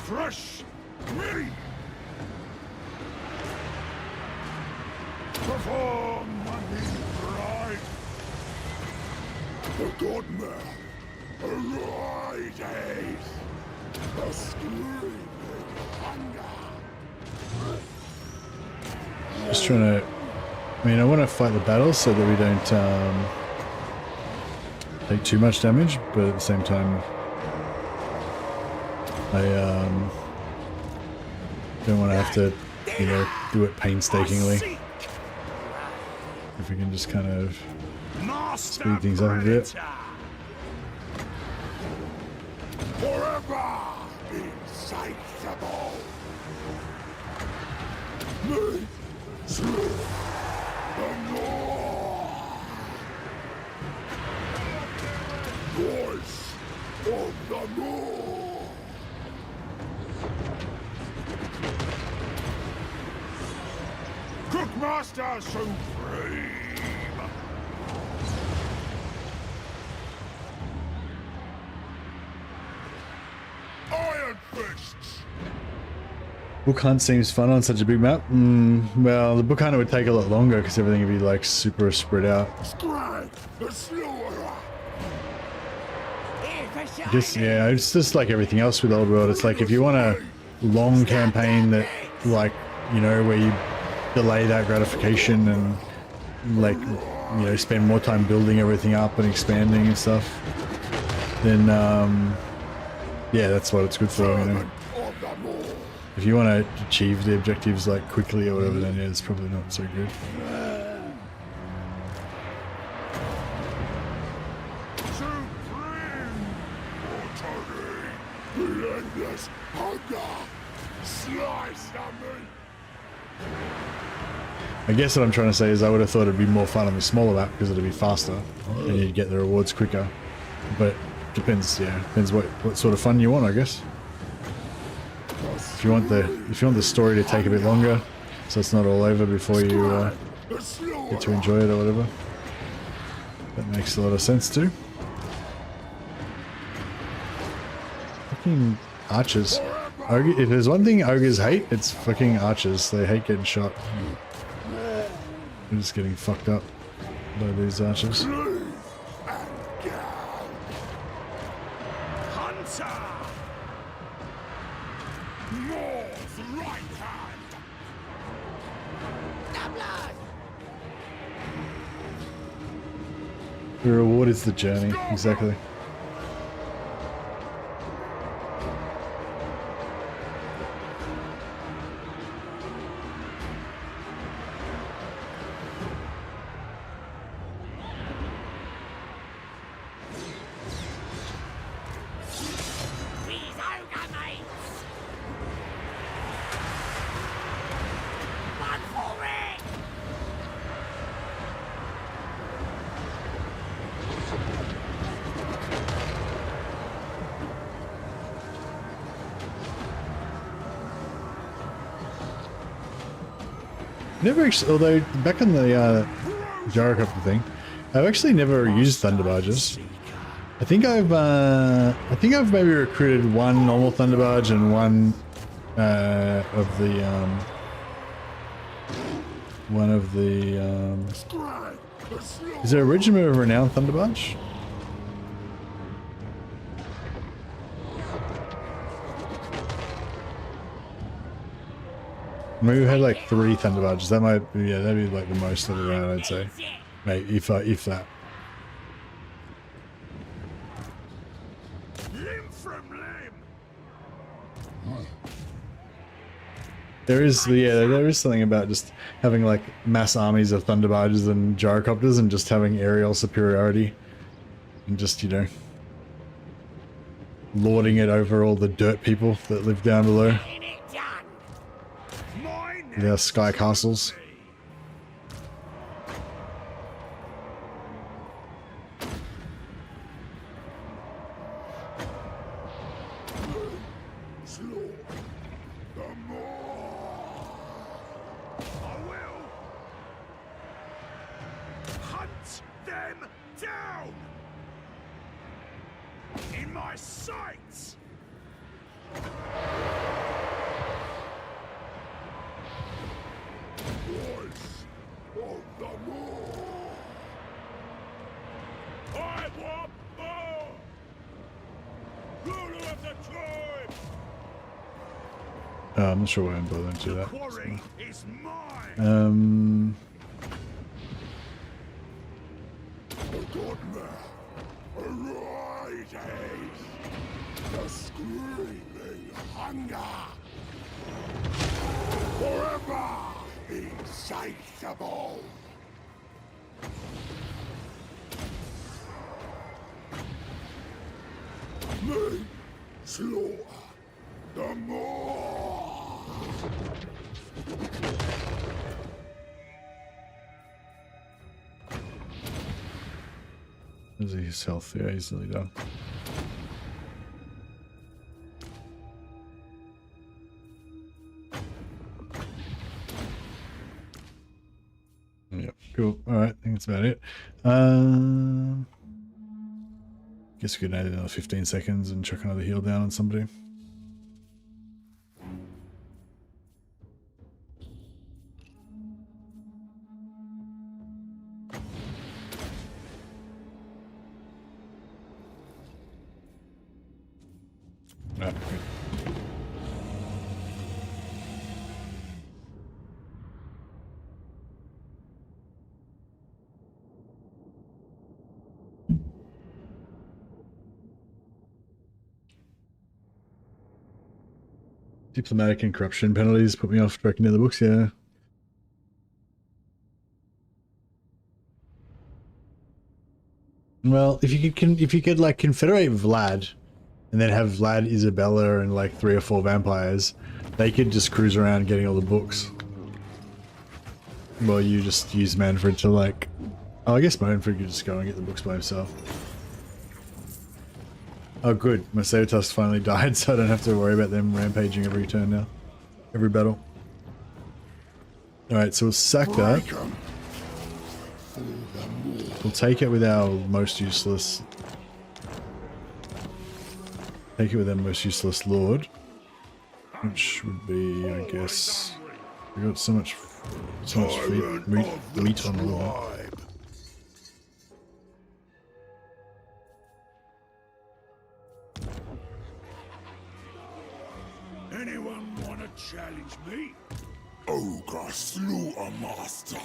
Fresh meat. Perform right. The godmare arises. The screaming hunger. Just trying to... I mean, I want to fight the battles so that we don't take too much damage, but at the same time, I don't want to have to, you know, do it painstakingly. If we can just kind of speed things up a bit. Forever insatiable. Me, slew the Lord. Voice of the Lord. Cookmaster Supreme. Iron Fists. Book hunt seems fun on such a big map. Well, the book hunt would take a lot longer because everything would be like super spread out. Skrag the Slaughter. Just yeah, it's just like everything else with Old World. It's like if you want a long campaign that, like, you know, where you delay that gratification and, like, you know, spend more time building everything up and expanding and stuff, then yeah, that's what it's good for, you know. If you want to achieve the objectives like quickly or whatever, then yeah, it's probably not so good. Relentless hunger. Slice of me. I guess what I'm trying to say is I would have thought it'd be more fun on the smaller map because it'd be faster and you'd get the rewards quicker. But depends, yeah, depends what sort of fun you want, I guess. If you want the story to take a bit longer, so it's not all over before you get to enjoy it or whatever, that makes a lot of sense too. Fucking archers. If there's one thing ogres hate, it's fucking archers. They hate getting shot. They're just getting fucked up by these archers. The reward is the journey, exactly. Never actually, although back on the gyrocopter thing, I've actually never used thunder barges. I think I've maybe recruited one normal thunder barge and one of the is there a regiment of renowned thunder barge? Maybe we had like 3 thunder barges. That might be, yeah, that'd be like the most of the round, I'd say. Maybe if that. Limb from limb. There is, yeah, there is something about just having like mass armies of thunder barges and gyrocopters and just having aerial superiority and just, you know, lording it over all the dirt people that live down below. Their sky castles. Hunt them down in my sights. Voice of the Lord. I want more. Ruler of the tribe. I'm not sure why I'm bothering to do that. Quarry is mine. The godmare arises. The screaming hunger. Forever insatiable. Me, slaughter, the more. Is his health? Yeah, he's nearly done. Yep, cool. Alright, I think that's about it. Guess we could add another 15 seconds and chuck another heal down on somebody. Right, good. Diplomatic and corruption penalties put me off tracking in the books, yeah. Well, if you could like confederate Vlad and then have Vlad, Isabella, and like 3 or 4 vampires, they could just cruise around getting all the books. Well, you just use Manfred to like... Oh, I guess Manfred could just go and get the books by himself. Oh good, my Sabertusk finally died, so I don't have to worry about them rampaging every turn now. Every battle. Alright, so we'll sack that. We'll take it with our most useless... Take it with our most useless lord. Which would be, I guess... We got so much meat on the lord. Anyone want to challenge me? Ogre Slaughter-Master.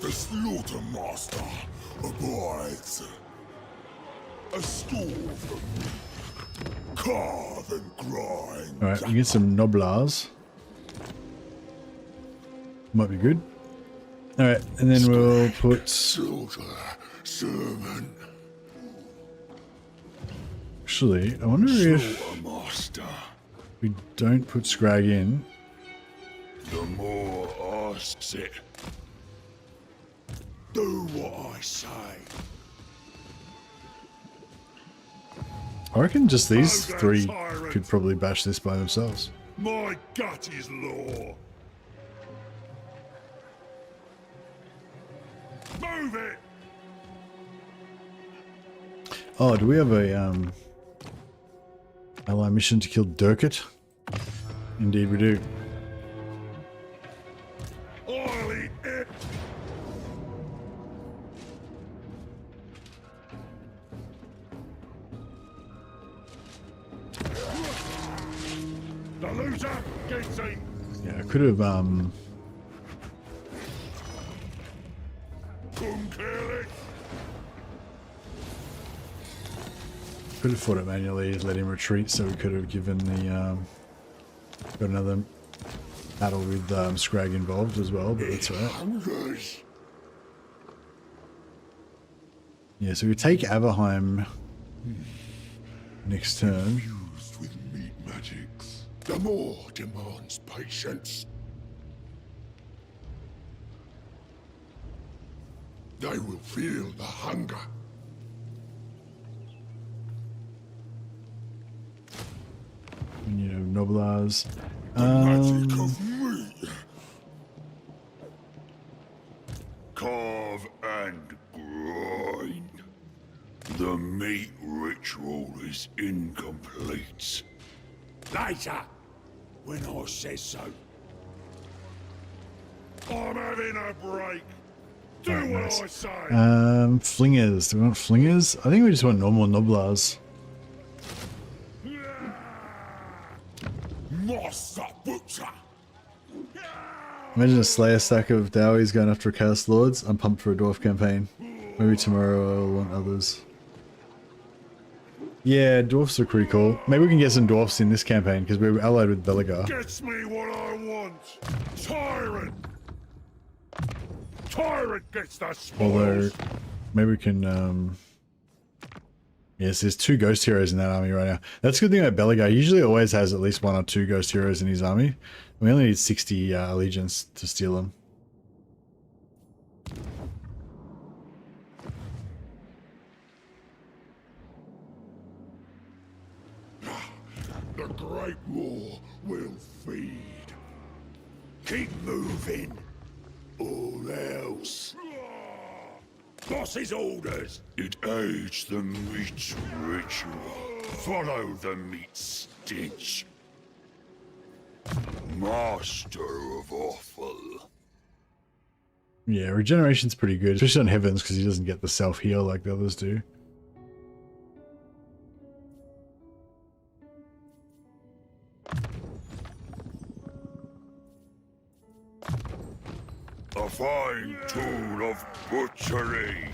The Slaughter-Master abides. A store for me. Carve and grind. Alright, we get some Noblars. Might be good. Alright, and then we'll put... Slaughter servant. Actually, I wonder if Slaughter-Master. we don't put Skrag in. The more I sit. Do what I say. I reckon just these 3 could probably bash this by themselves. My gut is law. Move it. Oh, do we have a ally mission to kill Durkit? Indeed we do. I'll eat it. The loser gets eaten. Yeah, I could have Come kill it. could have fought it manually, let him retreat, so we could have given the got another battle with Skrag involved as well, but that's alright. Hungers. Yeah, so we take Averheim next turn. Used with meat magics. The more demands patience. They will feel the hunger. And, you know, Noblars. The magic of meat. Carve and grind. The meat ritual is incomplete. Later, when I say so. I'm having a break. Do Alright, what nice. I say. Flingers. Do we want flingers? I think we just want normal Noblars. Moss the Butcher. Imagine a Slayer stack of Dowies going after Chaos Lords. I'm pumped for a Dwarf campaign. Maybe tomorrow I'll want others. Yeah, Dwarfs are pretty cool. Maybe we can get some Dwarfs in this campaign because we're allied with Belegar. Gets me what I want. Tyrant. Tyrant gets the Although, spoils. maybe we can, yes, there's 2 ghost heroes in that army right now. That's the good thing about Belegar. He usually always has at least 1 or 2 ghost heroes in his army. We only need 60 allegiance to steal them. The Great War will feed. Keep moving. All else. Boss's orders. It aids the meat ritual. Follow the meat stench. Master of Awful. Yeah, regeneration's pretty good, especially on Heavens because he doesn't get the self-heal like the others do. A fine tool of butchery.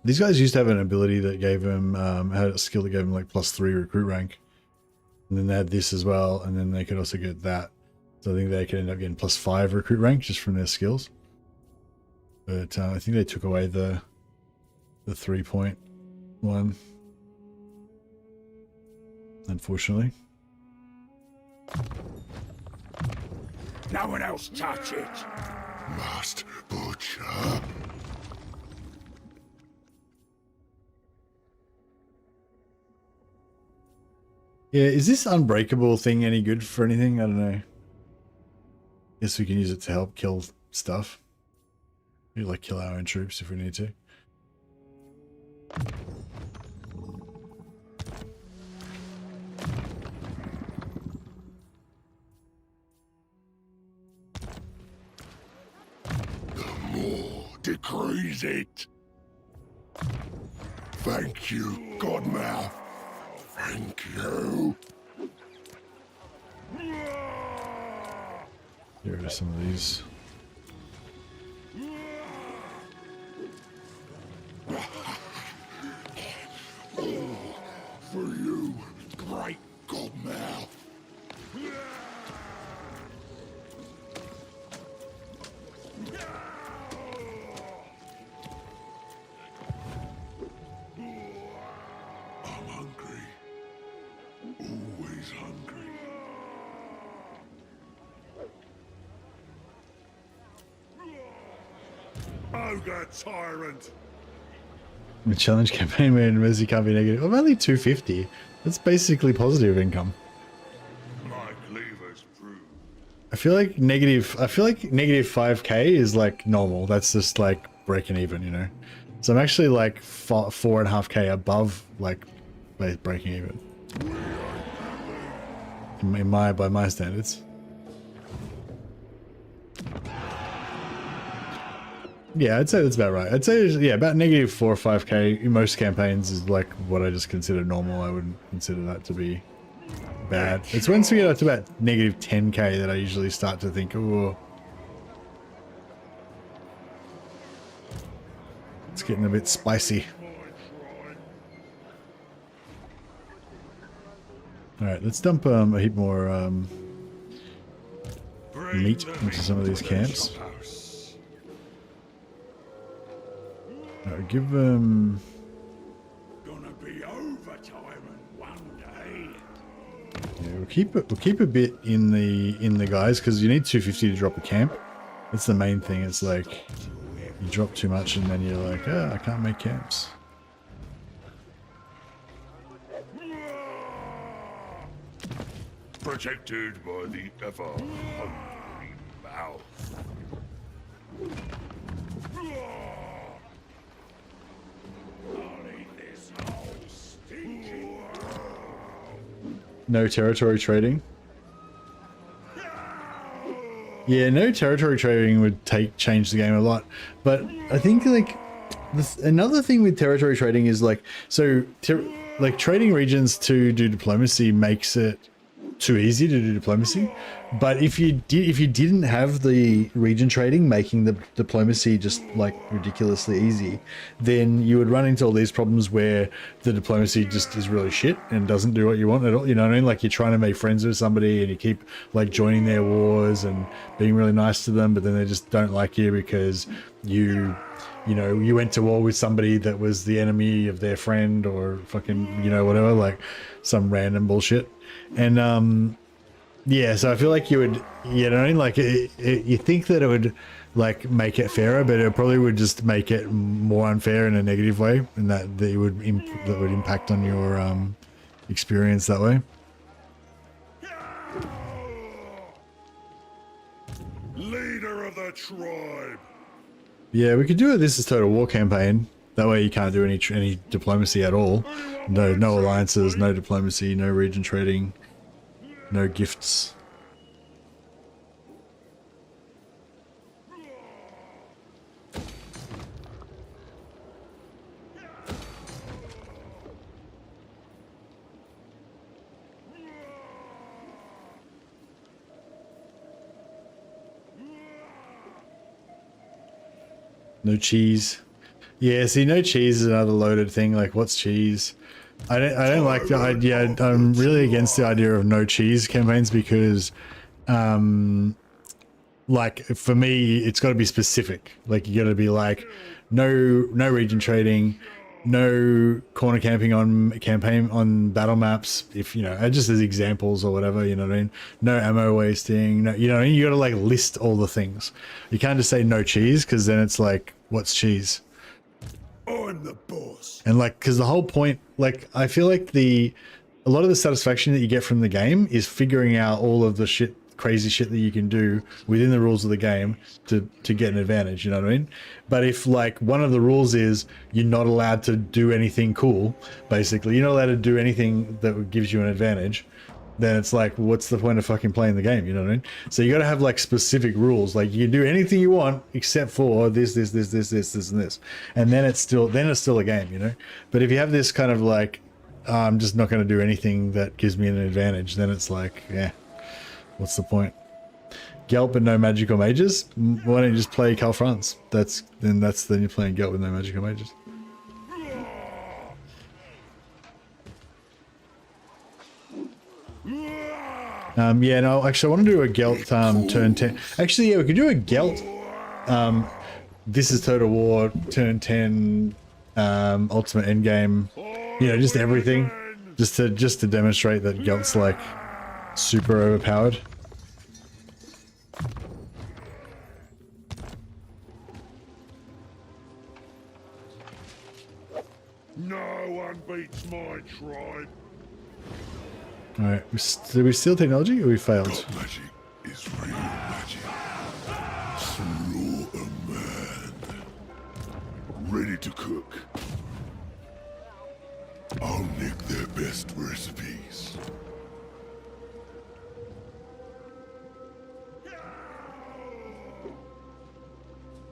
These guys used to have an ability that gave him, had a skill that gave him like +3 recruit rank. And then they had this as well, and then they could also get that. So I think they could end up getting +5 recruit rank just from their skills. But I think they took away the 3-point one. Unfortunately. No one else touch it. Master Butcher. Yeah, is this unbreakable thing any good for anything? I don't know. Guess we can use it to help kill stuff. We like kill our own troops if we need to. Decrees it. Thank you, Godmouth. Thank you. Get rid of some of these. For you, great Godmouth. I'm hungry. Always hungry. Ogre Tyrant. The challenge campaign where Messi can't be negative. I'm only 250. That's basically positive income. My cleavers prove. I feel like negative 5k is like normal. That's just like breaking even, you know. So I'm actually like 4.5k above like breaking even. By my standards. Yeah, I'd say that's about right. I'd say, yeah, about -4 or 5k in most campaigns is like what I just consider normal. I wouldn't consider that to be bad. It's once we get up to about -10k that I usually start to think, oh, it's getting a bit spicy. Alright, let's dump a heap more meat into some of these camps. Give them. Gonna be overtime one day. Yeah, we'll keep a bit in the guys because you need 250 to drop a camp. That's the main thing. It's like you drop too much and then you're like, I can't make camps. Protected by the ever-hungry mouth. No territory trading. Yeah, no territory trading would change the game a lot. But I think like another thing with territory trading is like, so like trading regions to do diplomacy makes it too easy to do diplomacy. But if you didn't have the region trading making the diplomacy just like ridiculously easy, then you would run into all these problems where the diplomacy just is really shit and doesn't do what you want at all. You know what I mean? Like you're trying to make friends with somebody and you keep like joining their wars and being really nice to them, but then they just don't like you because you went to war with somebody that was the enemy of their friend or fucking, whatever, like some random bullshit. And yeah, so I feel like you would, like you think that it would like make it fairer, but it probably would just make it more unfair in a negative way, and that would impact on your experience that way. Leader of the tribe. Yeah, we could do it. This is Total War campaign. That way you can't do any diplomacy at all. No alliances, no diplomacy, no region trading, no gifts. No cheese. Yeah, see, no cheese is another loaded thing. Like, what's cheese? I don't like the idea. I'm really against the idea of no cheese campaigns because, like, for me, it's got to be specific. Like, you got to be like, no region trading, no corner camping on battle maps. If just as examples or whatever, you know what I mean. No ammo wasting. No, you got to like list all the things. You can't just say no cheese because then it's like, what's cheese? I'm the boss. And like, because the whole point, like, I feel like a lot of the satisfaction that you get from the game is figuring out all of the crazy shit that you can do within the rules of the game to get an advantage, you know what I mean? But if like one of the rules is you're not allowed to do anything cool, basically, you're not allowed to do anything that gives you an advantage, then it's like, what's the point of fucking playing the game? You know what I mean? So you got to have like specific rules. Like you can do anything you want except for this, and this, and then it's still a game, But if you have this kind of like, I'm just not going to do anything that gives me an advantage, then it's like, yeah, what's the point? Gelt but no magical mages. Why don't you just play Karl Franz? Then you're playing Gelt with no magical mages. Yeah, no, actually I want to do a Gelt turn 10. Actually, yeah, we could do a Gelt this is Total War turn 10 ultimate endgame, just everything, just to demonstrate that Gelt's like super overpowered. No one beats my tribe. Alright, did we steal technology or we failed? Magic is real magic. Slaughter man. Ready to cook. I'll nick their best recipes.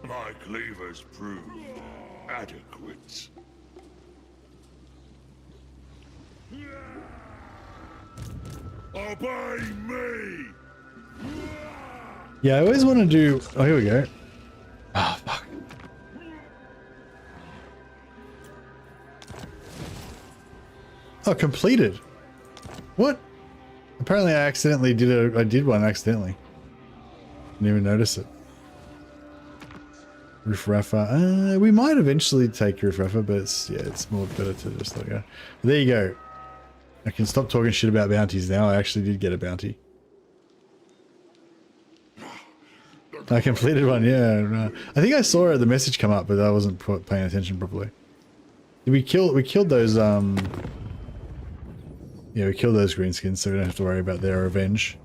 My cleavers prove adequate. Obey me! Yeah, I always want to do... Oh, here we go. Oh, fuck. Oh, completed. What? Apparently I accidentally I did one accidentally. Didn't even notice it. Roof Rafa. We might eventually take Roof Rafa, but it's more better to just let go. But there you go. I can stop talking shit about bounties now. I actually did get a bounty. I completed one, yeah. I think I saw the message come up, but I wasn't paying attention properly. We killed those, yeah, we killed those greenskins, so we don't have to worry about their revenge.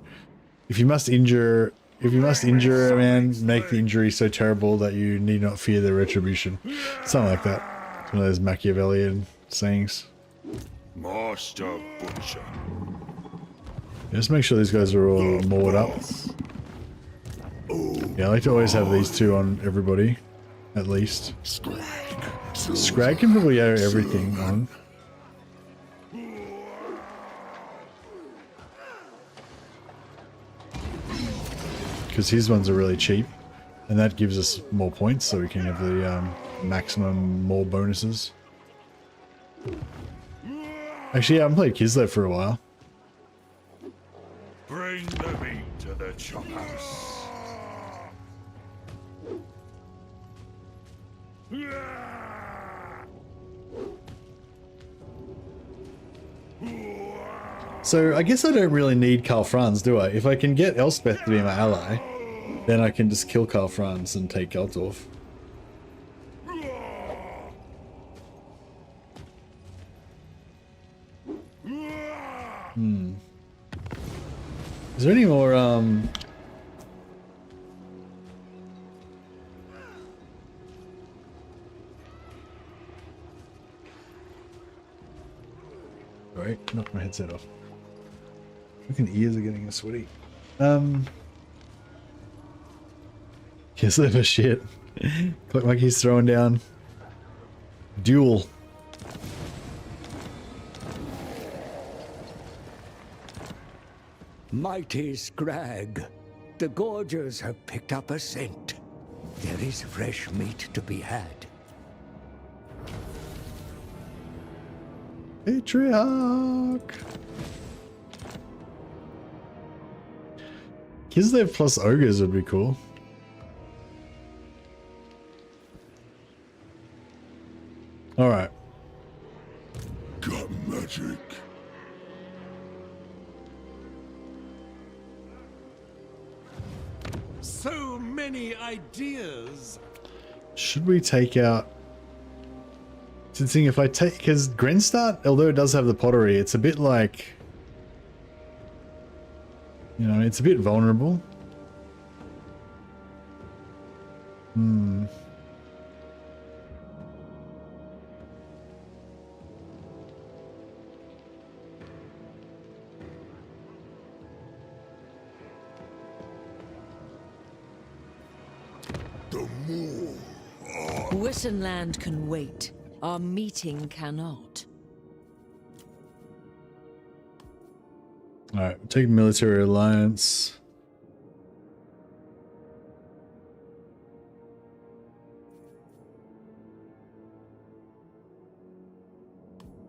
If you must injure a man, make the injury so terrible that you need not fear their retribution. Something like that. It's one of those Machiavellian sayings. Master Butcher. Yeah, just make sure these guys are all moored up. Yeah, I like to always have these two on everybody, at least. Skrag can probably have everything on. because his ones are really cheap, and that gives us more points, so we can have the maximum more bonuses. Actually, I haven't played Kislev for a while. Bring the meat to the chop house. So I guess I don't really need Karl Franz, do I? If I can get Elspeth to be my ally, then I can just kill Karl Franz and take Geltorf. Is there any more, Alright, knocked my headset off. Fucking ears are getting sweaty. Kiss liver shit. Look like he's throwing down. Duel. Mighty Skrag, the gorgers have picked up a scent. There is fresh meat to be had. Patriarch. Kislev plus ogres would be cool. Alright. Got magic. So many ideas. Should we take out... Since if I take... Because Grenstadt, although it does have the pottery, it's a bit like... You know, it's a bit vulnerable. Hmm. Wittenland can wait. Our meeting cannot. Alright, take military alliance.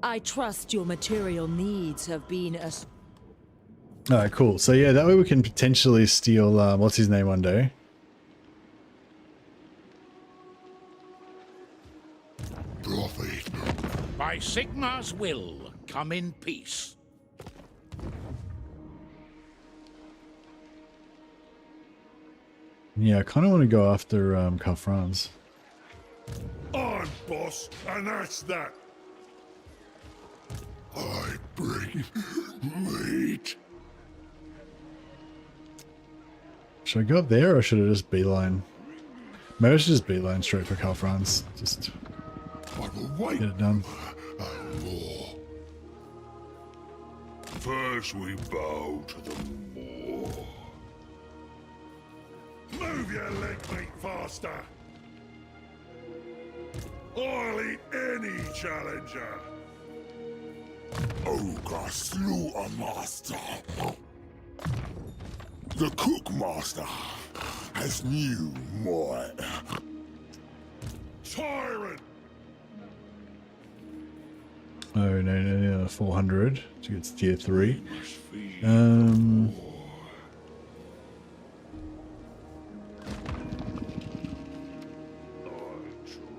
I trust your material needs have been as... Alright, cool. So yeah, that way we can potentially steal, what's his name one day? Profit. By Sigmar's will, come in peace. Yeah, I kind of want to go after Karl Franz. I'm boss, and that's that. I bring meat. Should I go up there or should I just beeline? Maybe I should just beeline straight for Karl Franz. Just I will wait. get it done. And more. First we bow to the Moor. Move your leg, mate, faster. I'll eat any challenger. Ogre Slaughter-Master. The Cookmaster has new might. Tyrant. Oh no, 400 to get to tier 3.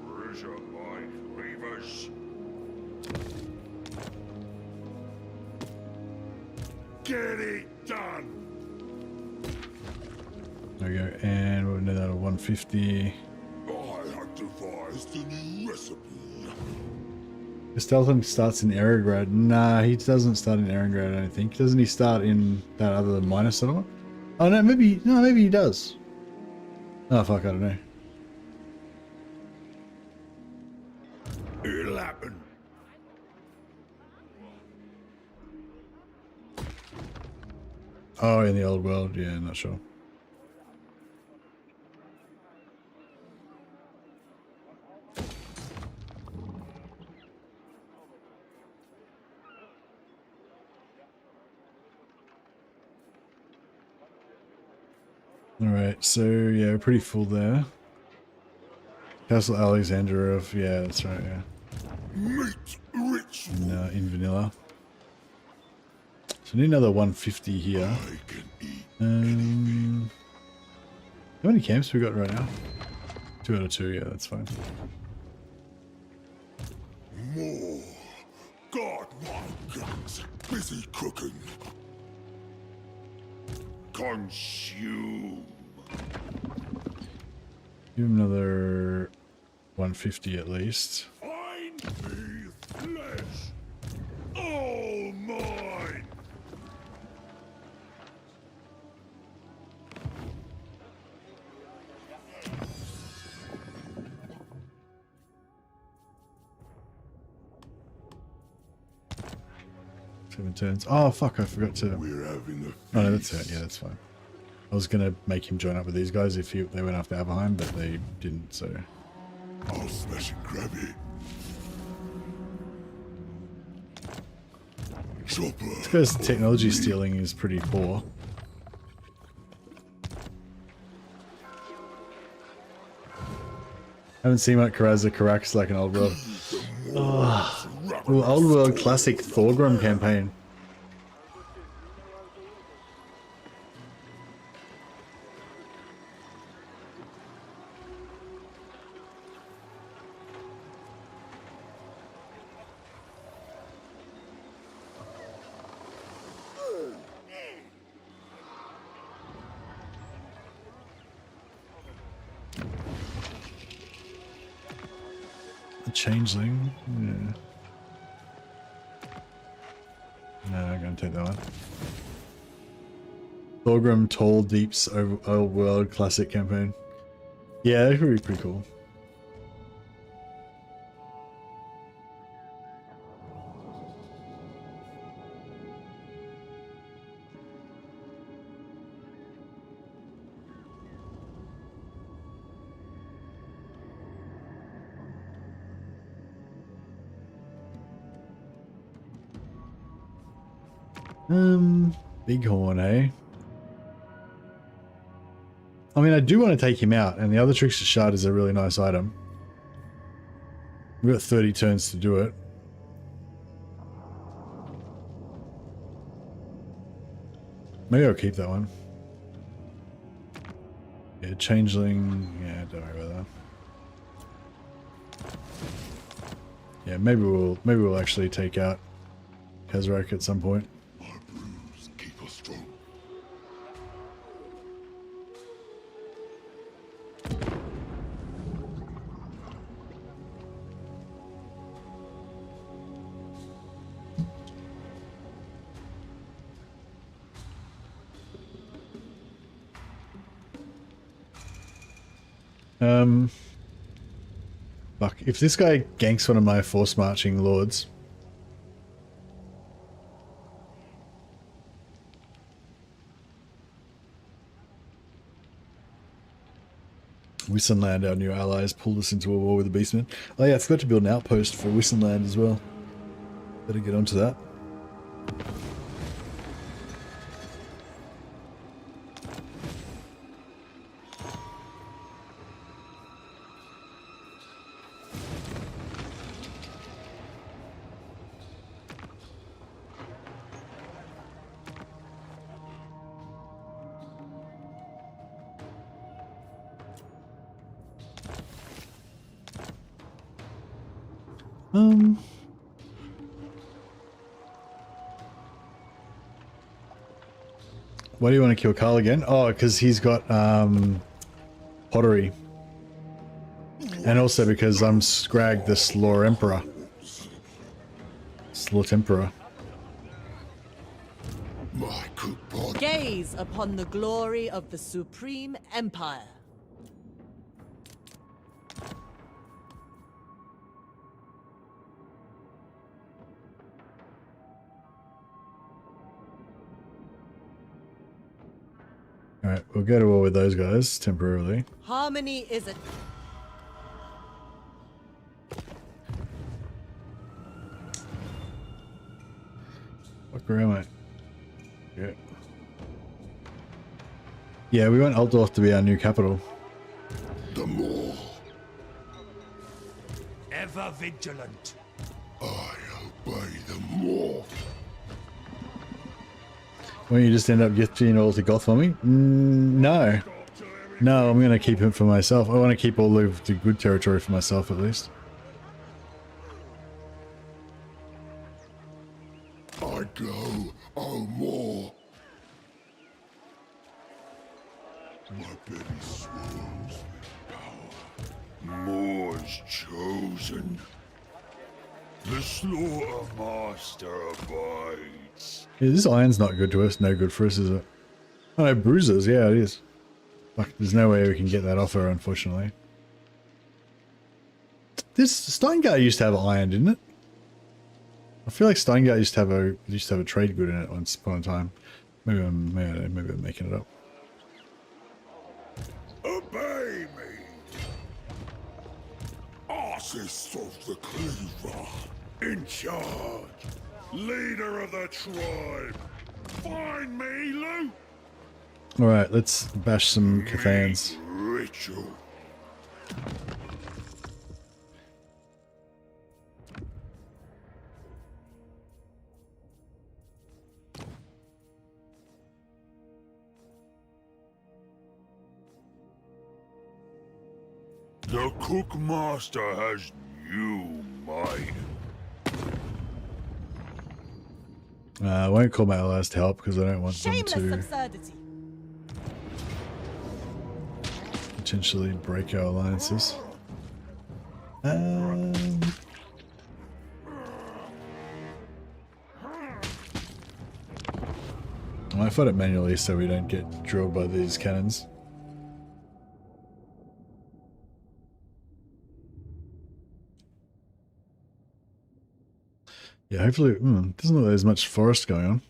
Treasure my reavers. Get it done. There we go, and we'll know that at 150. I have devised a new recipe. Stelton starts in Eregrad. Nah, he doesn't start in Eregrad, I don't think. Doesn't he start in that other minor settlement? Oh no, maybe he does. Oh fuck, I don't know. It'll happen. Oh, in the old world, yeah, not sure. Alright, so yeah, we're pretty full there. Castle Alexandra of, yeah, that's right, yeah. Meat ritual. In vanilla. So I need another 150 here. I can eat. How many camps we got right now? 2 out of 2, yeah, that's fine. More. God, my guts. Busy cooking. Consume. Give him another 150 at least. Find me flesh. All mine. Seven turns. Oh fuck, I forgot to... We're having a feast. Oh no, that's it, yeah, that's fine. I was gonna make him join up with these guys if they went after Aberheim, but they didn't, so... I'll smash and grab it. Chopper. This guy's technology stealing is pretty poor. Haven't seen what Karaza Karak's like an old world. Oh, old world classic Thorgrim campaign. Changeling, yeah. No, I'm gonna take that one. Thorgrim Tall Deep's old world classic campaign. Yeah, that could be pretty cool. Bighorn, eh? I mean, I do want to take him out, and the other Trickster Shard is a really nice item. We've got 30 turns to do it. Maybe I'll keep that one. Yeah, Changeling. Yeah, don't worry about that. Yeah, maybe we'll actually take out Kazrak at some point. Fuck, if this guy ganks one of my force marching lords. Wissenland, our new allies, pulled us into a war with the Beastmen. Oh yeah, I forgot to build an outpost for Wissenland as well. Better get onto that. Why do you want to kill Carl again? Oh, because he's got pottery. And also because I'm Skrag the Slaught-Empra. Slaught-Empra. Gaze upon the glory of the supreme empire. Alright, we'll go to war with those guys temporarily. Harmony is a... Fuck, where am I? Yeah. Yeah, we want Altdorf to be our new capital. The more Ever vigilant. I obey, the more. Won't you just end up gifting it all to Goth for me? No. No, I'm going to keep it for myself. I want to keep all of the good territory for myself at least. I go, oh more. My belly swells with power. More's chosen. The Slaughter-Master abides. Yeah, this iron's not good to us. No good for us, is it? Oh no, bruises. Yeah, it is. Fuck, there's no way we can get that off her, unfortunately. This Steingart used to have iron, didn't it? I feel like Steingart used to have a trade good in it once upon a time. Maybe I'm making it up. Obey me. Artist of the Cleaver. In charge. Leader of the tribe. Find me, Luke. Alright, let's bash some Cathans. Ritual. The Cookmaster has new might. I won't call my allies to help because I don't want them Shameless to absurdity. potentially break our alliances. I fight it manually so we don't get drilled by these cannons. Yeah, hopefully, doesn't look like there's much forest going on.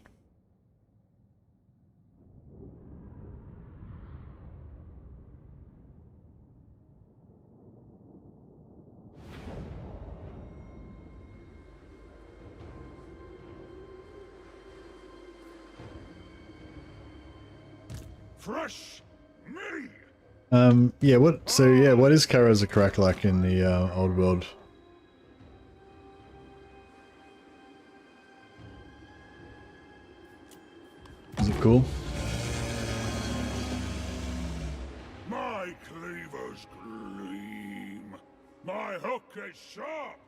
Fresh me. Yeah, what is Karazakrak like in the old world? Is it cool? My cleavers gleam. My hook is sharp.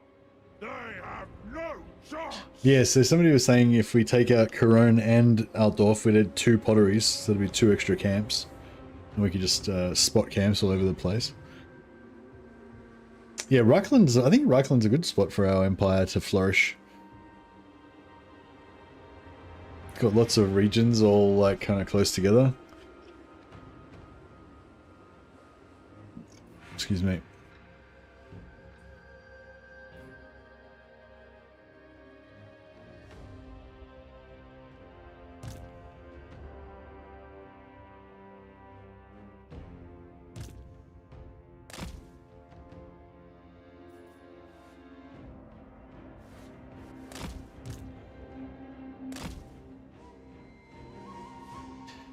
They have no chance. Yeah, so somebody was saying if we take out Corone and Altdorf, we'd add 2 potteries, so there'd be 2 extra camps. And we could just spot camps all over the place. Yeah, I think Reikland's a good spot for our empire to flourish. Got lots of regions all like kind of close together. Excuse me.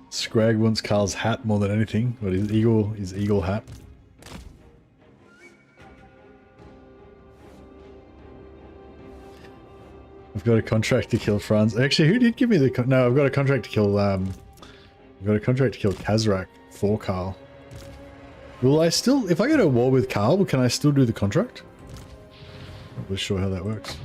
Skrag wants Carl's hat more than anything, but his eagle hat. I've got a contract to kill Franz. Actually, who did give me the no? I've got a contract to kill. I've got a contract to kill Kazrak for Carl. Will I still, if I go to war with Carl, can I still do the contract? Not really sure how that works.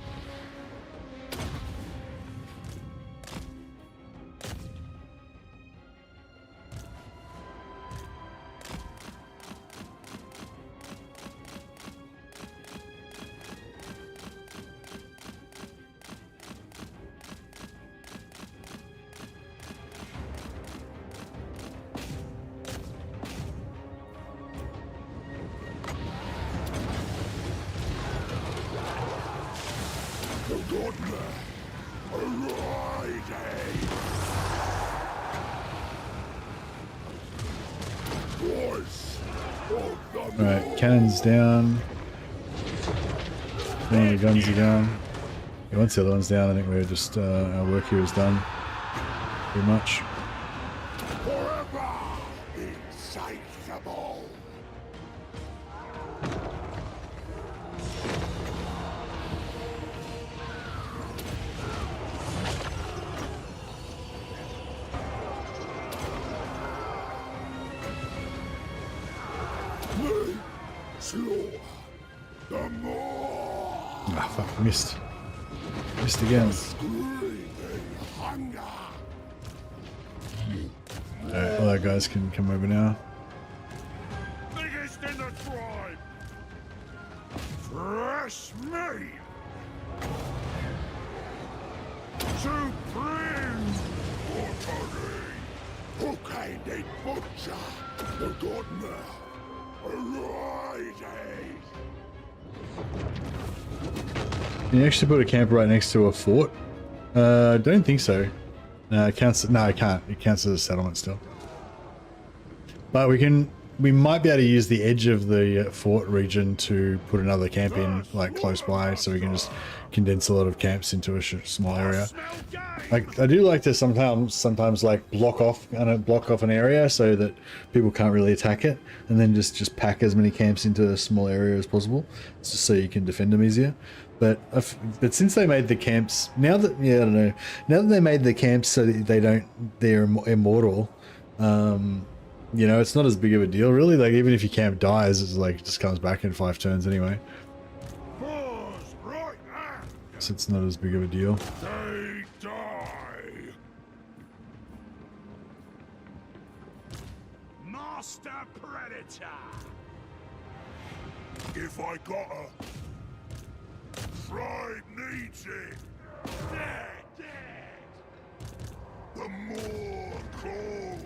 Alright, cannons down. The guns are down. Yeah, once the other one's down, I think we're just, our work here is done. Pretty much. Forever slaughter, the more Ah, fuck, missed. Missed again. screaming hunger. Alright, all that guys can come over now. Biggest in the tribe. Fresh meat. Supreme. Buttery. Hook-handed butcher. The god now. Arising. Can you actually put a camp right next to a fort? I don't think so. No, it counts. No, I can't. It counts as a settlement still. But we might be able to use the edge of the fort region to put another camp in, like close by, so we can just condense a lot of camps into a small area. Like I do like to sometimes like block off an area so that people can't really attack it, and then just pack as many camps into a small area as possible, just so you can defend them easier. But since they made the camps now that I don't know, now that they made the camps so that they're immortal. You know, it's not as big of a deal, really. Like, even if your camp dies, it's like, it just comes back in 5 turns anyway. So it's not as big of a deal. They die. Master Predator. If I got a tribe needs it. Dead. The more calls.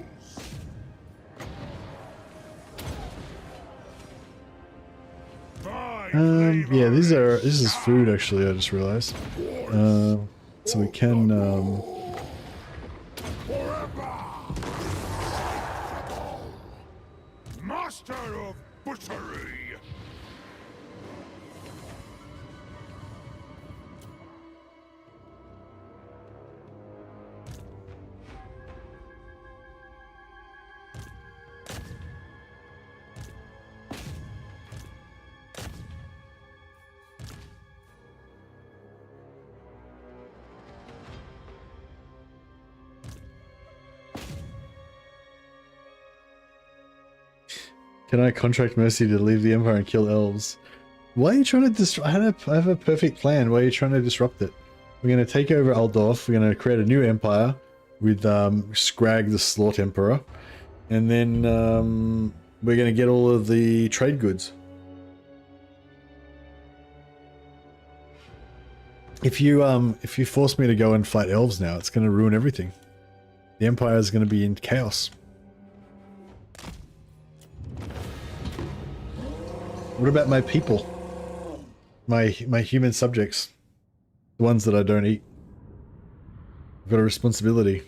Yeah, this is food actually, I just realized. So we can Master of Butchery. Can I contract Mercy to leave the Empire and kill elves? Why are you trying to destroy? I have a perfect plan. Why are you trying to disrupt it? We're going to take over Aldorf. We're going to create a new empire with Skrag the Slaught-Empra, and then we're going to get all of the trade goods. If you force me to go and fight elves now, it's going to ruin everything. The Empire is going to be in chaos. What about my people? My human subjects? The ones that I don't eat. I've got a responsibility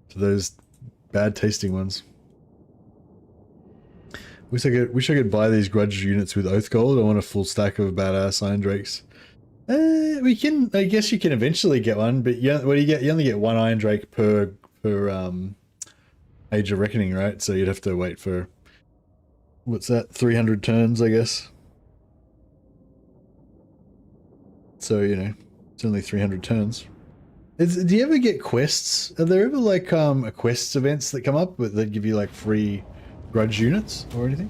to those bad tasting ones. Wish I could buy these grudge units with Oath Gold. I want a full stack of badass Iron Drakes. We can, I guess you can eventually get one, but what do you get? You only get 1 Iron Drake per Age of Reckoning, right? So you'd have to wait for, what's that, 300 turns, I guess. So, you know, it's only 300 turns. Do you ever get quests? Are there ever like quests events that come up that give you like free grudge units or anything?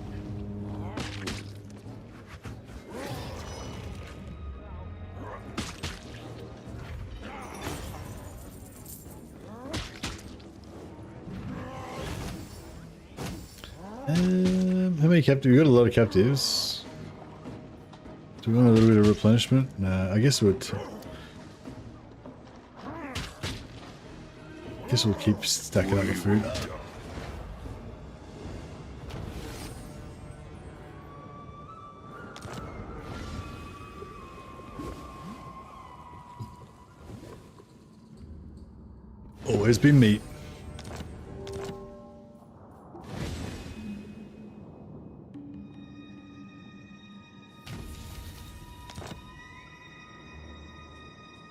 How many captives? We got a lot of captives. Do we want a little bit of replenishment? Nah, I guess we'll keep stacking up the food. Always been meat.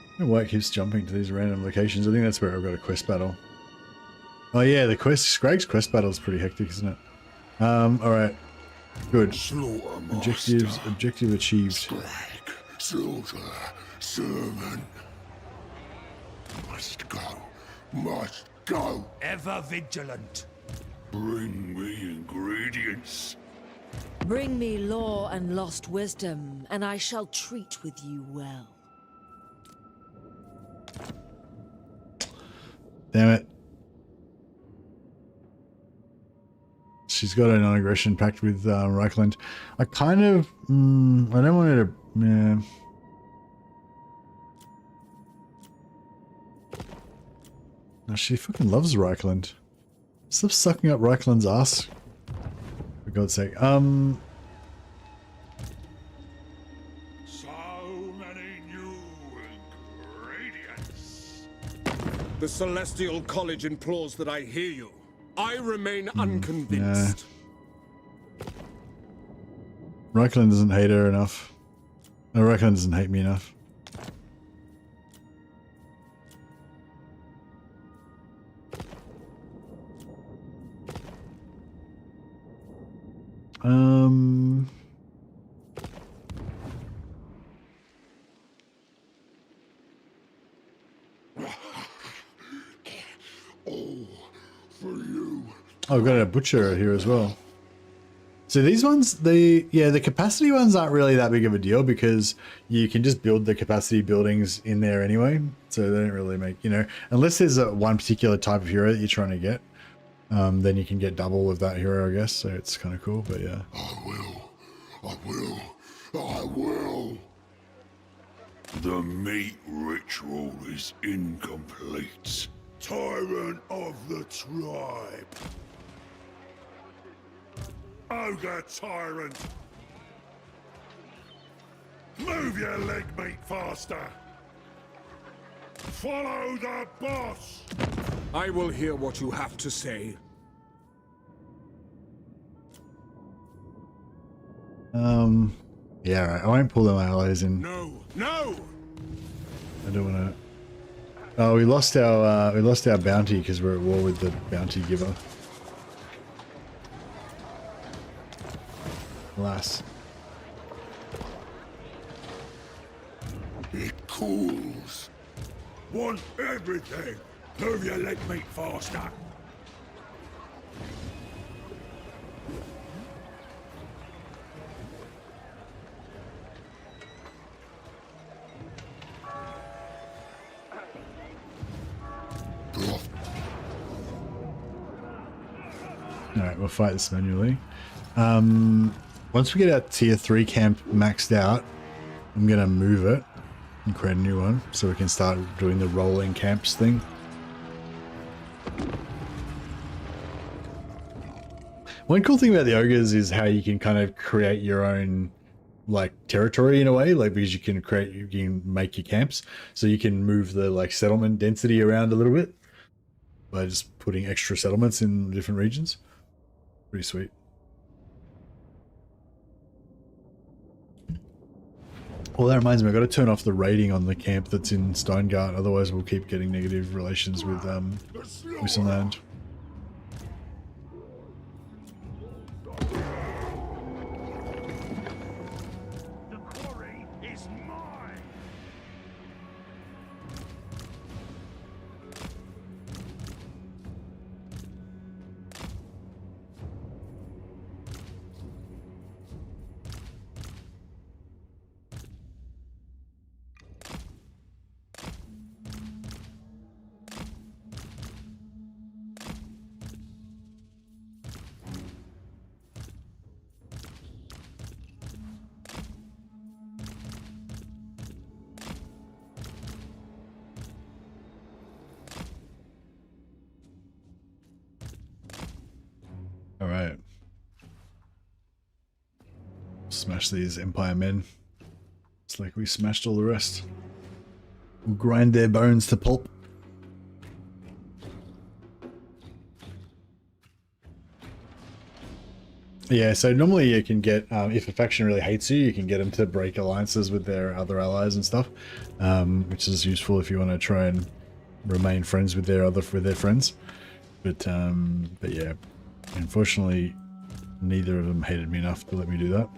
I don't know why it keeps jumping to these random locations. I think that's where I've got a quest battle. Oh yeah, the Skrag's quest battle is pretty hectic, isn't it? Alright. Good. Objective achieved. Skrag, slaughter, servant. Must go. Must go. Ever vigilant. Bring me ingredients. Bring me lore and lost wisdom, and I shall treat with you well. Damn it. She's got a non-aggression pact with Reichland. I kind of... I don't want her to... Yeah. No, she fucking loves Reichland. Stop sucking up Reichland's ass. For God's sake. So many new ingredients. The Celestial College implores that I hear you. I remain unconvinced. Yeah. Reichland doesn't hate her enough. No, Reichland doesn't hate me enough. Oh, we've got a butcher here as well. So these ones, the capacity ones aren't really that big of a deal because you can just build the capacity buildings in there anyway. So they don't really make, you know, unless there's one particular type of hero that you're trying to get, then you can get double of that hero, I guess. So it's kind of cool, but yeah. I will. The meat ritual is incomplete. Tyrant of the tribe. Ogre tyrant! Move your leg meat faster! Follow the boss! I will hear what you have to say. Yeah, right. I won't pull them allies in. No! I don't want to. Oh, we lost our bounty because we're at war with the bounty giver. Alas. It cools. Want everything! Move your leg meat faster! Alright, we'll fight this manually. Once we get our tier 3 camp maxed out, I'm going to move it and create a new one so we can start doing the rolling camps thing. One cool thing about the ogres is how you can kind of create your own like territory in a way, like because you can make your camps, so you can move the like settlement density around a little bit by just putting extra settlements in different regions. Pretty sweet. Well, that reminds me, I've got to turn off the raiding on the camp that's in Steingart, otherwise we'll keep getting negative relations with some land. The quarry is mine! Alright. Smash these Empire men. It's like we smashed all the rest. We'll grind their bones to pulp. Yeah, so normally you can get, if a faction really hates you, you can get them to break alliances with their other allies and stuff, which is useful if you want to try and remain friends with their friends. But yeah, unfortunately, neither of them hated me enough to let me do that.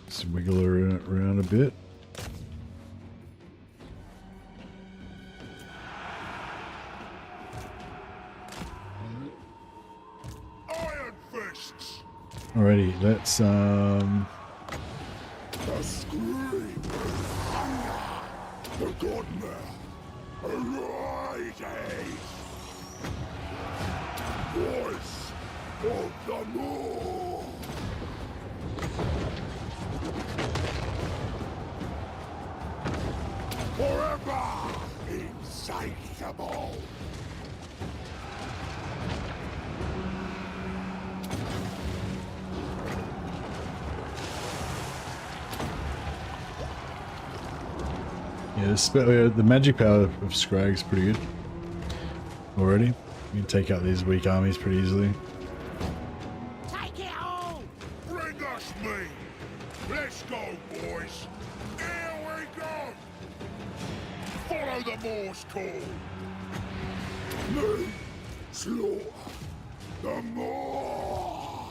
Just wiggle her around a bit. Alrighty, let's The scream, hunger, the godmare arises. Voice of the moon. Forever insatiable. Yeah, the magic power of Skrag's pretty good. Already. You can take out these weak armies pretty easily. Take it all! Bring us meat. Let's go, boys. Here we go. Follow the Moor's call. Me, slaughter the Moor.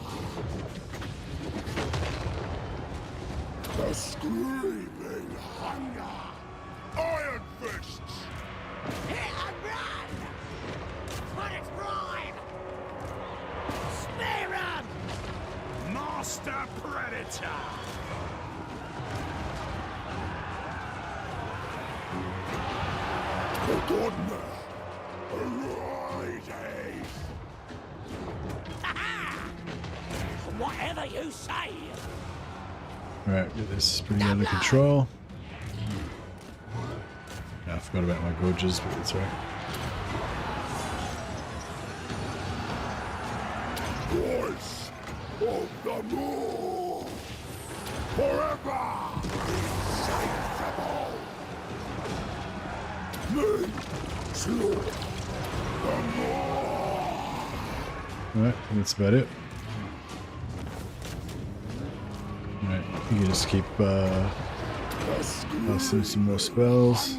The screaming hunger. Iron fists. Hit and run! Put it prime! Spear 'em! Master Predator! The godmare arises. Whatever you say! Alright, get this pretty under control. I forgot about my gorges, but that's right. Voice of the moon. Forever insatiable. Me, slaughter the moon. Alright, that's about it. Alright, you can just keep passing some more spells.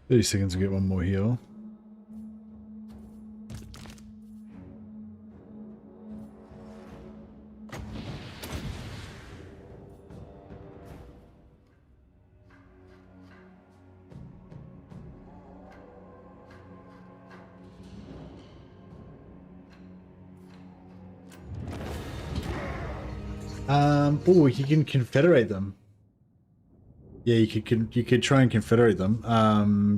"30 seconds to get one more heal." Oh, you can confederate them. Yeah, you could try and confederate them.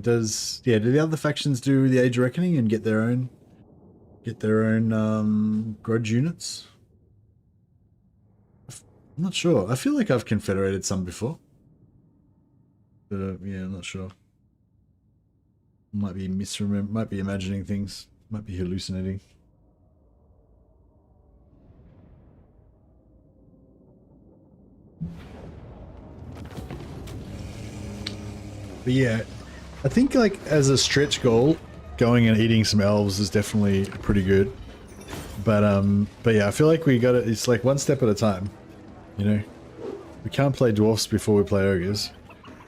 Do the other factions do the Age of Reckoning and get their own grudge units? I'm not sure. I feel like I've confederated some before, but yeah, I'm not sure. Might be might be imagining things. Might be hallucinating. But yeah, I think like as a stretch goal, going and eating some elves is definitely pretty good. But yeah, I feel like we got it. It's like one step at a time, you know. We can't play dwarfs before we play ogres,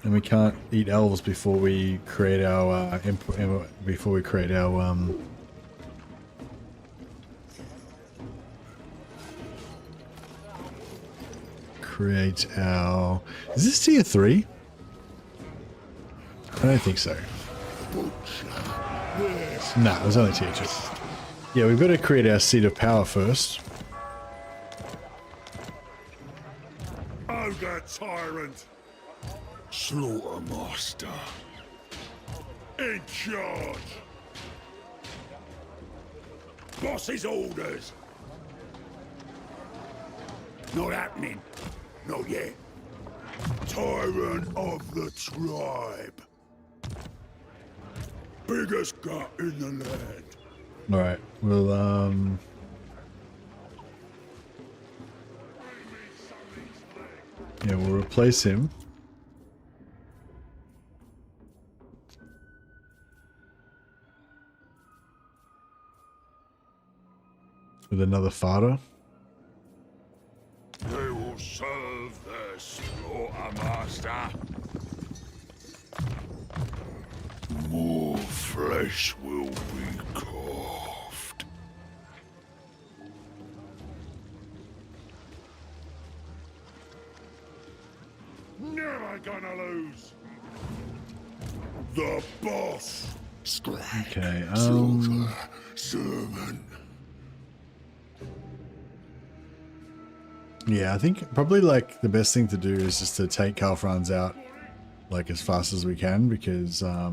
and we can't eat elves before we create our Is this tier 3? I don't think so. Nah, it was only tier 2. Yeah, we've got to create our seat of power first. Ogre tyrant. Slaughter master. In charge. Boss's orders. Not happening. Not yet. Tyrant of the tribe. Biggest gut in the land. Alright, we'll Yeah, we'll replace him. With another fighter. They will serve their slaughtermaster. More flesh will be carved. Never gonna lose. The boss. Okay, Servant. yeah, I think probably like the best thing to do is just to take Kalfran's out like as fast as we can, because I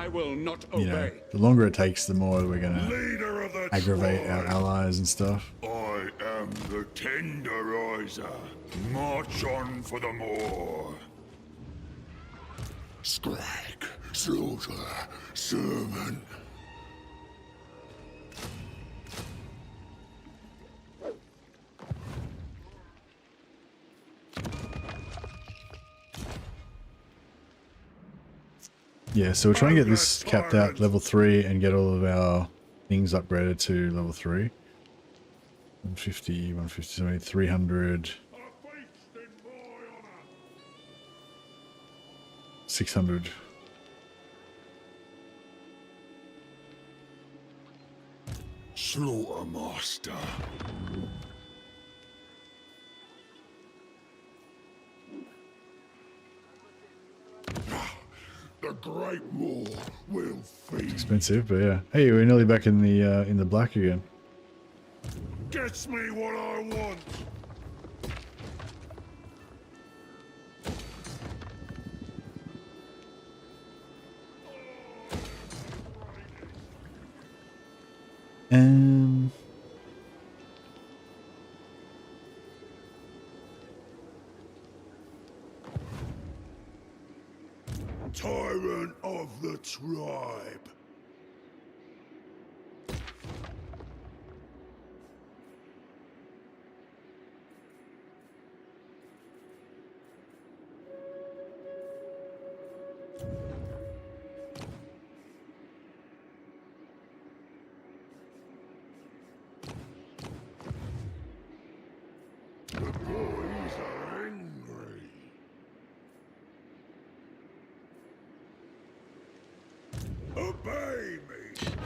will not obey. you know, the longer it takes, the more we're gonna Leader of the aggravate our tribe. allies and stuff. I am the tenderizer. March on for the more. Skrag, slaughter, servant. Yeah, so we're trying to get this capped out level 3 and get all of our things upgraded to level 3. 150, 150, 70, 300, 600. Slaughtermaster. The Great War will feed. Expensive, but yeah. Hey, we're nearly back in the black again. Gets me what I want. Tyrant of the tribe. The boys are angry. Obey me.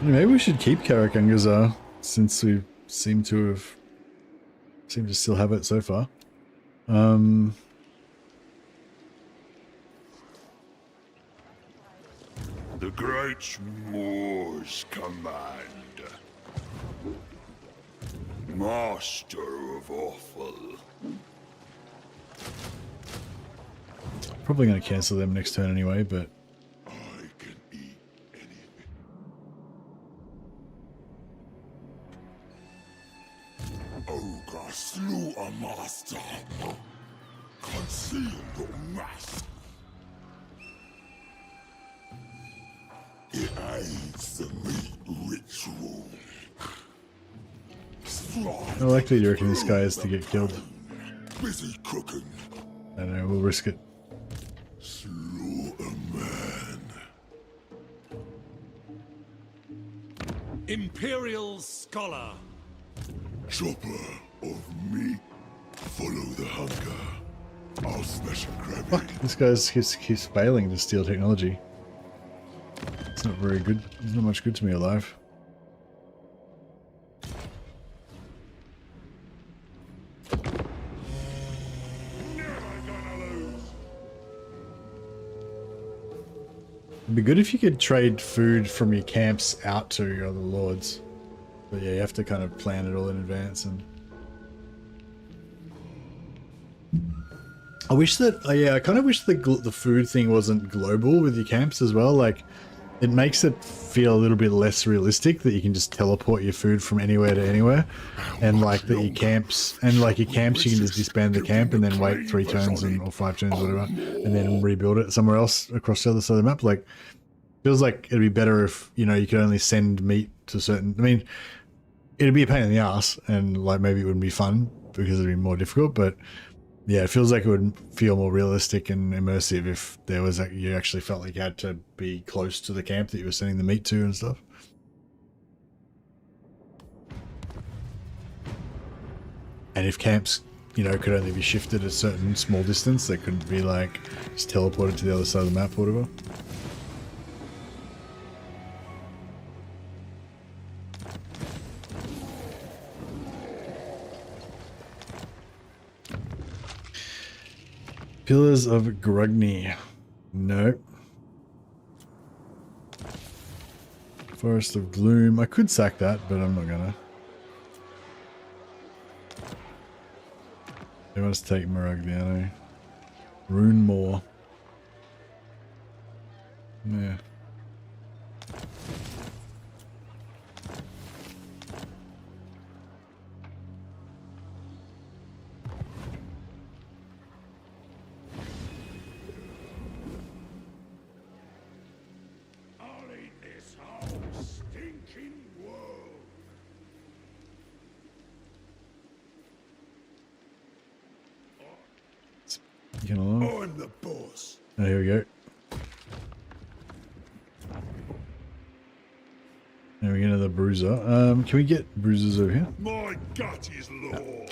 Maybe we should keep Karakangazar, since we seem to still have it so far. The Great Moors command. Master of Awful. Probably going to cancel them next turn anyway, but I can eat anything. Ogre Slaughtermaster. Conceal your mask. It aids the meat ritual. how likely do you reckon this guy is to get killed? Busy cooking. I don't know, we'll risk it. Slaughterman. Imperial Scholar. Chopper of meat. Follow the hunger. I'll special grab Fuck, this guy's keeps failing to steal technology. It's not very good. There's not much good to me alive. It'd be good if you could trade food from your camps out to your other lords. But yeah, you have to kind of plan it all in advance. And I wish that, yeah, I kind of wish the food thing wasn't global with your camps as well. Like, it makes it feel a little bit less realistic that you can just teleport your food from anywhere to anywhere, and like that your camps, you can just disband the camp and then wait 3 turns or 5 turns or whatever, and then rebuild it somewhere else across the other side of the map. Like, feels like it'd be better if, you know, you could only send meat to certain. I mean, it'd be a pain in the ass, and like maybe it wouldn't be fun because it'd be more difficult, but Yeah, it feels like it would feel more realistic and immersive if there was you actually felt like you had to be close to the camp that you were sending the meat to and stuff. And if camps, you know, could only be shifted a certain small distance, they couldn't be like just teleported to the other side of the map or whatever. Pillars of Grugni. Nope. Forest of Gloom. I could sack that, but I'm not gonna. They want us to take Maragliano. Rune Moor. Yeah. I'm the boss. Oh, here we go. Now we get another bruiser. Can we get bruisers over here? My gut is law.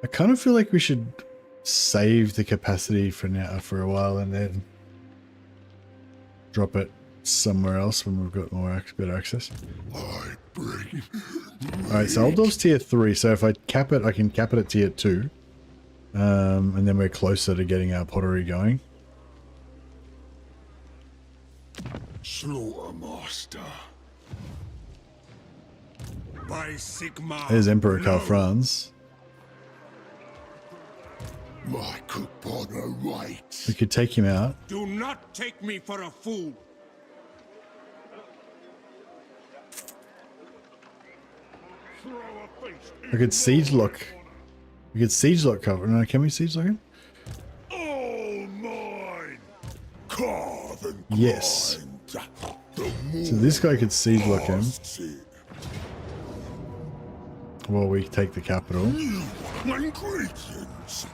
I kind of feel like we should save the capacity for now for a while and then drop it somewhere else when we've got better access. Alright, so Aldorf's tier 3, so if I cap it, I can cap it at tier 2. And then we're closer to getting our pottery going. Slaughtermaster. By Sigma. There's Emperor Karl Franz. My couponer waits. We could take him out. Do not take me for a fool. I could siege lock. We could siege lock cover. No, can we siege lock him? All mine. Carve and Yes. grind. So this guy could siege lock him. While we take the capital. My greetings.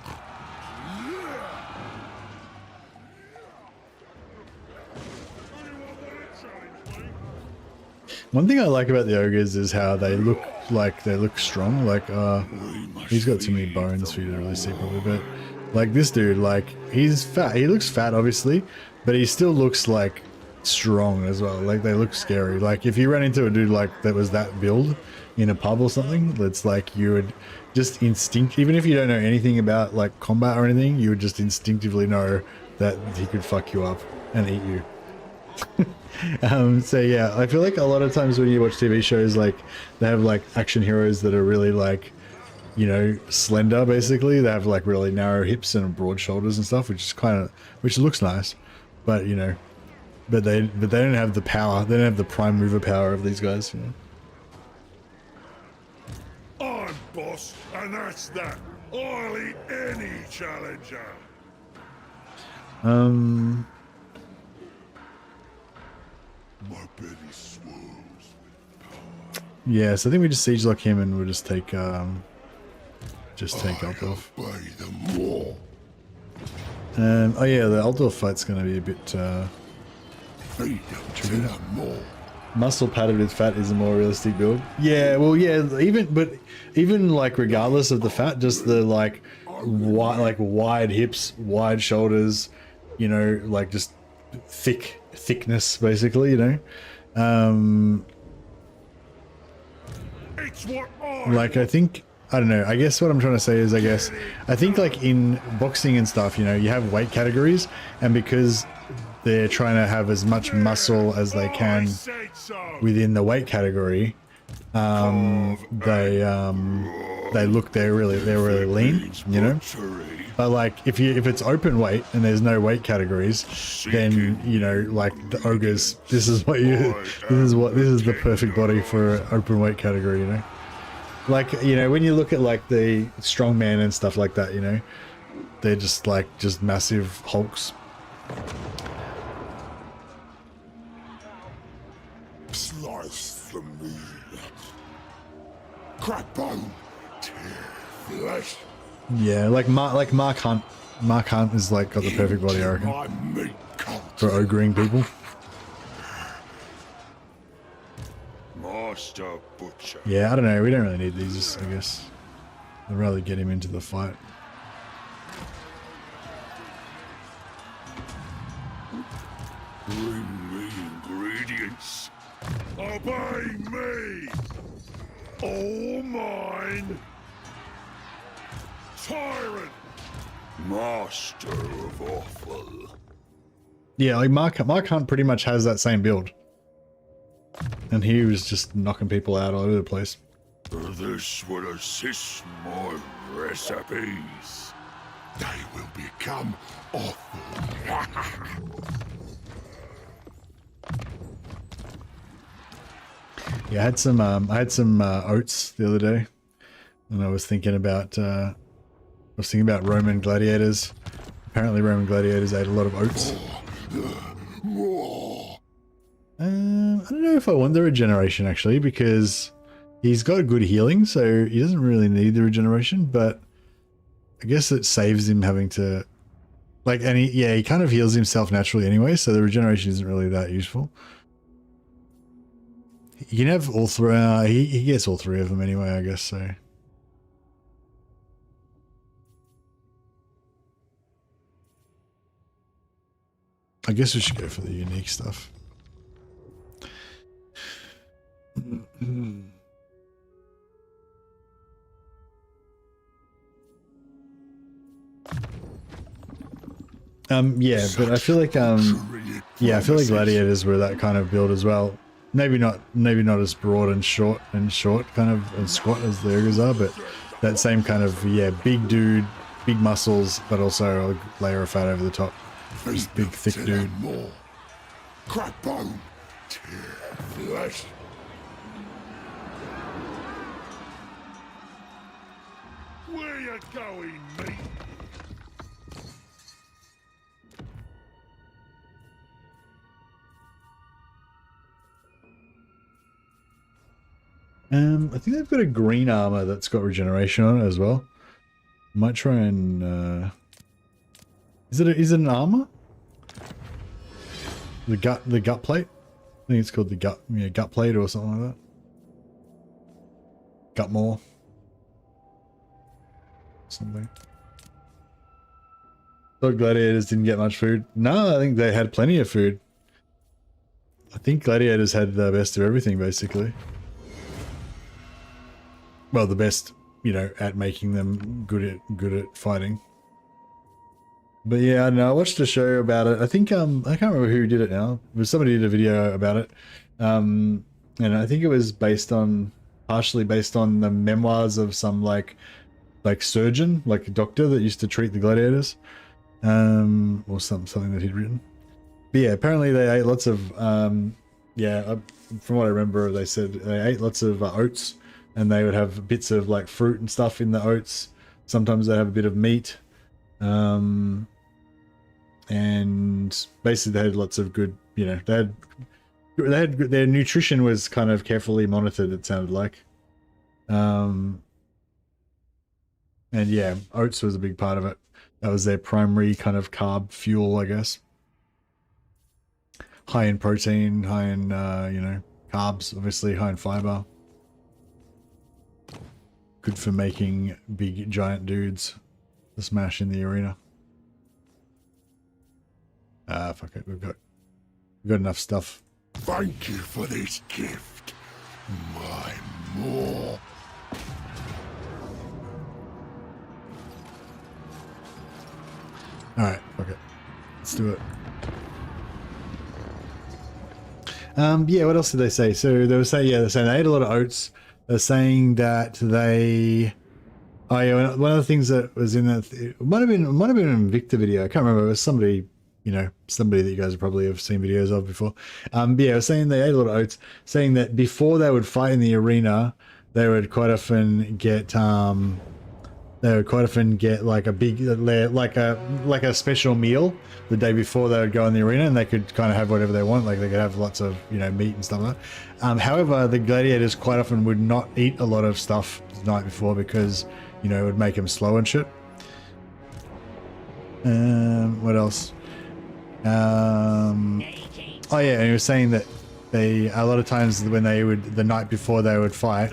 One thing I like about the ogres is how they look strong. Like, he's got too many bones for you to really see probably, but like this dude, like he's fat. He looks fat, obviously, but he still looks like strong as well. Like they look scary. Like if you ran into a dude like that was that build in a pub or something, that's like you would just even if you don't know anything about like combat or anything, you would just instinctively know that he could fuck you up and eat you. So yeah, I feel like a lot of times when you watch TV shows, like they have like action heroes that are really like, you know, slender basically. They have like really narrow hips and broad shoulders and stuff, which looks nice, but you know, but they don't have the power. They don't have the prime mover power of these guys. You know? I'm boss, and that's that. I'll eat any challenger. My belly swells. Yeah, so I think we just siege lock him and we'll just take Altdorf. Oh yeah, the Altdorf fight's gonna be a bit tricky. Muscle padded with fat is a more realistic build. Yeah, well yeah, even like regardless of the fat, just the like wide hips, wide shoulders, you know, like just thickness basically, you know. It's what Like I think, I don't know, I guess what I'm trying to say is I think like in boxing and stuff, you know, you have weight categories, and because they're trying to have as much muscle as they can within the weight category, they're really lean, you know. But like if it's open weight and there's no weight categories, then you know, like the ogres, this is the perfect body for an open weight category, you know. Like, you know, when you look at like the strongman and stuff like that, you know, they're just massive hulks. Slice the meat. Crack bone. Flesh. Yeah, like Mark Hunt. Mark Hunt is like got the perfect body, I reckon, My meat cult. for ogring people. Master Butcher. Yeah, I don't know. We don't really need these, I guess. I'd rather get him into the fight. Bring me ingredients. Obey me. All mine. Tyrant. Master of Awful. Yeah, like Mark Hunt pretty much has that same build. And he was just knocking people out all over the place. This will assist my recipes. They will become awful. Yeah, I had some oats the other day, and I was thinking about Roman gladiators. Apparently, Roman gladiators ate a lot of oats. I don't know if I want the regeneration actually, because he's got good healing, so he doesn't really need the regeneration. But I guess it saves him having to, like, and he kind of heals himself naturally anyway, so the regeneration isn't really that useful. You can have all three. He gets all three of them anyway, I guess. So I guess we should go for the unique stuff. Yeah, but I feel like yeah, I feel like gladiators were that kind of build as well. Maybe not as broad and short kind of and squat as the ogres are, but that same kind of, yeah, big dude, big muscles, but also a layer of fat over the top. Just big thick dude. Crack bone. Tear flesh. Where you going, mate? I think they've got a green armor that's got regeneration on it as well. Might try and is it an armor? The gut plate? I think it's called the gut plate or something like that. Gut maw. Something. Thought gladiators didn't get much food. No, I think they had plenty of food. I think gladiators had the best of everything, basically. Well, the best, you know, at making them good at fighting. But yeah, I don't know. I watched a show about it. I think I can't remember who did it now. It was somebody did a video about it, and I think it was partially based on the memoirs of some like surgeon, like a doctor that used to treat the gladiators, or something that he'd written. But yeah, apparently they ate lots of from what I remember, they said they ate lots of oats. And they would have bits of like fruit and stuff in the oats. Sometimes they have a bit of meat. And basically they had lots of good, you know, their nutrition was kind of carefully monitored, it sounded like. And yeah, oats was a big part of it. That was their primary kind of carb fuel, I guess. High in protein, high in, you know, carbs, obviously high in fiber. Good for making big giant dudes to smash in the arena. Fuck it, we've got enough stuff. Thank you for this gift, my maw. Alright, fuck it. Let's do it. Yeah, what else did they say? So they were saying, yeah, they're saying they ate a lot of oats. They're saying that they... Oh yeah, one of the things that was in that... It might have been an Invicta video. I can't remember. It was somebody, you know, somebody that you guys probably have seen videos of before. But yeah, I was saying they ate a lot of oats, saying that before they would fight in the arena, they would quite often get... they would quite often get like a big, like a special meal the day before they would go in the arena, and they could kind of have whatever they want. Like they could have lots of, you know, meat and stuff like that. However, the gladiators quite often would not eat a lot of stuff the night before because, you know, it would make them slow and shit. What else? Oh yeah, and he was saying that a lot of times when they would, the night before they would fight,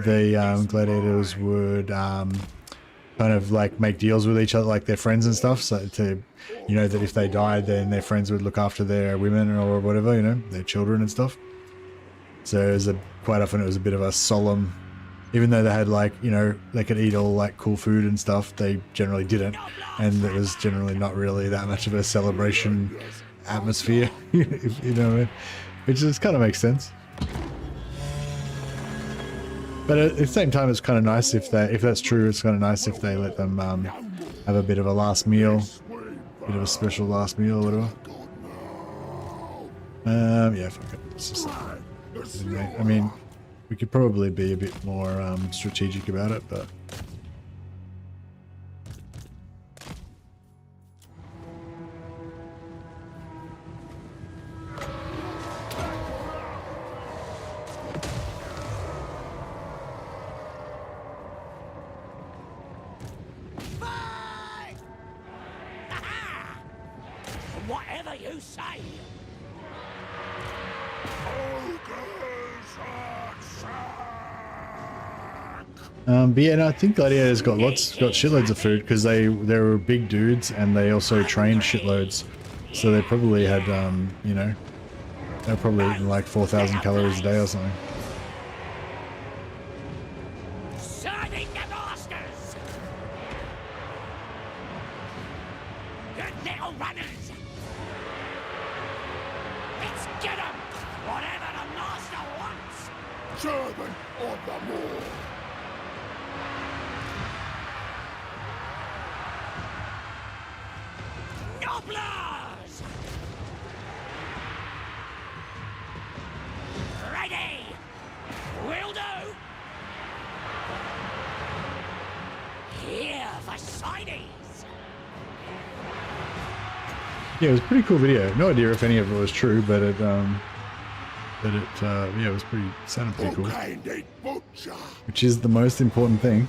the gladiators would kind of like make deals with each other, like their friends and stuff, so to, you know, that if they died, then their friends would look after their women or whatever, you know, their children and stuff. So it was quite often it was a bit of a solemn, even though they had like, you know, they could eat all like cool food and stuff, they generally didn't, and it was generally not really that much of a celebration atmosphere, if you know what I mean, which just kind of makes sense. But at the same time, it's kind of nice if that's true. It's kind of nice if they let them have a bit of a last meal, bit of a special last meal or whatever. Yeah, fuck it. It's just, I mean, we could probably be a bit more strategic about it, but. Whatever you say. But yeah, no, I think gladiators got shitloads of food because they were big dudes and they also trained shitloads, so they probably had you know, they were probably eating like 4,000 calories a day or something. Serving the masters. Good little runners. Let's get them. Whatever the master wants. Servant of the Lord. Nobblers! Ready! Will do! Here for sightings! Yeah, it was a pretty cool video. No idea if any of it was true, but it yeah, it was sounded pretty cool. Which is the most important thing.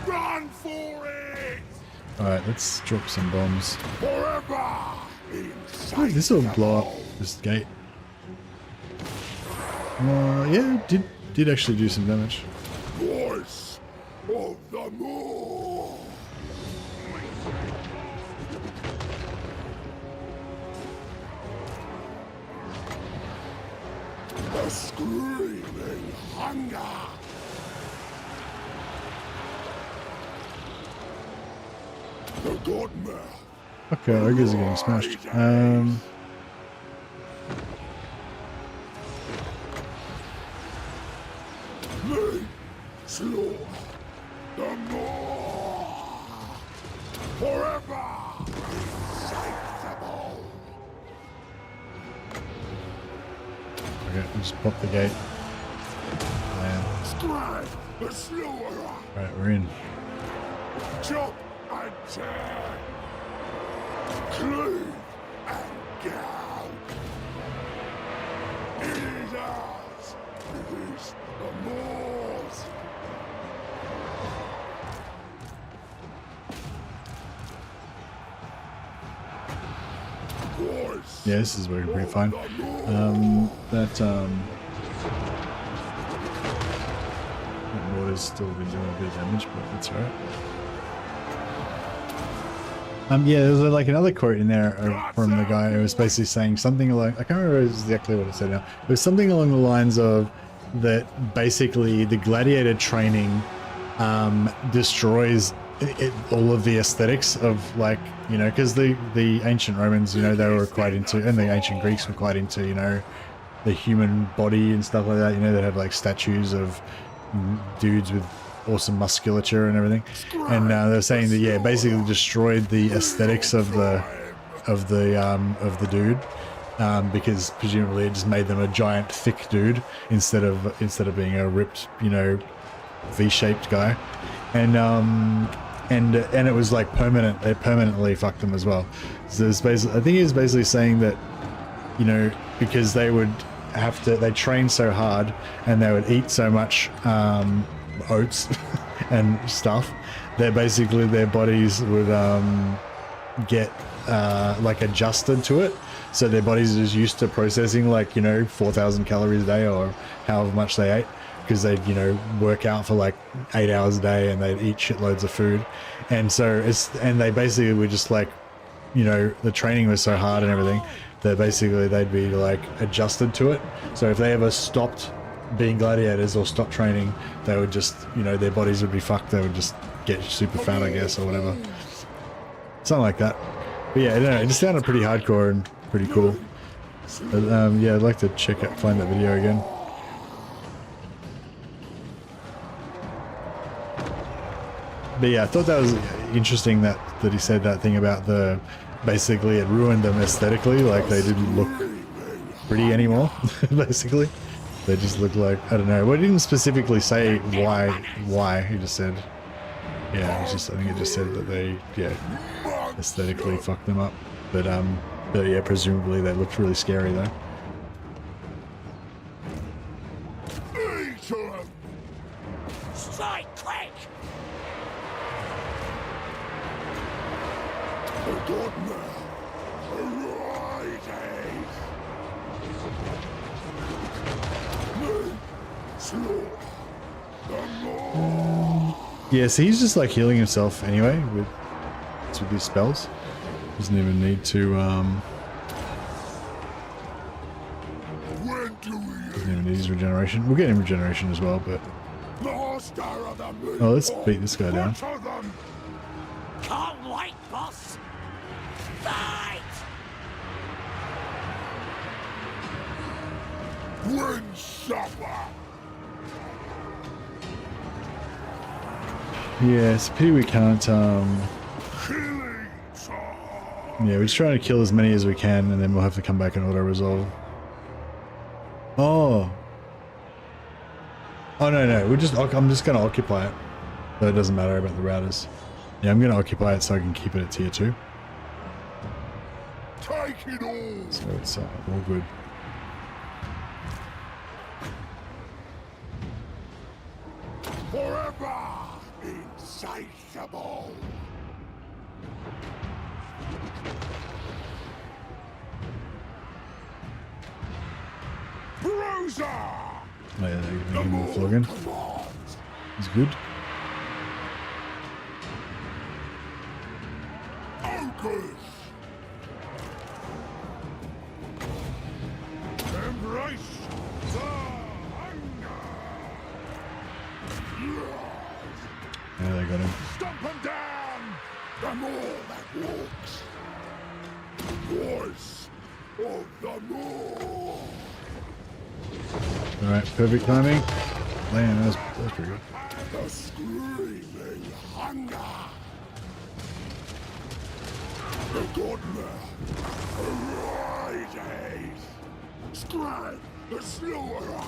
Run for it! Alright, let's drop some bombs. Forever! Oh, this will blow up this gate. Yeah, did actually do some damage. Voice of the Moor! The screaming hunger! The Godmare! Okay, ogres are getting smashed. Me, slaughter the Moor! Forever! Insatiable! Okay, we'll just pop the gate. Skrag the Slaughter! Alright, we're in. Chop and tear! Cleave and gouge! It is ours! It is the Moors! Voice Yeah, this is working pretty fine. That mortar's still been doing a bit of damage, but that's alright. Yeah, there's like another quote in there from the guy who was basically saying something like, I can't remember exactly what it said now. It was something along the lines of that basically the gladiator training destroys all of the aesthetics of, like, you know, because the ancient Romans, you know, they were quite into, and the ancient Greeks were quite into, you know, the human body and stuff like that. You know, they'd have like statues of dudes with awesome musculature and everything, and they're saying that, yeah, basically destroyed the aesthetics of the dude, because presumably it just made them a giant thick dude instead of being a ripped, you know, V-shaped guy. and it was like permanent. They permanently fucked them as well. So there's basically, I think he was basically saying that, you know, because they would have to, they train so hard and they would eat so much oats and stuff that basically their bodies would get like adjusted to it. So their bodies are just used to processing like, you know, 4,000 calories a day or however much they ate, because they'd, you know, work out for like 8 hours a day and they'd eat shitloads of food. And so and they basically were just like, you know, the training was so hard and everything that basically they'd be like adjusted to it. So if they ever stopped being gladiators or stopped training, they would just, you know, their bodies would be fucked. They would just get super fat, I guess, or whatever. Something like that. But yeah, I don't know, it just sounded pretty hardcore and pretty cool. But, yeah, I'd like to find that video again. But yeah, I thought that was interesting that he said that thing about basically it ruined them aesthetically, like they didn't look pretty anymore, basically. They just looked like, I don't know, well, he didn't specifically say why, he just said, yeah, I think it just said that they, yeah, aesthetically fucked them up. But yeah, presumably they looked really scary though. Strike quick! Yeah, so he's just like healing himself anyway with these spells. Doesn't even need to doesn't even need his regeneration. We'll get him regeneration as well, but oh, let's beat this guy down. Can't wait, boss! Fight! Win supper! Yeah, it's a pity we can't yeah, we're just trying to kill as many as we can, and then we'll have to come back and auto-resolve. Oh no, I'm just gonna occupy it. So it doesn't matter about the routers. Yeah, I'm gonna occupy it so I can keep it at tier 2. Take it all! So it's all good. Forever insatiable! Bruiser! Oh yeah, they give him a flogging. He's good. Ogres! Embrace the hunger! Yeah, they got him. Stomp him down! The more that walks, voice of the more! Alright, perfect timing. Man, that was pretty good. The screaming hunger! The godmother arises! Skrag the Slaughter-Empra!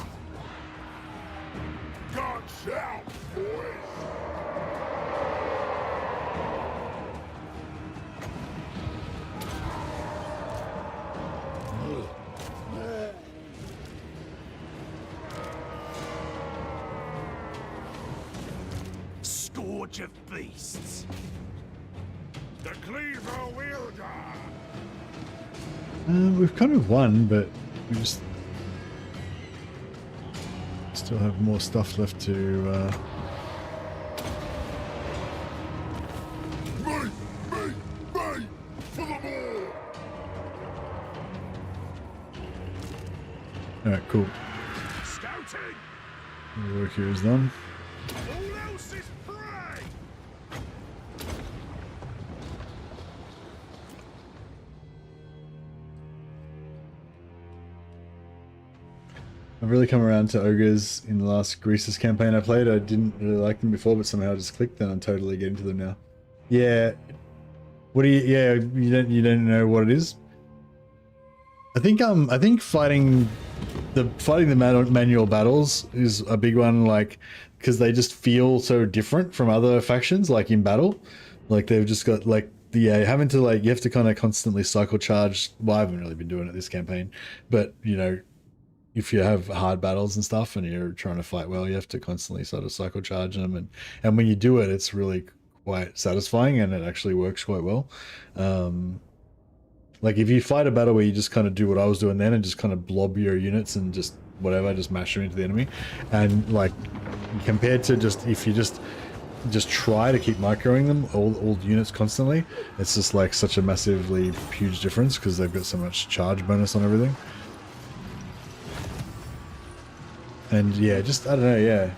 Guns out, boys! Scourge of beasts! The cleaver wielder! We've kind of won, but we just still have more stuff left to Me! For the more! Alright, cool. Scouting! The work here is done. All else is prey! I've really come around to ogres in the last Greasus campaign I played. I didn't really like them before, but somehow I just clicked and I'm totally getting to them now. Yeah. What do you? Yeah, you don't know what it is. I think fighting the manual battles is a big one. Like because they just feel so different from other factions, like in battle. Like they've just got like having to like, you have to kind of constantly cycle charge. Well, I haven't really been doing it this campaign, but you know, if you have hard battles and stuff and you're trying to fight well, you have to constantly sort of cycle charge them, and when you do it, it's really quite satisfying and it actually works quite well. Like if you fight a battle where you just kind of do what I was doing then and just kind of blob your units and just whatever, just mash them into the enemy, and like compared to just if you just try to keep microing them, all units constantly, it's just like such a massively huge difference because they've got so much charge bonus on everything. And yeah, just I don't know, yeah,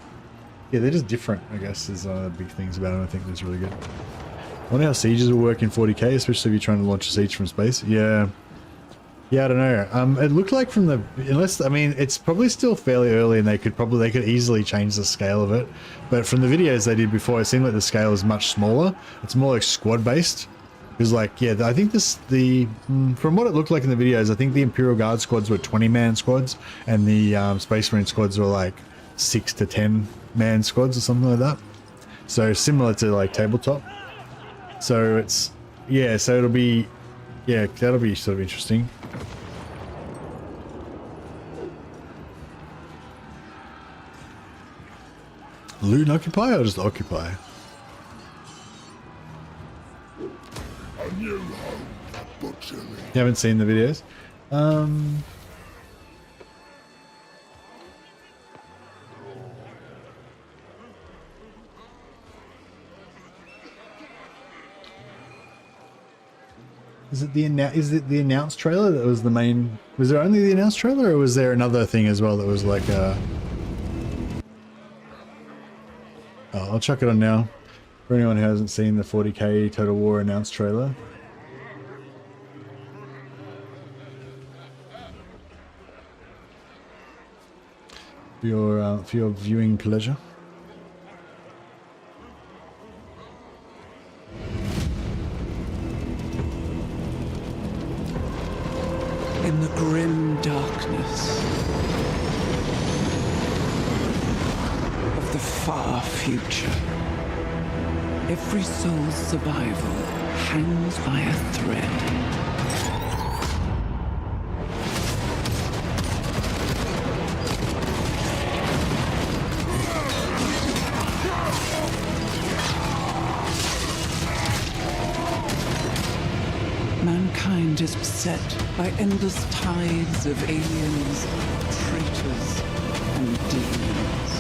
they're just different, I guess, is one of the big things about them. I think that's really good. I wonder how sieges will work in 40k, especially if you're trying to launch a siege from space. Yeah, I don't know. It looked like from the, unless, I mean, it's probably still fairly early and they could easily change the scale of it. But from the videos they did before, it seemed like the scale is much smaller. It's more like squad based. Because like, yeah, I think from what it looked like in the videos, I think the Imperial Guard squads were 20-man squads and the Space Marine squads were like 6 to 10-man squads or something like that. So similar to like tabletop. So it's, yeah, so it'll be, yeah, that'll be sort of interesting. Loot and occupy or just occupy? A new home for butchery. You haven't seen the videos? Is it the announced trailer that was the main? Was there only the announced trailer, or was there another thing as well that was like a? Oh, I'll chuck it on now. For anyone who hasn't seen the 40k Total War announced trailer. For your viewing pleasure. In the grim darkness of the far future, every soul's survival hangs by a thread. Mankind is beset by endless tides of aliens, traitors, and demons.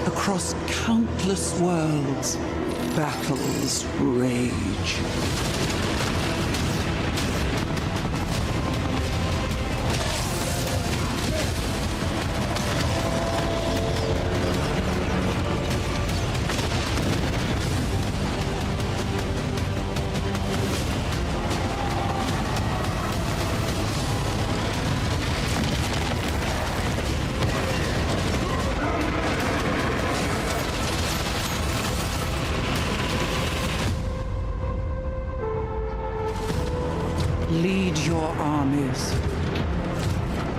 Across countless worlds, battles rage. Lead your armies.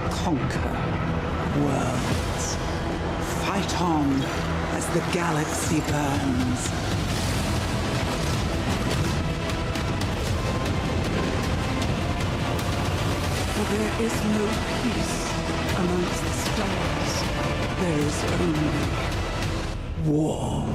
Conquer worlds. Fight on as the galaxy burns. For there is no peace amongst the stars. There is only war.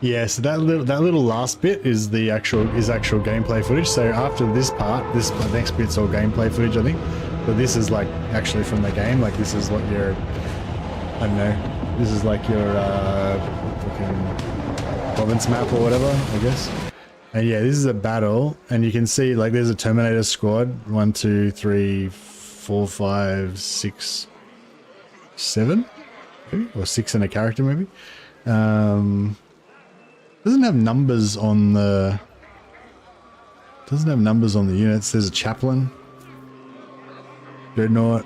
Yeah, so that little last bit is the actual gameplay footage. So after this part, this next bit's all gameplay footage, I think. But this is like actually from the game. Like this is what your, I don't know, this is like your fucking province map or whatever, I guess. And yeah, this is a battle, and you can see like there's a Terminator squad. 1, 2, 3, 4, 5, 6, 7, maybe? Or 6 and a character maybe. Doesn't have numbers on the units. There's a chaplain, dreadnought.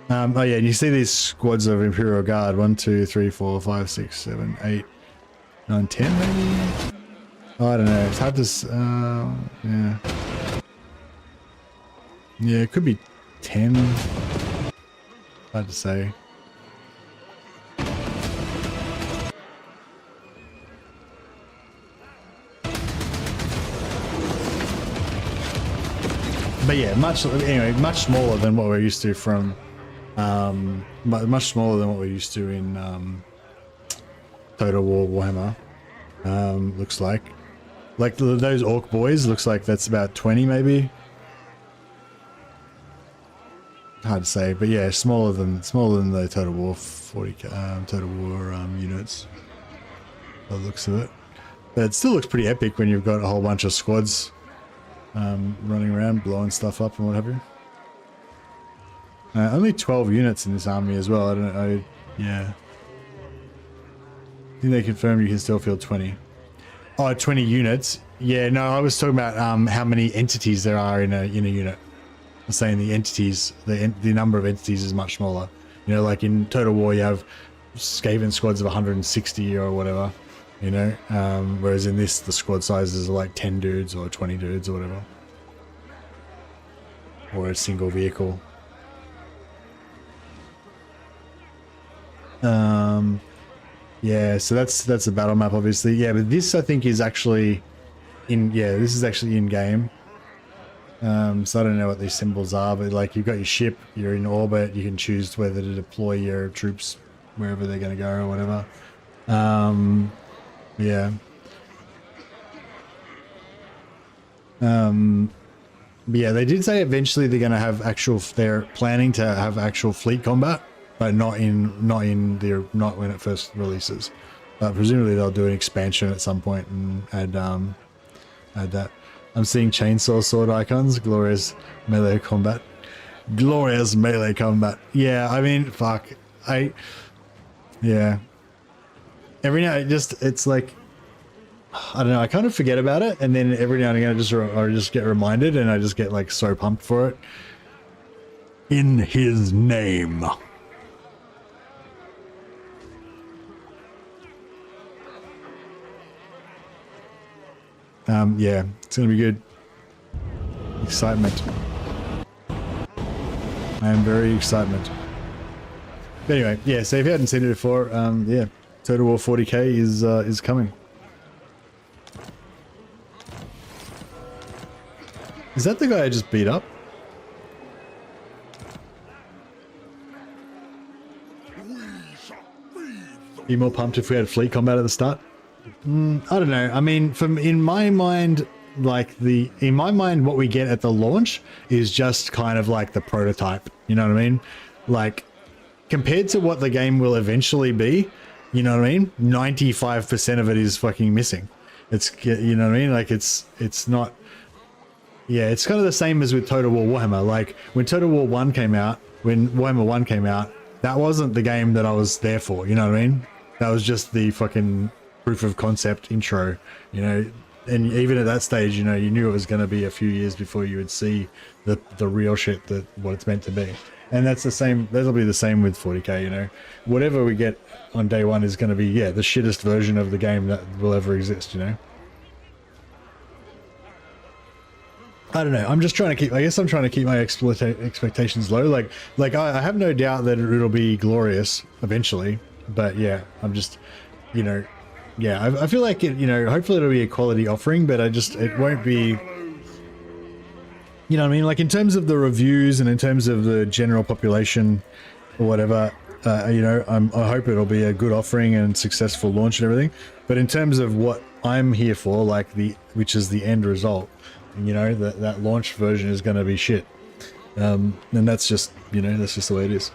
Oh yeah, and you see these squads of Imperial Guard. 1, 2, 3, 4, 5, 6, 7, 8, 9, 10 maybe. Oh, I don't know. It's hard to. Yeah. Yeah, it could be 10. Hard to say. But yeah, much smaller than what we're used to from, much smaller than what we're used to in Total War Warhammer. Looks like those orc boys. Looks like that's about 20 maybe. Hard to say, but yeah, smaller than the Total War 40 Total War units. By the looks of it, but it still looks pretty epic when you've got a whole bunch of squads. Running around, blowing stuff up and what have you. Only 12 units in this army as well. I don't know. Yeah. I think they confirmed you can still field 20. Oh, 20 units. Yeah, no, I was talking about how many entities there are in a unit. I'm saying the entities, the number of entities is much smaller. You know, like in Total War, you have Skaven squads of 160 or whatever. You know, whereas in this, the squad sizes are like 10 dudes or 20 dudes or whatever. Or a single vehicle. Yeah, so that's a battle map, obviously. Yeah, but this, I think, is actually this is actually in game. So I don't know what these symbols are, but like you've got your ship, you're in orbit, you can choose whether to deploy your troops wherever they're going to go or whatever. Yeah. But yeah, they did say eventually they're going to have they're planning to have actual fleet combat, but not when it first releases. Presumably they'll do an expansion at some point and add that. I'm seeing chainsaw sword icons, glorious melee combat. Glorious melee combat. Yeah, I mean, fuck. Yeah. Every now it's like, I don't know, I kind of forget about it, and then every now and again I just get reminded, and I just get like so pumped for it. In his name. Yeah, it's gonna be good. Excitement. I am very excitement. But anyway, yeah, so if you hadn't seen it before, yeah, Total War 40k is coming. Is that the guy I just beat up? Be more pumped if we had fleet combat at the start? I don't know. I mean, in my mind, what we get at the launch is just kind of like the prototype. You know what I mean? Like, compared to what the game will eventually be, you know what I mean? 95% of it is fucking missing. It's, you know what I mean? Like, it's not. Yeah, it's kind of the same as with Total War Warhammer. Like, when Total War 1 came out, when Warhammer 1 came out, that wasn't the game that I was there for, you know what I mean? That was just the fucking proof of concept intro, you know? And even at that stage, you know, you knew it was going to be a few years before you would see the real shit, what it's meant to be. And that's the same, that'll be the same with 40k, you know? Whatever we get on day one is going to be, yeah, the shittest version of the game that will ever exist, you know? I don't know. I'm just trying to keep. I guess I'm trying to keep my expectations low. Like I have no doubt that it'll be glorious eventually. But yeah, I'm just, you know, yeah. I feel like it. You know, hopefully it'll be a quality offering, but it won't be. You know what I mean? Like in terms of the reviews and in terms of the general population or whatever, You know, I hope it'll be a good offering and successful launch and everything. But in terms of what I'm here for, like which is the end result, you know, that launch version is going to be shit. And that's just, you know, that's just the way it is.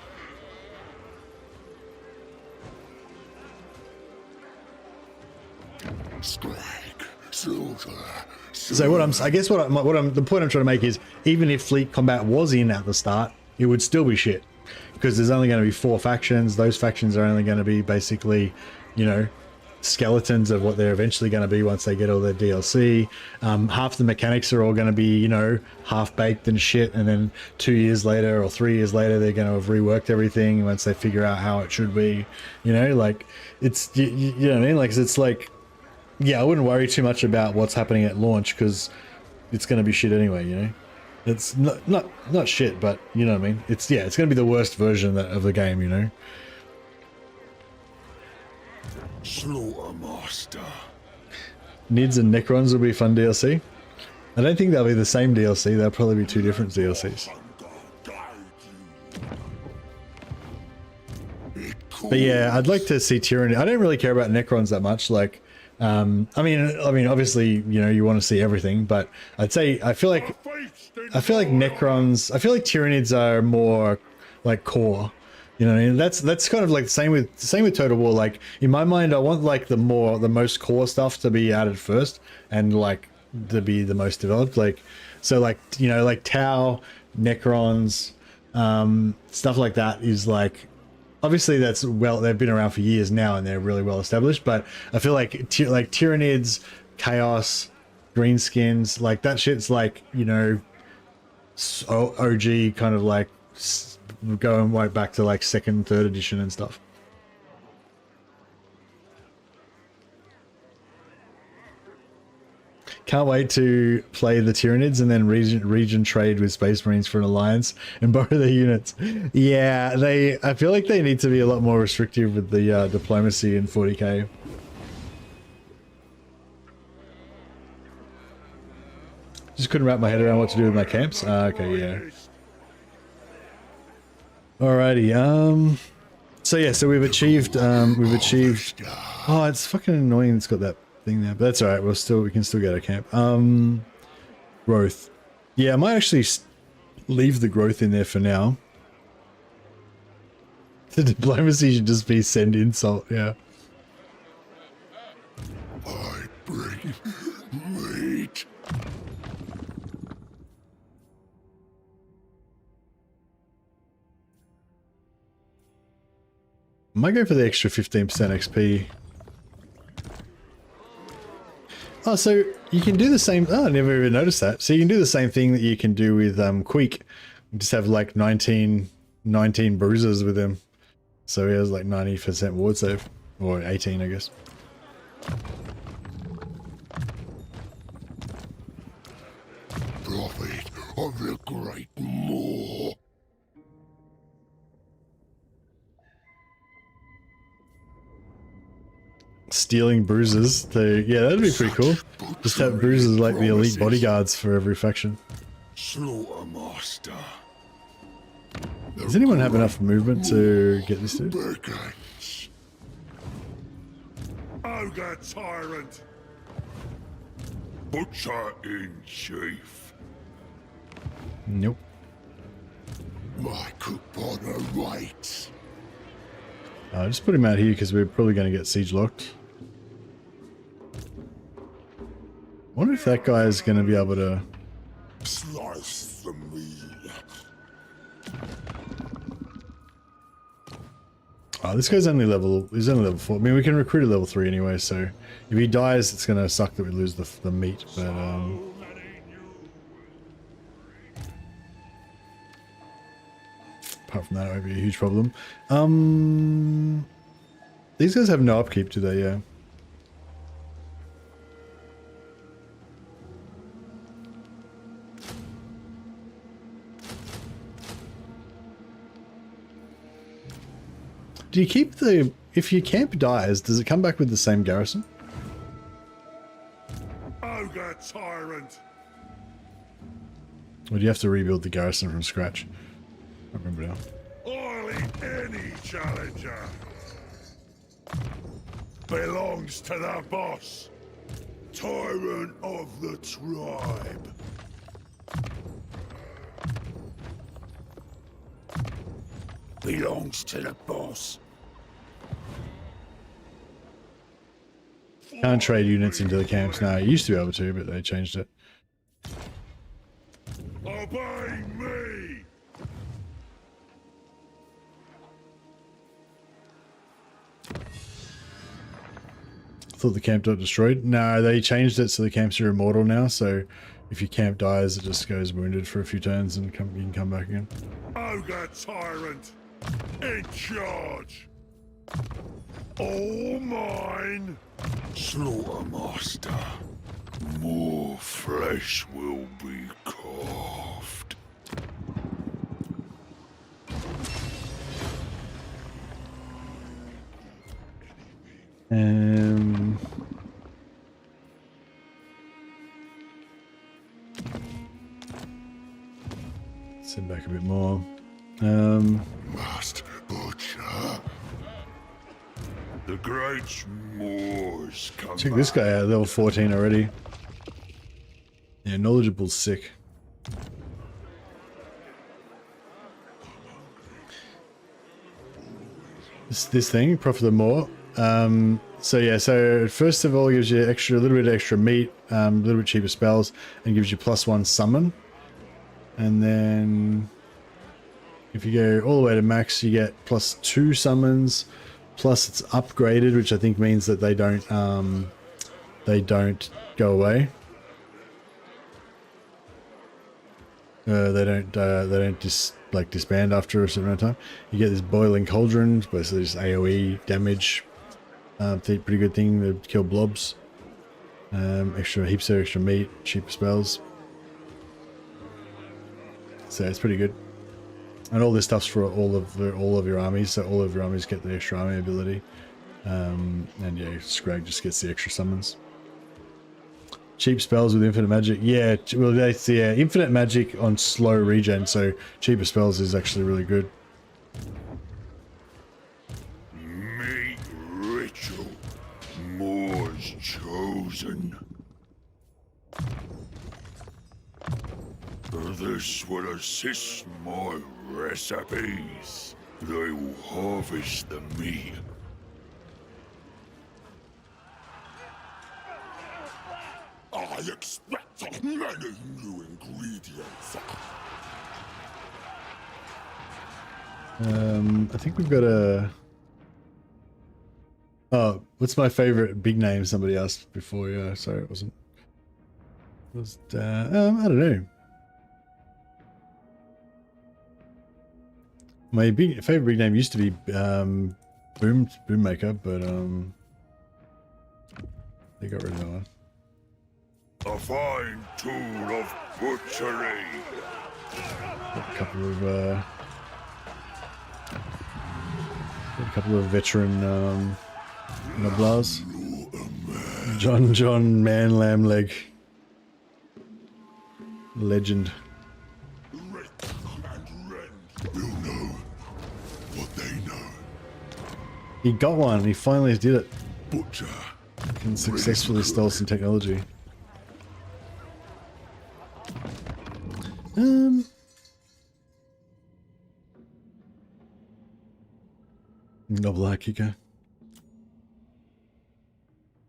Skrag, slaughter. So the point I'm trying to make is, even if fleet combat was in at the start, it would still be shit, because there's only going to be 4 factions. Those factions are only going to be basically, you know, skeletons of what they're eventually going to be once they get all their DLC. Half the mechanics are all going to be, you know, half-baked and shit, and then 2 years later or 3 years later they're going to have reworked everything once they figure out how it should be, you know, like, it's, you know what I mean, like, it's like, yeah, I wouldn't worry too much about what's happening at launch, because it's going to be shit anyway, you know. It's not shit, but you know what I mean. It's, yeah, it's going to be the worst version of the game, you know. Slaughtermaster. Nids and Necrons will be fun DLC. I don't think they'll be the same DLC. They'll probably be 2 different DLCs. But yeah, I'd like to see Tyranny. I don't really care about Necrons that much. Like, I mean, obviously, you know, you want to see everything, but I'd say I feel like Necrons, I feel like Tyranids are more like core. You know, and that's kind of like the same with Total War. Like, in my mind, I want like the most core stuff to be added first, and like to be the most developed. Like, so like, you know, like Tau, Necrons, stuff like that is like, obviously that's, well, they've been around for years now and they're really well established. But I feel like like Tyranids, Chaos, Greenskins, like that shit's like, you know, OG kind of like going right back to like 2nd, 3rd edition and stuff. Can't wait to play the Tyranids and then region trade with Space Marines for an alliance and borrow their units. Yeah, I feel like they need to be a lot more restrictive with the diplomacy in 40k. Just couldn't wrap my head around what to do with my camps. Okay, yeah. Alrighty, so yeah, so we've achieved, oh, it's fucking annoying it's got that thing there, but that's alright, we can still get a camp. Growth. Yeah, I might actually leave the growth in there for now. The diplomacy should just be send insult, yeah. I bring meat. I might go for the extra 15% XP. Oh, so you can do the same. Oh, I never even noticed that. So you can do the same thing that you can do with Queek. You just have like 19 bruises with him. So he has like 90% ward save. Or 18, I guess. Prophet of the Great Moor. Stealing bruises. Yeah, that'd be pretty cool. Just have bruises like the elite bodyguards for every faction. Slaughtermaster. Does anyone have enough movement to get this dude? Ogre Tyrant. Butcher in Chief. Nope. My coupon awaits. I'll just put him out here because we're probably going to get siege locked. I wonder if that guy is going to be able to Slice the meat. Oh, this guy's only level 4. I mean, we can recruit at level 3 anyway, so if he dies, it's going to suck that we lose the meat, but apart from that, it won't be a huge problem. These guys have no upkeep, do they? Yeah. Do you keep the... If your camp dies, does it come back with the same garrison? Ogre Tyrant. Or do you have to rebuild the garrison from scratch? I don't remember now. I'll any challenger. Belongs to the boss. Tyrant of the tribe. Belongs to the boss. Can't trade units into the camps now. You used to be able to, but they changed it. Obey me! Thought the camp got destroyed. No, they changed it so the camps are immortal now. So if your camp dies, it just goes wounded for a few turns and you can come back again. Ogre Tyrant! In charge! All mine! Slaughtermaster, more flesh will be carved. Send back a bit more. Master Butcher. The great Moors come Check this guy out, level 14 already. Yeah, knowledgeable's sick. This thing, Prophet of the Moor. So yeah, so first of all, it gives you a little bit of extra meat, a little bit cheaper spells, and gives you +1 summon. And then if you go all the way to max, you get +2 summons. Plus it's upgraded, which I think means that they don't go away. They don't disband after a certain amount of time. You get this boiling cauldron, basically just AoE damage. Pretty good thing to kill blobs. Heaps of extra meat, cheaper spells. So it's pretty good. And all this stuff's for all of your armies, so all of your armies get the extra army ability. And yeah, Skrag just gets the extra summons. Cheap spells with infinite magic. Yeah, well, that's infinite magic on slow regen, so cheaper spells is actually really good. Meat ritual. Moors chosen. This will assist my recipes. They will harvest the meat. I expect many new ingredients. I think we've got a... Oh, what's my favorite big name? Somebody asked before. Yeah, sorry, it wasn't. It was I don't know. My favorite big name used to be Boommaker, but they got rid of that one. A fine tool of butchery. A couple of veteran noblars. John Man Lamb Leg. Legend. We'll know what they know. He got one. He finally did it. Butcher. And successfully stole some technology. Noble kicker.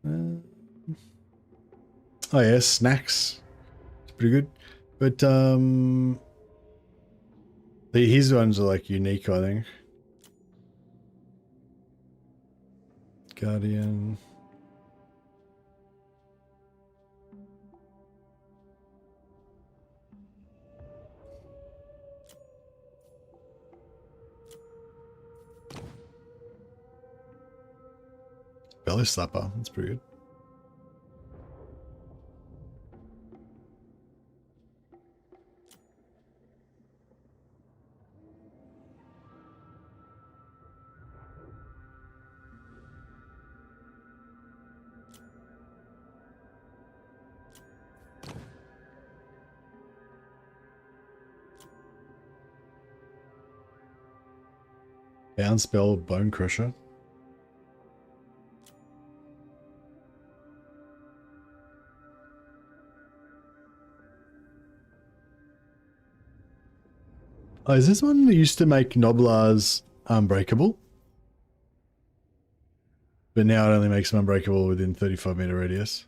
Oh yeah, snacks. It's pretty good. But his ones are like unique, I think. Guardian. Belly slapper. That's pretty good. Bound spell, Bone Crusher. Oh, is this one that used to make Noblars unbreakable? But now it only makes them unbreakable within 35-meter radius.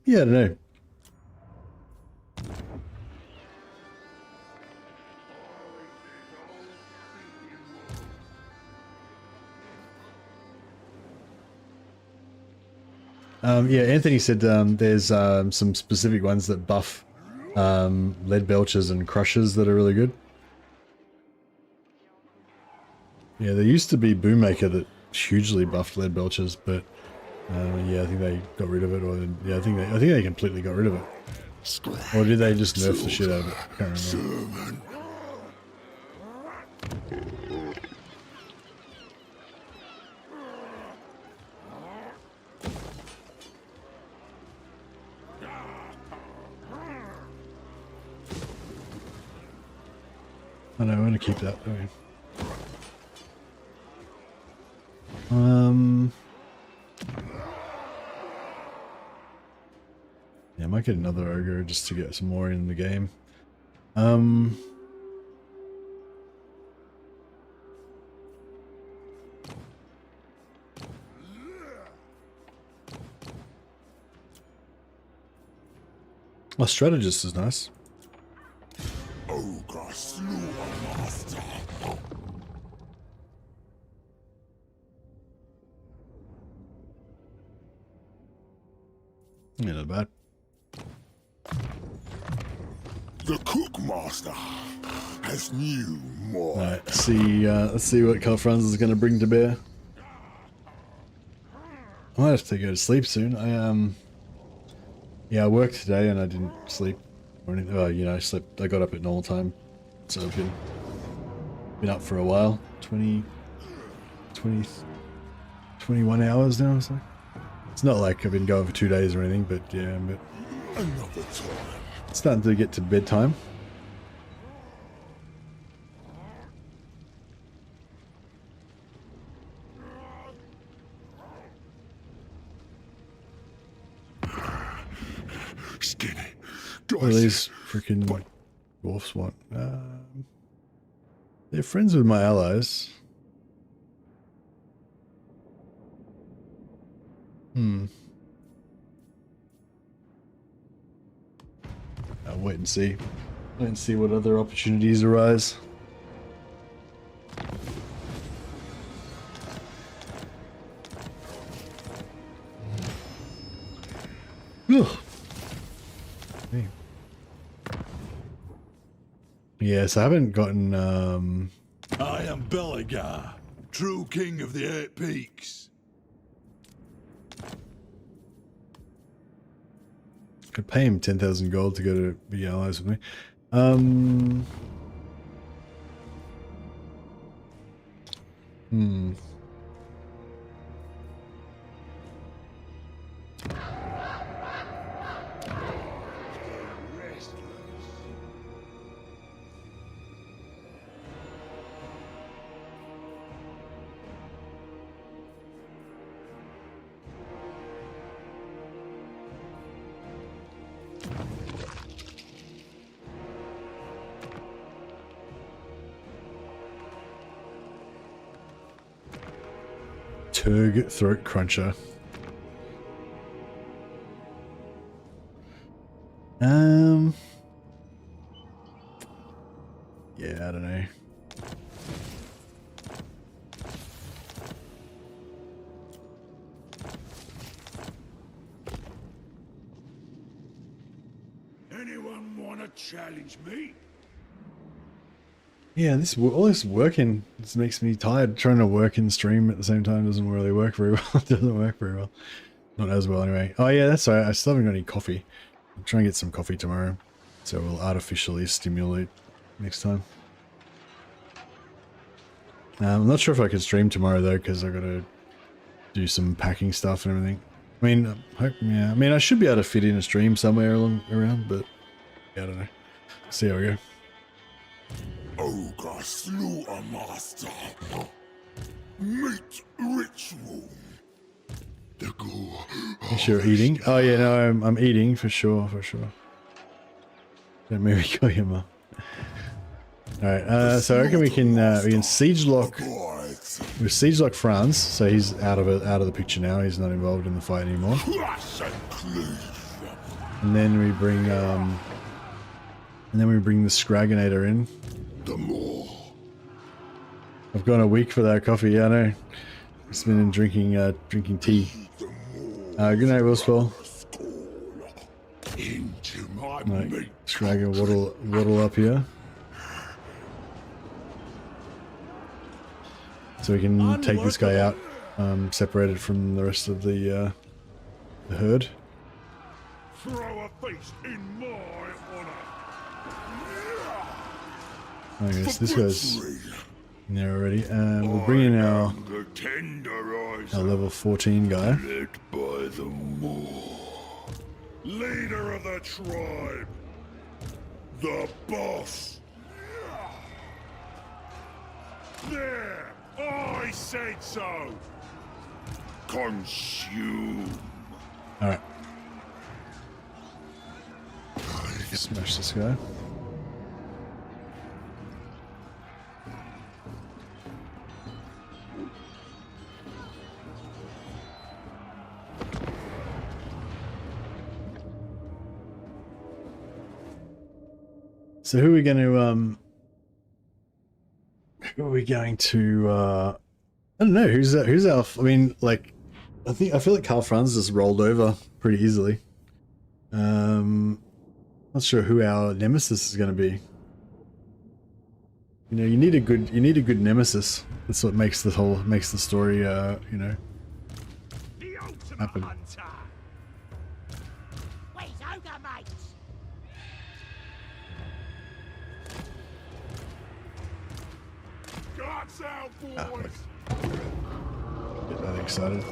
Yeah, I don't know. Yeah, Anthony said there's some specific ones that buff lead belchers and crushers that are really good. Yeah, there used to be Boommaker that hugely buffed lead belchers, but yeah, I think they got rid of it, or yeah, I think they completely got rid of it. Or did they just nerf the shit out of it? I can't remember. I know, I'm gonna keep that though. Yeah, I might get another ogre just to get some more in the game. Well, strategist is nice. Ogre Slaughter-Master. Yeah, not bad. The Cookmaster has new more. Alright, let's see what Calfranz is going to bring to bear. I might have to go to sleep soon. Yeah, I worked today and I didn't sleep or anything. Well, you know, I got up at normal time, so I've been up for a while. 21 hours now. So it's not like I've been going for 2 days or anything, but yeah, I'm starting to get to bedtime. Skinny. What do these freaking dwarfs want? They're friends with my allies. I'll wait and see. Wait and see what other opportunities arise. Ugh. Yes, I haven't gotten I am Belagar, true king of the 8 peaks. could pay him 10,000 gold to go to be allies with me. Turg Throat Cruncher. Yeah, I don't know. Anyone want to challenge me? Yeah, all this working just makes me tired. Trying to work and stream at the same time doesn't really work very well. It doesn't work very well. Not as well anyway. Oh yeah, that's right. I still haven't got any coffee. I'll try and get some coffee tomorrow. So we'll artificially stimulate next time. I'm not sure if I can stream tomorrow though, because I've got to do some packing stuff and everything. I mean, yeah. I mean, I should be able to fit in a stream somewhere around, but yeah, I don't know. See how we go. Ogre slaughter master. Meat ritual. The gore. You sure eating? Oh yeah, no, I'm eating for sure, Don't maybe kill him up. Alright, so I reckon we can siege lock. We siege lock France, so he's out of the picture now. He's not involved in the fight anymore. And then we bring the Scraginator in. I've gone a week for that coffee. Yeah, I know. It's been in drinking tea. Good night, Willspell. Right, Scrag and waddle up here. So we can take this guy out, separated from the rest of the herd. Throw a feast in my honor. I guess this guy's in there already. We'll bring in our level 14 guy. Led by the Moor. Leader of the tribe. The boss. There! I said so! Consume. Alright. Smash this guy. So who are we going to, I don't know, who's our, I mean, like, I feel like Karl Franz just rolled over pretty easily. Not sure who our nemesis is going to be. You know, you need a good nemesis. That's what makes the story, you know, happen. Where's Ogre, mates? Guts out, boys! Get that excited.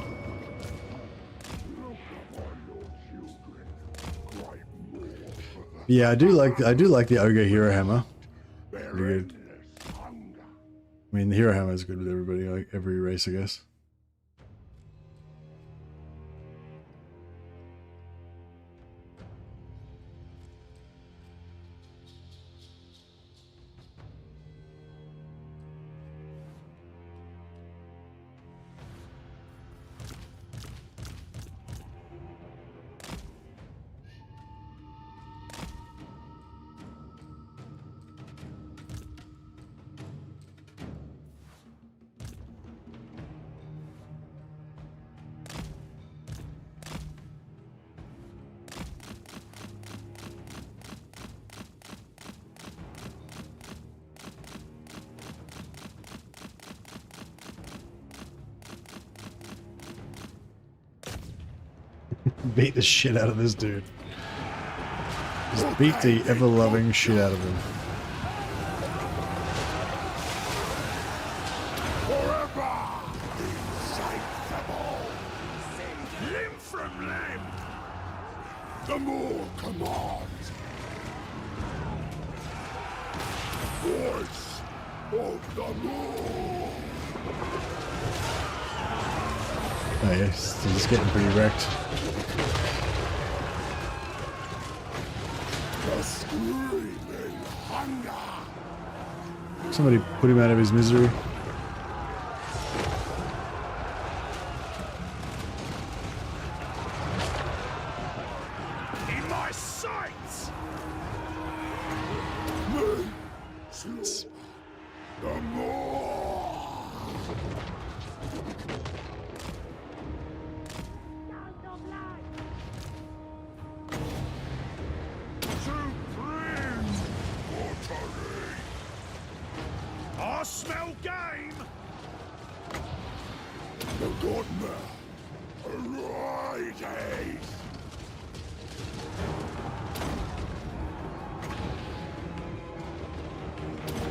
Yeah, I do like the Ogre Hero Hammer. Pretty good. I mean, the Hero Hammer is good with everybody, like every race, I guess. Beat the shit out of this dude. Just beat the ever-loving shit out of him. Limb from limb. The more commands. Voice of the Moor. Oh yes, he's getting pretty wrecked. The screaming hunger. Somebody put him out of his misery. In my sights! The more. I smell game! The Godmare arises.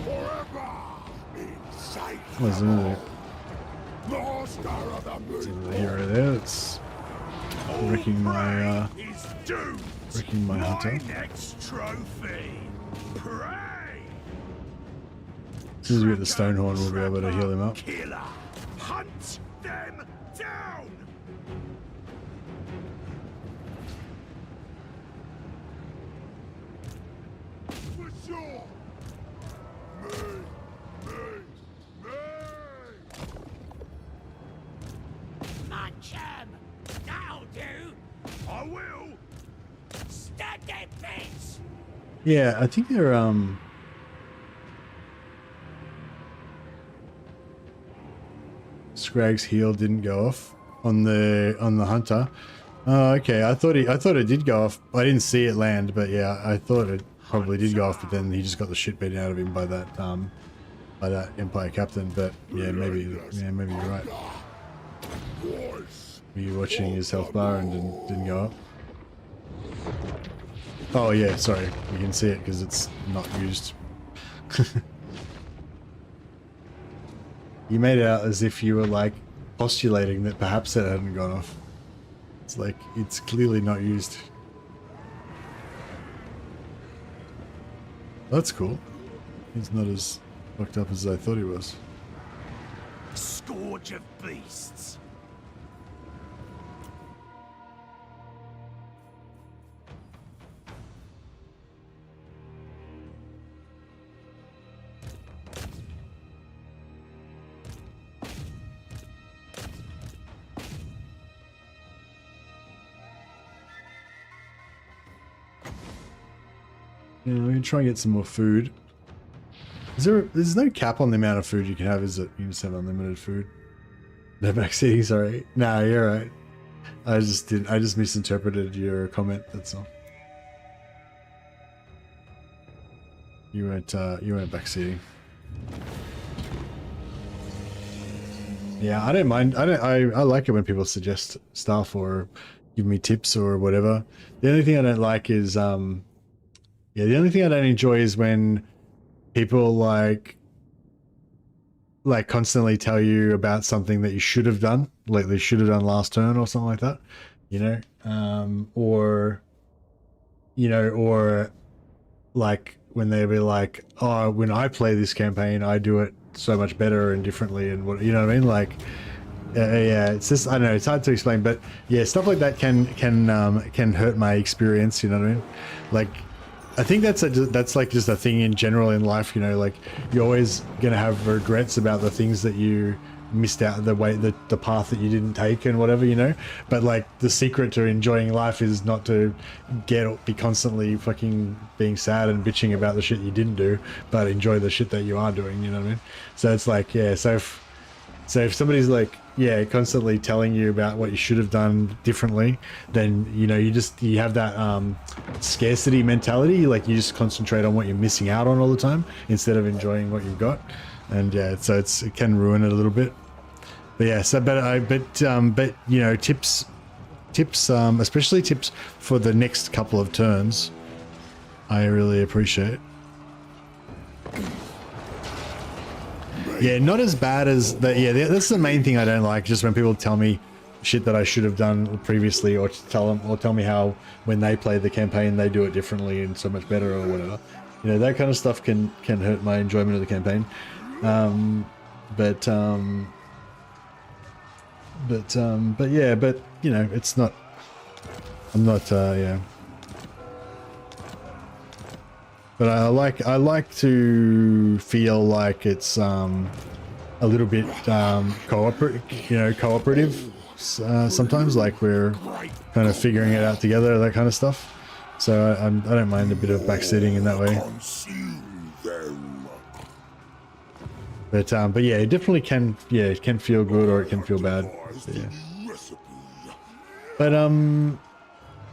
Forever inside. What's in there? Master of the moon. The hero there. It's wrecking my Is doomed. wrecking my hunter. Next trophy. Pray. As soon as we get the stone horn, we'll be able to heal him up. Killer. Hunt them down. For sure. My chum. That'll do. I will. Stab them bits. Yeah, I think they're Skrag's heal didn't go off on the hunter. Oh, okay. I thought it did go off. I didn't see it land, but yeah, I thought it probably did go off. But then he just got the shit beaten out of him by that Empire captain. But yeah, maybe you're right. Were you watching his health bar and didn't go up? Oh yeah, sorry. You can see it because it's not used. You made it out as if you were like postulating that perhaps it hadn't gone off. It's like, it's clearly not used. That's cool. He's not as fucked up as I thought he was. Scourge of beasts. Yeah, we can try and get some more food. There's no cap on the amount of food you can have, is it? You just have unlimited food. No backseating, sorry. Nah, you're right. I just misinterpreted your comment, that's all. You weren't backseating. Yeah, I don't mind. I like it when people suggest stuff or give me tips or whatever. The only thing I don't like is yeah, the only thing I don't enjoy is when people like constantly tell you about something that you should have done, like they should have done last turn or something like that, you know, or like when they be like, oh, when I play this campaign, I do it so much better and differently, and what, you know what I mean, like. Yeah, it's just, I don't know, it's hard to explain, but yeah, stuff like that can hurt my experience, you know what I mean? Like, I think that's like just a thing in general in life, you know, like you're always gonna have regrets about the things that you missed out, the path that you didn't take and whatever, you know. But like the secret to enjoying life is not to be constantly fucking being sad and bitching about the shit you didn't do, but enjoy the shit that you are doing, you know what I mean? So it's like, yeah, so if somebody's like, yeah, constantly telling you about what you should have done differently, then, you know, you have that scarcity mentality, like you just concentrate on what you're missing out on all the time instead of enjoying what you've got. And yeah, so it can ruin it a little bit. But yeah, so but you know, tips especially tips for the next couple of turns, I really appreciate. Yeah, not as bad as the, yeah, that's the main thing I don't like, just when people tell me shit that I should have done previously, or tell me how when they play the campaign they do it differently and so much better or whatever. You know, that kind of stuff can hurt my enjoyment of the campaign. But yeah, but you know, it's not, I'm not yeah. But I like to feel like it's a little bit cooperative sometimes, like we're kind of figuring it out together, that kind of stuff. So I don't mind a bit of backseating in that way. But yeah, it definitely can, yeah, it can feel good or it can feel bad. So, yeah. But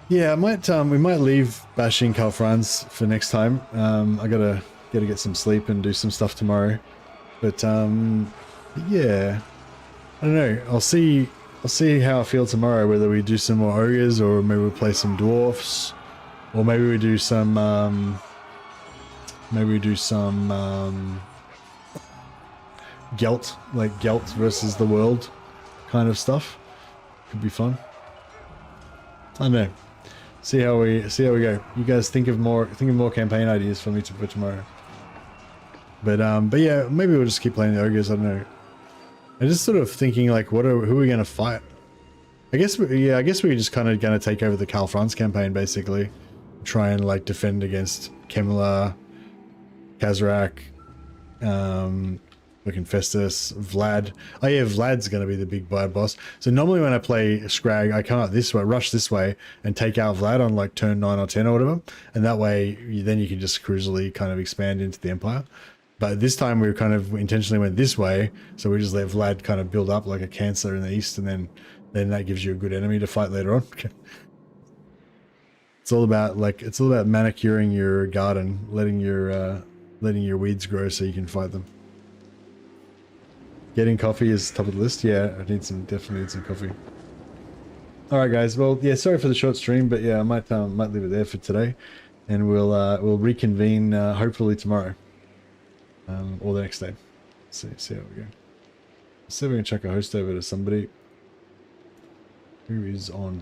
yeah, I might we might leave bashing Karl Franz for next time. I gotta get some sleep and do some stuff tomorrow. But yeah, I don't know. I'll see how I feel tomorrow. Whether we do some more ogres or maybe we play some dwarfs, or maybe we do some Gelt, like Gelt versus the world kind of stuff. Could be fun. I don't know. See how we go. You guys think of more campaign ideas for me for tomorrow. But yeah, maybe we'll just keep playing the ogres. I don't know. I'm just sort of thinking like, who are we gonna fight? I guess we're just kind of gonna take over the Karl Franz campaign basically, try and like defend against Kemla, Kazarak, looking Festus, Vlad. Oh yeah, Vlad's gonna be the big bad boss. So normally when I play Skrag, I come up this way, rush this way, and take out Vlad on like turn 9 or 10 or whatever, and that way then you can just cruisily kind of expand into the Empire. But this time we kind of intentionally went this way, so we just let Vlad kind of build up like a cancer in the east, and then that gives you a good enemy to fight later on. It's all about manicuring your garden, letting your weeds grow so you can fight them. Getting coffee is top of the list. Yeah, I definitely need some coffee. All right, guys. Well, yeah, sorry for the short stream, but yeah, I might leave it there for today, and we'll reconvene hopefully tomorrow. Or the next day. See how we go. Let's see if we can chuck a host over to somebody who is on.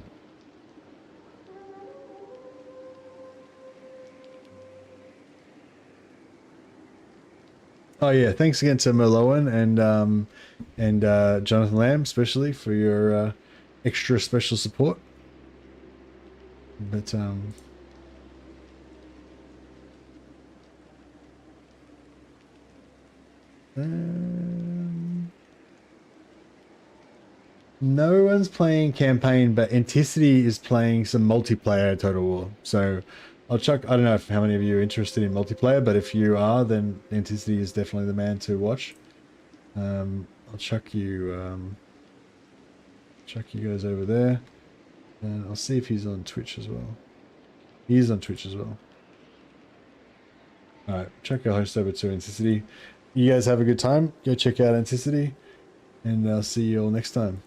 Oh yeah, thanks again to Merloan and Jonathan Lamb especially for your extra special support. But no one's playing campaign, but Anticity is playing some multiplayer Total War. So I'll chuck, I don't know how many of you are interested in multiplayer, but if you are, then Anticity is definitely the man to watch. I'll chuck you guys over there, and I'll see if he's on Twitch as well. He is on Twitch as well. Alright, chuck your host over to Anticity. You guys have a good time. Go check out Anticity, and I'll see you all next time.